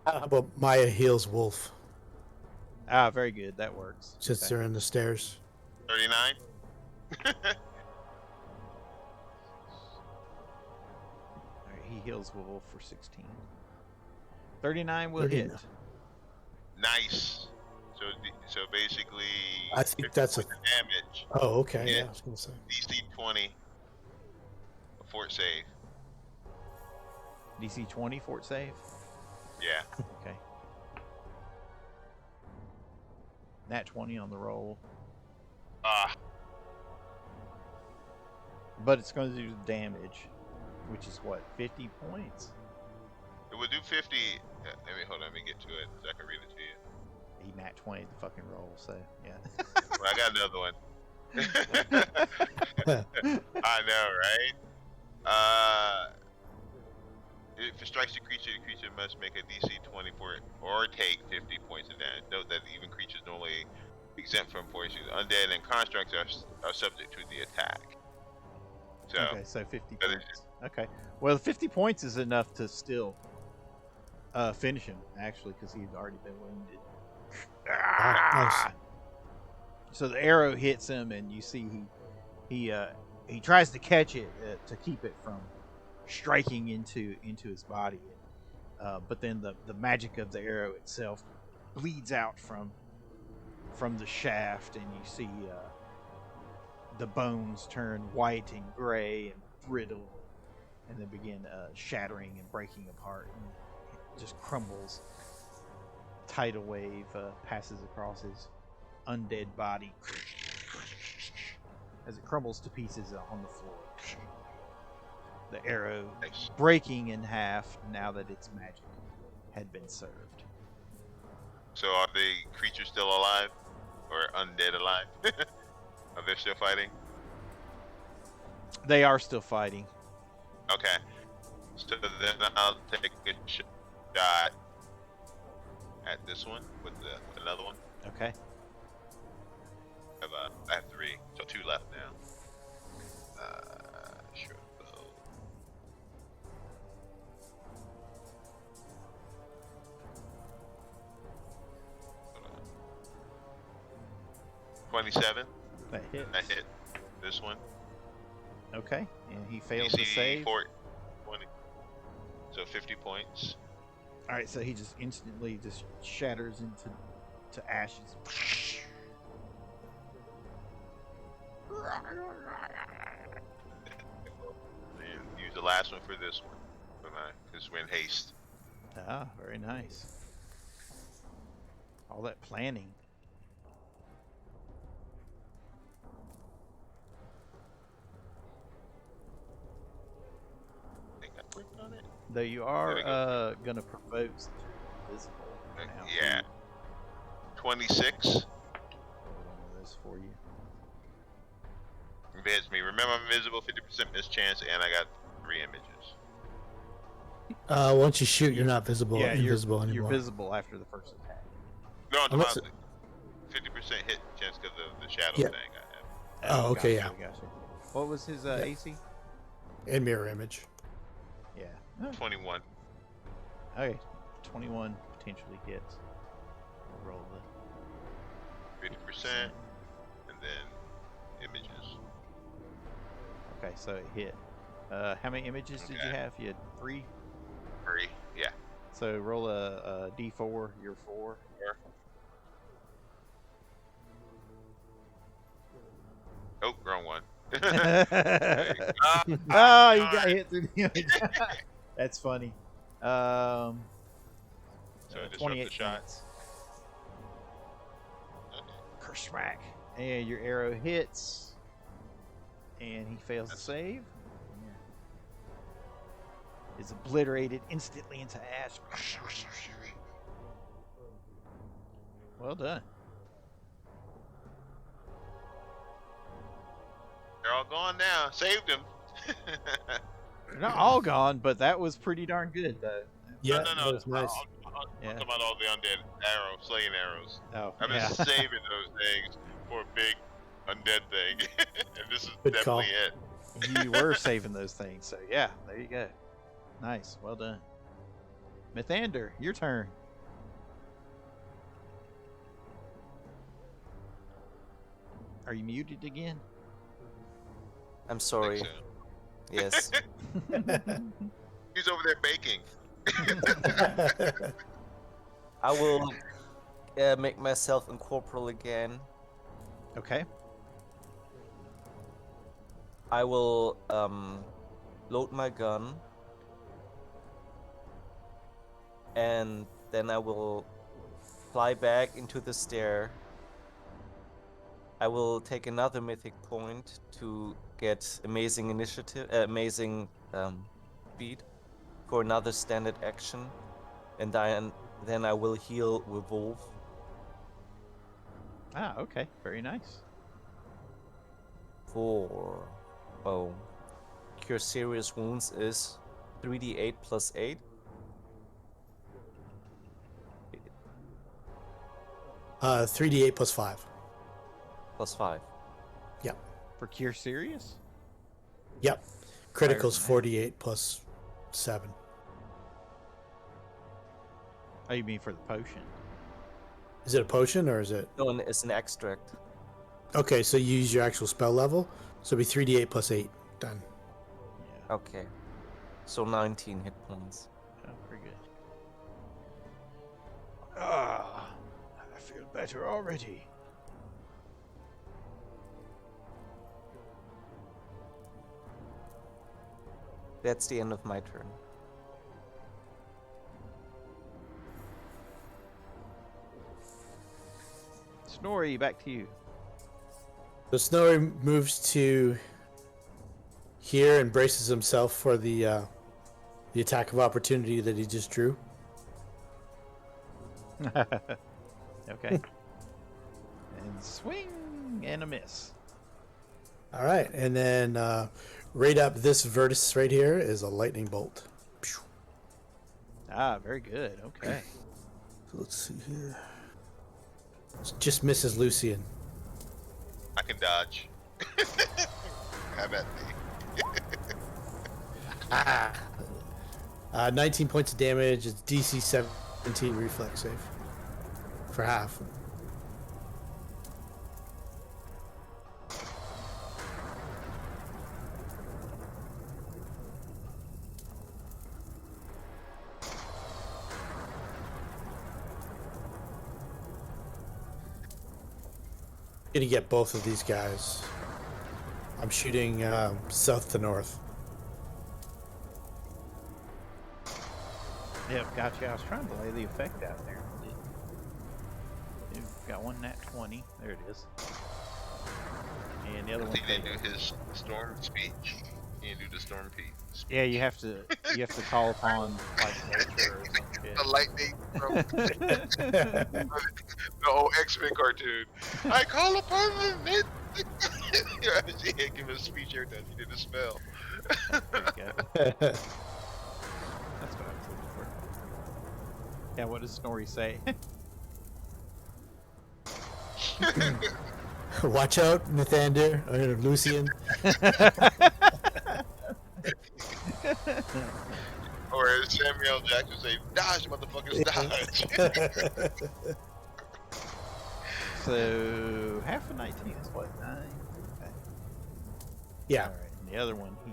How about Miah heals Wolf Ah, very good. That works. since Okay. they're in the stairs? 39. All right, he heals Wolf for 16. 39 will 39. hit. Nice. So basically, I think 50 that's a. points of damage. Oh, okay. Yeah. Yeah, I was gonna say. DC 20. A fort save. DC 20 fort save. Yeah. Okay. Nat 20 on the roll. Ah. But it's going to do damage, which is what, 50 points? It would do 50. Hold on. Let me get to it so I can read it to you. He nat 20 the fucking roll, so yeah. Well, I got another one. I know, right? If it strikes the creature must make a DC 20 for it or take 50 points of damage. Note that even creatures normally exempt from poison, undead, and constructs are subject to the attack. So, Okay, so 50 points. Okay. Well, 50 points is enough to still finish him, actually, because he's already been wounded. Nice. So the arrow hits him, and you see he tries to catch it to keep it from striking into his body. But then the magic of the arrow itself bleeds out from the shaft, and you see the bones turn white and gray and brittle, and then begin shattering and breaking apart, and it just crumbles. Tidal wave passes across his undead body as it crumbles to pieces on the floor. The arrow breaking in half now that its magic had been served. So are the creatures still alive? Or undead alive? Are they still fighting? They are still fighting. Okay. So then I'll take a shot at this one with another one. Okay. I have 3, so 2 left now. Sure. 27. That hits. I hit this one. Okay. And he fails to DC save. 20. So 50 points. Alright, so he just instantly just shatters into ashes. And use the last one for this one. Because we're in haste. Ah, very nice. All that planning. I think I clicked on it. Though you are gonna provoke since you're invisible now. Yeah. 26. Hold on this for you. Hits me. Remember, I'm invisible, 50% mischance, and I got 3 images. Once you shoot, you're not visible. Yeah, Invisible you're anymore. visible after the first attack. No, I'm Unless talking 50% hit chance because of the shadow Yeah. thing I have. Oh, okay, Gotcha. What was his AC? And mirror image. Yeah. 21. Okay. 21 potentially hits. We'll roll 50%, and then images. Okay, so it hit. How many images did you Okay. have? You had 3? 3. Yeah. So roll a D4. You're 4. Oh, wrong one. Oh, you got hit through the image. That's funny. So I disrupt 28 the shot. points. Kershmack. And your arrow hits. And he fails to save. Is obliterated instantly into ash. Well done. They're all gone now. Saved him. They're not all gone, but that was pretty darn good, though. Yeah, no. that was nice. I'm Yeah. talking about all the undead arrows, slaying arrows. Oh, I've been yeah. saving those things for a big undead thing. And this is Good definitely call. it. You were saving those things, so yeah, there you go. Nice, well done. Mythandir, your turn. Are you muted again? I'm I sorry. think so. Yes. He's over there baking. I will make myself incorporeal again. Okay. I will load my gun. And then I will fly back into the stair. I will take another mythic point to get amazing initiative, amazing speed for another standard action, and then I will heal with Wolf. Ah, okay. Very nice. Cure serious wounds is 3d8 plus 8. 3d8 plus 5. Plus 5. Yep. For Cure Serious? Yep. Critical's than that. 48 plus 7. Oh, you mean for the potion? Is it a potion or is it? No, it's an extract. Okay, so you use your actual spell level. So it'll be 3d8 plus 8. Done. Yeah. Okay. So 19 hit points. Oh, pretty good. Ah, I feel better already. That's the end of my turn. Snorri, back to you. So Snorri moves to here and braces himself for the attack of opportunity that he just drew. Okay. And swing and a miss. All right, and then right up this vertex right here is a lightning bolt. Pew. Ah, very good. Okay. So let's see here. Just misses Lucien. I can dodge. Have at me. 19 points of damage. It's DC 17 reflex save for half. Gonna get both of these guys. I'm shooting south to north. Yep, gotcha. I was trying to lay the effect out there. You've got one nat 20. There it is. And the other I one. think they do his storm speech. You do the storm speech. Yeah, you have to call upon like nature or some shit. The lightning from the old X-Men cartoon. I call upon the mid. Yeah, give him a speech every time he did a spell. There you go. That's what I was looking for. Yeah, what does Snorri say? Watch out, Mythandir, or Lucien. Or as Samuel Jackson say, dodge, motherfuckers, dodge. So half of 19 is what, 9? Okay. Yeah. All right, and the other one he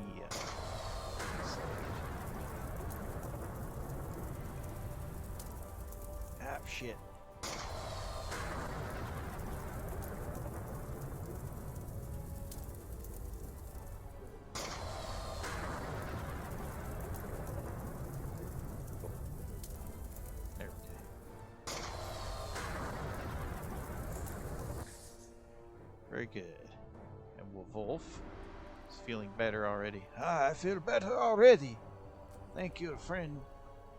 saved. Ah, shit. There we go. Very good. And Wolf is feeling better already. Ah, I feel better already. Thank you, friend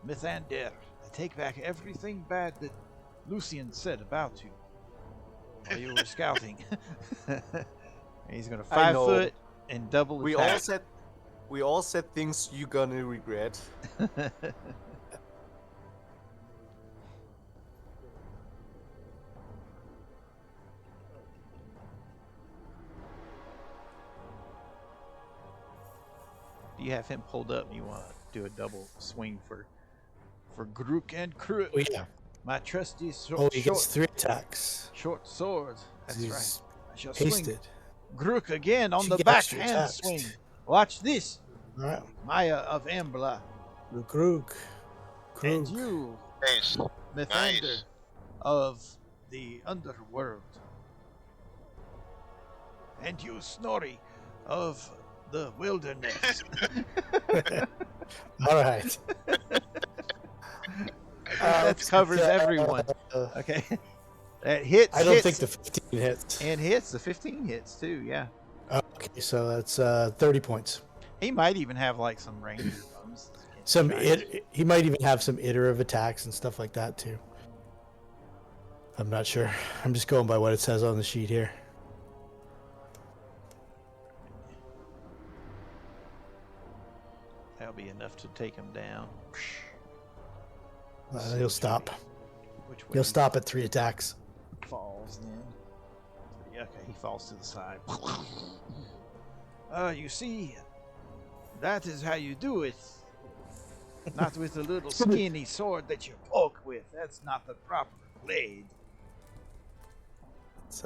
Mythandir. I take back everything bad that Lucien said about you while you were scouting. He's gonna I 5 know. foot and double We attack. all said things you're gonna regret. Do you have him pulled up? You want to do a double swing for Grook and Krook? Oh yeah. My trusty Oh, he gets 3 attacks. short sword. That's He's right. I shall Hasted. swing Grook again on She the gets extra backhand attacks. swing. Watch this, All right. Miah of Ambla. Krug. And you, Nice. Mythandir Nice. of the Underworld. And you, Snorri of the Wilderness. All right. That covers everyone. Okay. That hits. I don't hits, think the 15 hits. and hits. The 15 hits too, yeah. Okay, so that's 30 points. He might even have like some range bonuses. against Some giants. he might even have some iterative attacks and stuff like that too. I'm not sure. I'm just going by what it says on the sheet here. That'll be enough to take him down. He'll stop. Which way He'll he stop at 3 attacks. falls then. Yeah, okay, he falls to the side. You see, that is how you do it. Not with a little skinny sword that you poke with. That's not the proper blade. It's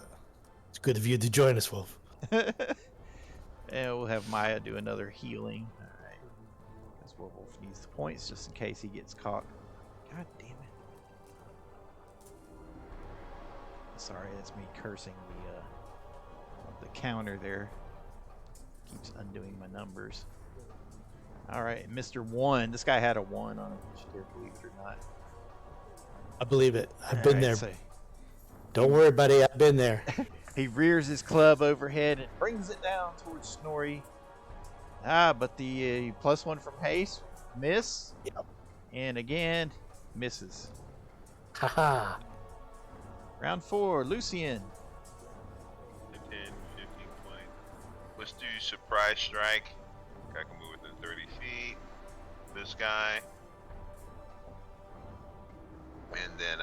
good of you to join us, Wolf. And we'll have Miah do another healing. Alright. Because Wolf needs the points just in case he gets caught. God damn it. Sorry, that's me cursing the counter there. Keeps undoing my numbers. Alright, Mr. 1. This guy had a 1 on initiative, believe it or not. I believe it. I've been there. So Don't worry, buddy. I've been there. he rears his club overhead and brings it down towards Snorri. But the +1 from haste, miss. Yep. And again, misses. Haha. Round 4, Lucien. 10, 15 point. Let's do surprise strike. I can move within 30 feet. This guy. And then,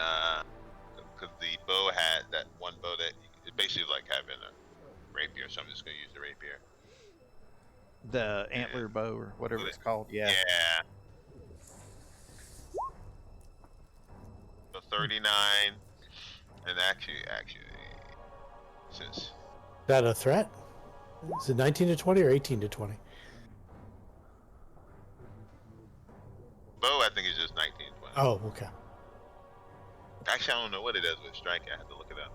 because the bow had that one bow that it's basically like having a rapier, so I'm just going to use the rapier. The antler bow or whatever it's called. Yeah. Yeah. So 39. And actually, since Is that a threat? Is it 19 to 20 or 18 to 20? bow, I think it's just 19, 20. Oh, okay. Actually, I don't know what it does with strike. I have to look it up.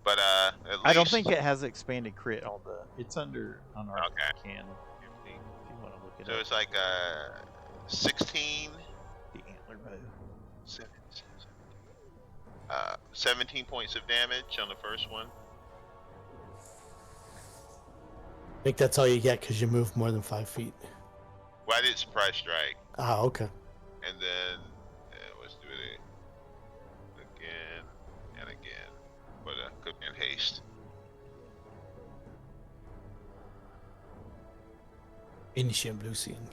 But at least I don't think it has expanded crit on the. It's under on our Okay. canon. If you want to look it So up. it's like 16, The antler bow. 17 points of damage on the first one. I think that's all you get because you move more than 5 feet. Well, I did surprise strike, Ah, okay. and then let's do it again and again. But could be in haste. Initium Lucien.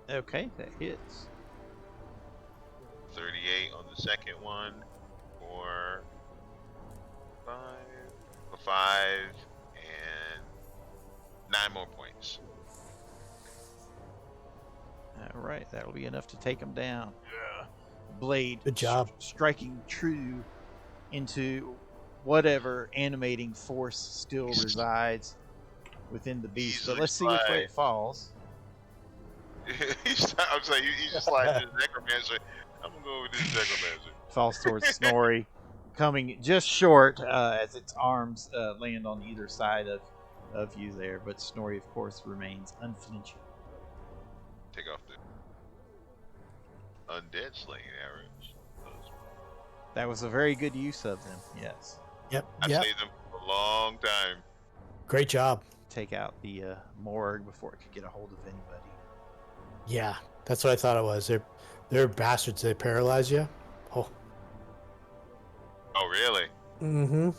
Okay, that hits. 38 on the second one. 5, and 9 more points. All right, that'll be enough to take him down. Blade. Good job. Striking true into whatever animating force still resides within the beast. But Easily let's see which way slide. it falls. I was like, you just slide to the necromancer. I'm gonna go with this necromancer. Falls towards Snorri, coming just short as its arms land on either side of you there. But Snorri, of course, remains unflinching. Take off the undead slaying arrows. That was a very good use of them. Yes. Yep. I Yep. saved them for a long time. Great job. Take out the morgue before it could get a hold of anybody. Yeah, that's what I thought it was. They're bastards. They paralyze you. Oh. Oh, really? Mm-hmm.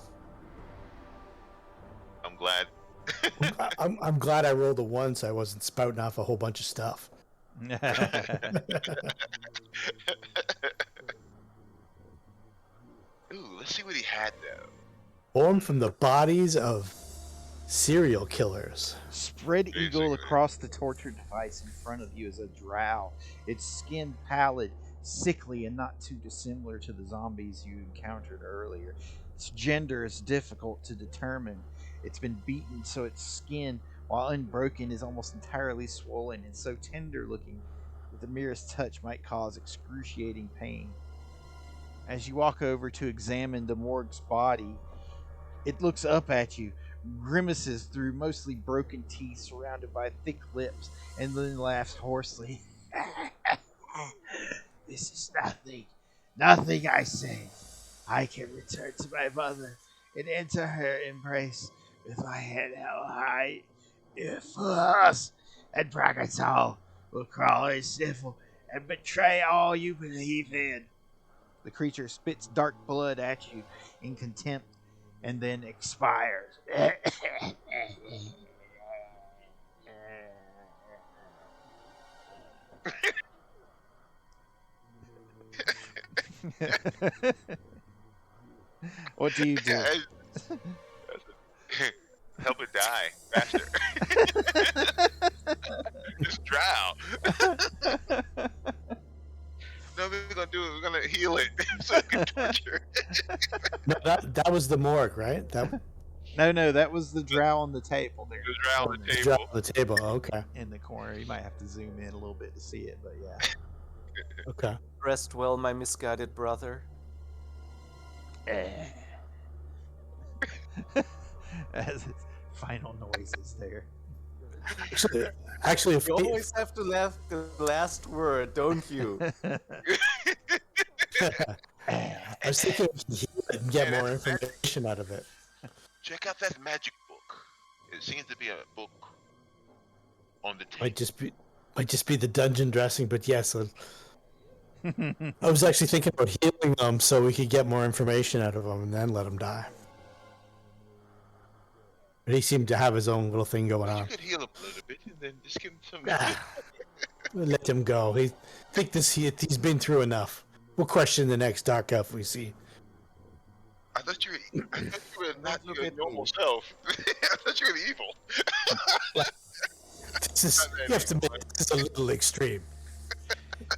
I'm glad. I'm glad I rolled a 1 so I wasn't spouting off a whole bunch of stuff. Ooh, let's see what he had though. Formed from the bodies of serial killers. Spread eagle Basically. across the torture device in front of you is a drow. Its skin pallid, sickly and not too dissimilar to the zombies you encountered earlier. Its gender is difficult to determine. It's been beaten so its skin, while unbroken, is almost entirely swollen and so tender looking that the merest touch might cause excruciating pain. As you walk over to examine the morgue's body, it looks up at you, grimaces through mostly broken teeth surrounded by thick lips, and then laughs hoarsely. This is nothing. Nothing, I say. I can return to my mother and enter her embrace with my head held high. If us and Bragatol will crawl and sniffle and betray all you believe in. The creature spits dark blood at you in contempt and then expires. What do you do? Help it die faster. Just drown. No, we're gonna do it. We're gonna heal it so we can torture. No, that was the morgue, right? That No, that was the drow on the table there. The drow on the was table. on the table. Okay. In the corner. You might have to zoom in a little bit to see it, but yeah. Okay. Rest well, my misguided brother. As its final noises there. Actually, if You always have to laugh the last word, don't you? I was thinking we can get more information out of it. Check out that magic book. It seems to be a book on the table. Might just be the dungeon dressing, but yes, I was actually thinking about healing them so we could get more information out of them and then let them die. But he seemed to have his own little thing going You on. could heal him a little bit and then just give him some. We'll let him go. He's been through enough. We'll question the next dark elf we see. I thought you were not your normal self. I thought you were evil. You have to admit, this is a little extreme.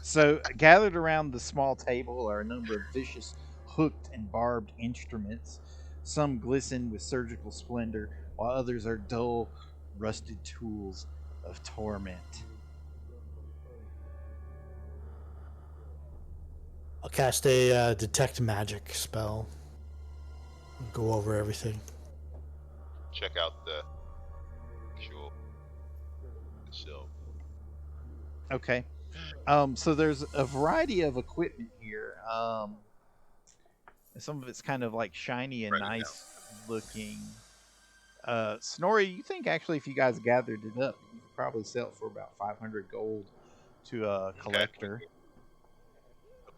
So, gathered around the small table are a number of vicious, hooked and barbed instruments. Some glisten with surgical splendor, while others are dull, rusted tools of torment. I'll cast a detect magic spell. Go over everything. Check out the actual itself. Okay. So there's a variety of equipment here. Some of it's kind of like shiny and nice looking. Snorri, you think actually if you guys gathered it up, you could probably sell it for about 500 gold to a collector.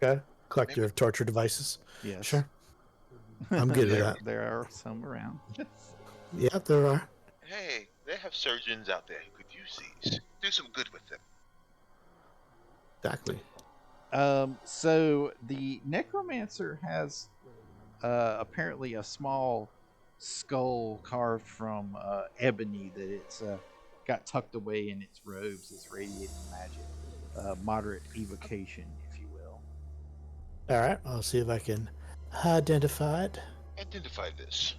Okay. Collector of torture devices. Yes. Sure. I'm good with that. There are some around. Yeah, there are. Hey, they have surgeons out there who could use these. Do some good with them. Exactly. So the Necromancer has apparently a small skull carved from ebony that it's got tucked away in its robes. It's radiating magic. Moderate evocation, if you will. All right. I'll see if I can identify it. Identify this.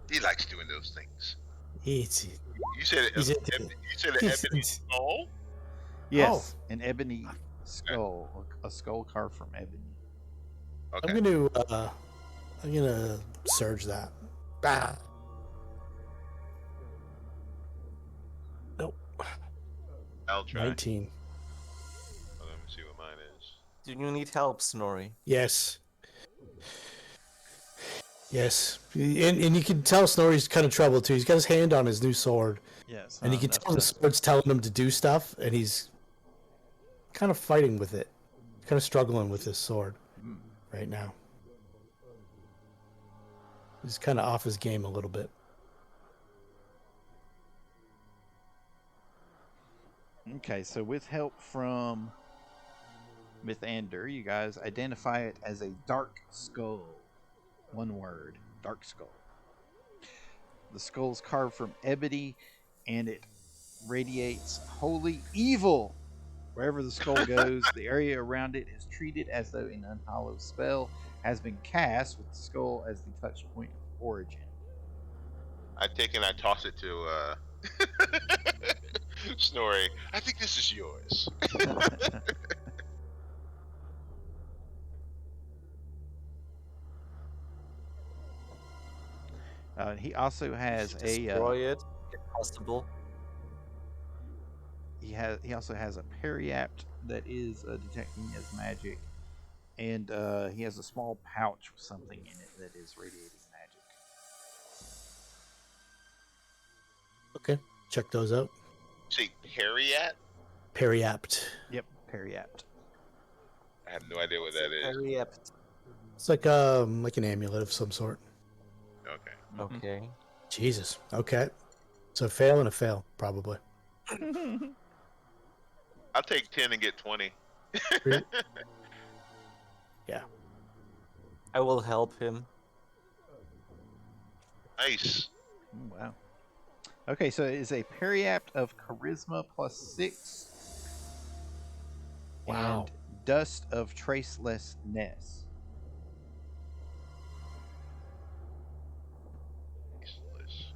He likes doing those things. It's You said it. Is it- You said an ebony skull. Yes, an ebony skull, a skull carved from ebony. Okay. I'm gonna surge that. Ah. Nope. I'll try. 19. Let me see what mine is. Do you need help, Snorri? Yes. Yes. And you can tell Snorri's kind of troubled too. He's got his hand on his new sword. Yes, And you can tell the sword's telling him to do stuff, and he's kind of fighting with it. Kind of struggling with his sword right now. He's kind of off his game a little bit. Okay, so with help from Mythandir, you guys identify it as a dark skull. One word, dark skull. The skull's carved from ebony, and it radiates holy evil Wherever the skull goes, the area around it is treated as though an unhallowed spell has been cast with the skull as the touch point of origin. I take and I toss it to Snorri. I think this is yours. He also has a Destroy it, if possible. he also has a periapt that is detecting as magic, and he has a small pouch with something in it that is radiating magic. Okay, check those out. Say Periat? Periapt. Yep, periapt. I have no idea what that is. Very apt. It's like an amulet of some sort. Okay. Okay. Jesus. Okay. So fail and a fail, probably. I'll take 10 and get 20. Yeah. I will help him. Nice. Ooh, wow. Okay, so it is a periapt of charisma +6. Wow. And dust of tracelessness. Useless.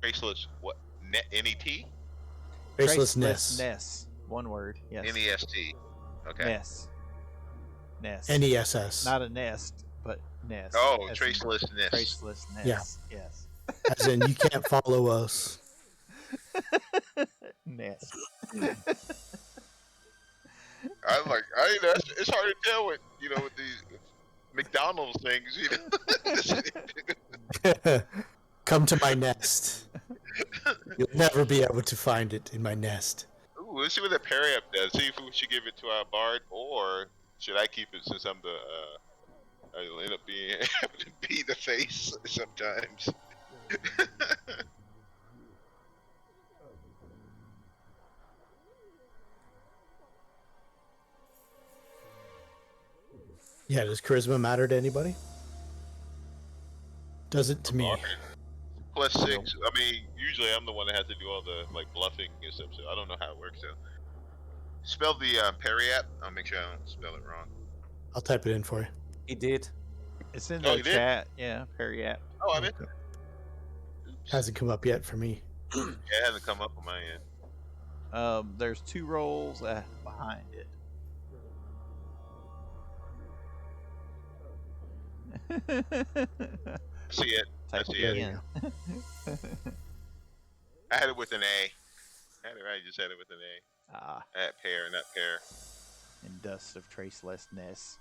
Traceless. What? N-E-T? Tracelessness. Tracelessness. One word. Yes. N-E-S-T. Okay. Ness. Ness. NESS. Not a nest, but nest. Oh, as in tracelessness. Tracelessness. Yeah. Yes. As in, you can't follow us. Nest. It's hard to tell with these McDonald's things, Come to my nest. You'll never be able to find it in my nest. Ooh, let's see what the periap does. See if we should give it to our bard, or should I keep it since I'm the I'll end up being having to be the face sometimes. Yeah, does charisma matter to anybody? Does it to me? Plus 6. I mean, usually I'm the one that has to do all the bluffing and stuff, so I don't know how it works. So, spell the periap. I'll make sure I don't spell it wrong. I'll type it in for you. He did. It's in Oh, the you did? chat. Yeah, periapt. Oh, I mean, Okay. Hasn't come up yet for me. yeah, it hasn't come up on my end. There's 2 rolls behind it. See it. I Type see it it. in. I had it with an A. I had it right. Just had it with an A. Ah, I had pair, not pair. and dust of tracelessness.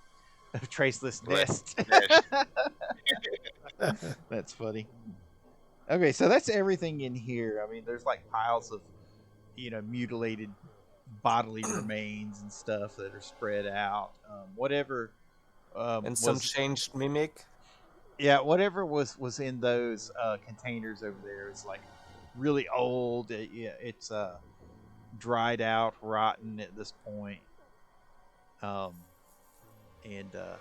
Of tracelessness. That's funny. Okay, so that's everything in here. I mean, there's piles of, mutilated bodily remains and stuff that are spread out. Whatever. And some changed mimic. Yeah, whatever was in those containers over there is really old. It's dried out, rotten at this point. And the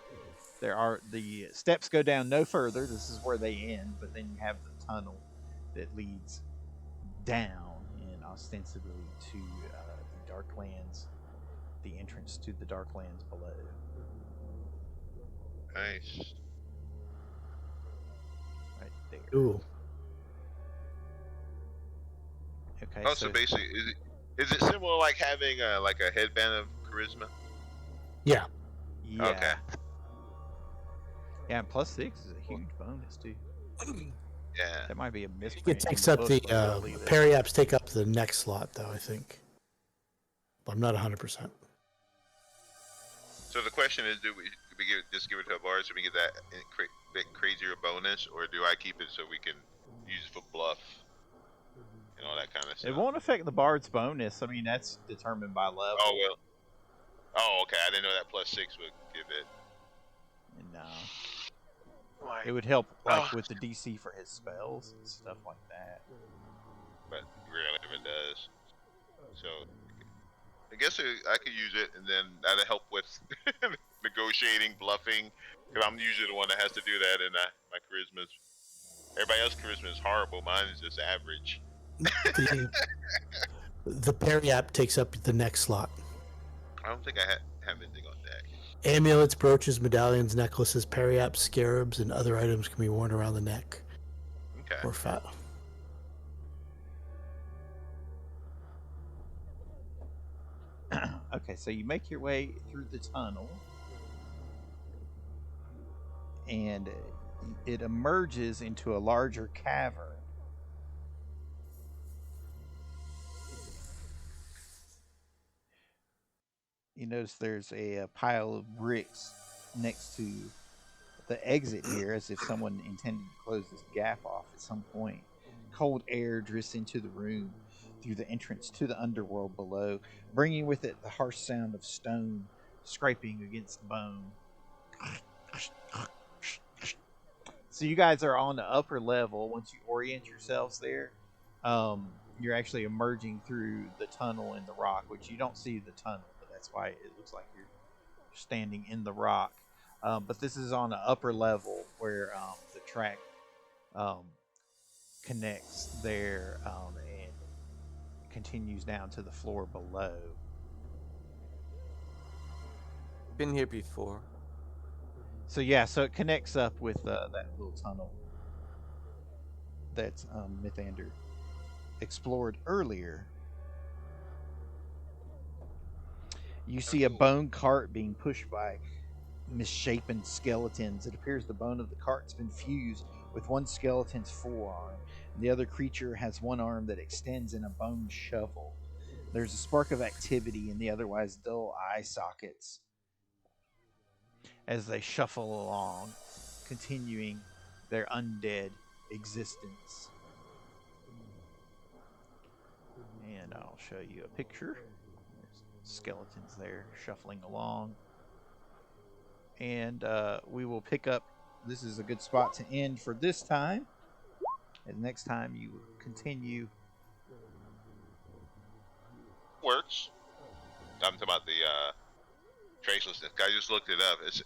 steps go down no further. This is where they end, but then you have the tunnel that leads down and ostensibly to the Darklands, the entrance to the Darklands below. Nice. Right there. Ooh. Okay. Oh, so basically, is it similar like having a headband of charisma? Yeah. Yeah. Okay. Yeah, and +6 is a huge bonus too. Yeah. That might be a misprint. It takes in the up the book, but I'll leave it. periaps take up the next slot though, I think. But I'm not 100%. So the question is, do we just give it to a bard so we get that bit crazier bonus, or do I keep it so we can use it for bluff and all that kind of stuff? It won't affect the bard's bonus. I mean, that's determined by level. Oh well. Oh, okay. I didn't know that +6 would give it. No. It would help with the DC for his spells and stuff like that. But rarely if it does. So I guess I could use it, and then that'll help with negotiating, bluffing. Because I'm usually the one that has to do that, and my charisma. Everybody else's charisma is horrible. Mine is just average. The parry app takes up the next slot. I don't think I have anything on deck. Amulets, brooches, medallions, necklaces, parry apps, scarabs, and other items can be worn around the neck. Okay. Or fat. Okay, so you make your way through the tunnel, and it emerges into a larger cavern. You notice there's a pile of bricks next to the exit here, as if someone intended to close this gap off at some point. Cold air drifts into the room through the entrance to the underworld below, bringing with it the harsh sound of stone scraping against bone. So you guys are on the upper level. Once you orient yourselves there, you're actually emerging through the tunnel in the rock, which you don't see the tunnel, but that's why it looks like you're standing in the rock. But this is on the upper level where the track connects there and continues down to the floor below. Been here before. So yeah, so it connects up with that little tunnel that Mythandir explored earlier. You see a bone cart being pushed by misshapen skeletons. It appears the bone of the cart's been fused with one skeleton's forearm, and the other creature has one arm that extends in a bone shovel. There's a spark of activity in the otherwise dull eye sockets as they shuffle along, continuing their undead existence. And I'll show you a picture. There's skeletons there shuffling along. And we will pick up. This is a good spot to end for this time. And next time you continue. Works. I'm talking about the tracelessness. I just looked it up. It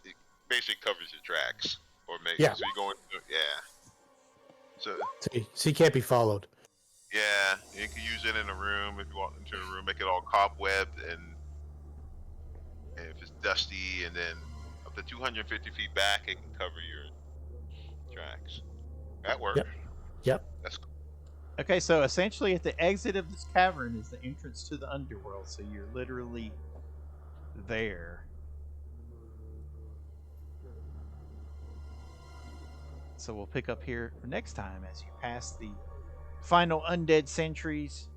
basically covers your tracks, or makes Yeah. so you go into So So you can't be followed. yeah, you can use it in a room if you walk into a room, make it all cobwebbed, and if it's dusty, and then up to 250 feet back, it can cover your tracks. That works. Yep. That's cool. Okay, so essentially at the exit of this cavern is the entrance to the underworld. So you're literally there. So we'll pick up here next time as you pass the final undead sentries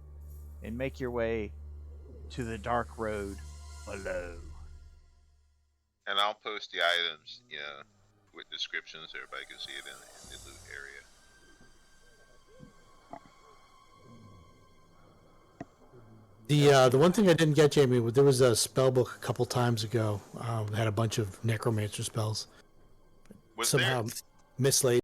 and make your way to the dark road below. And I'll post the items, with descriptions so everybody can see it in the loot area. The one thing I didn't get, Jamie, there was a spell book a couple times ago. Had a bunch of necromancer spells. Was Somehow there? mislaid.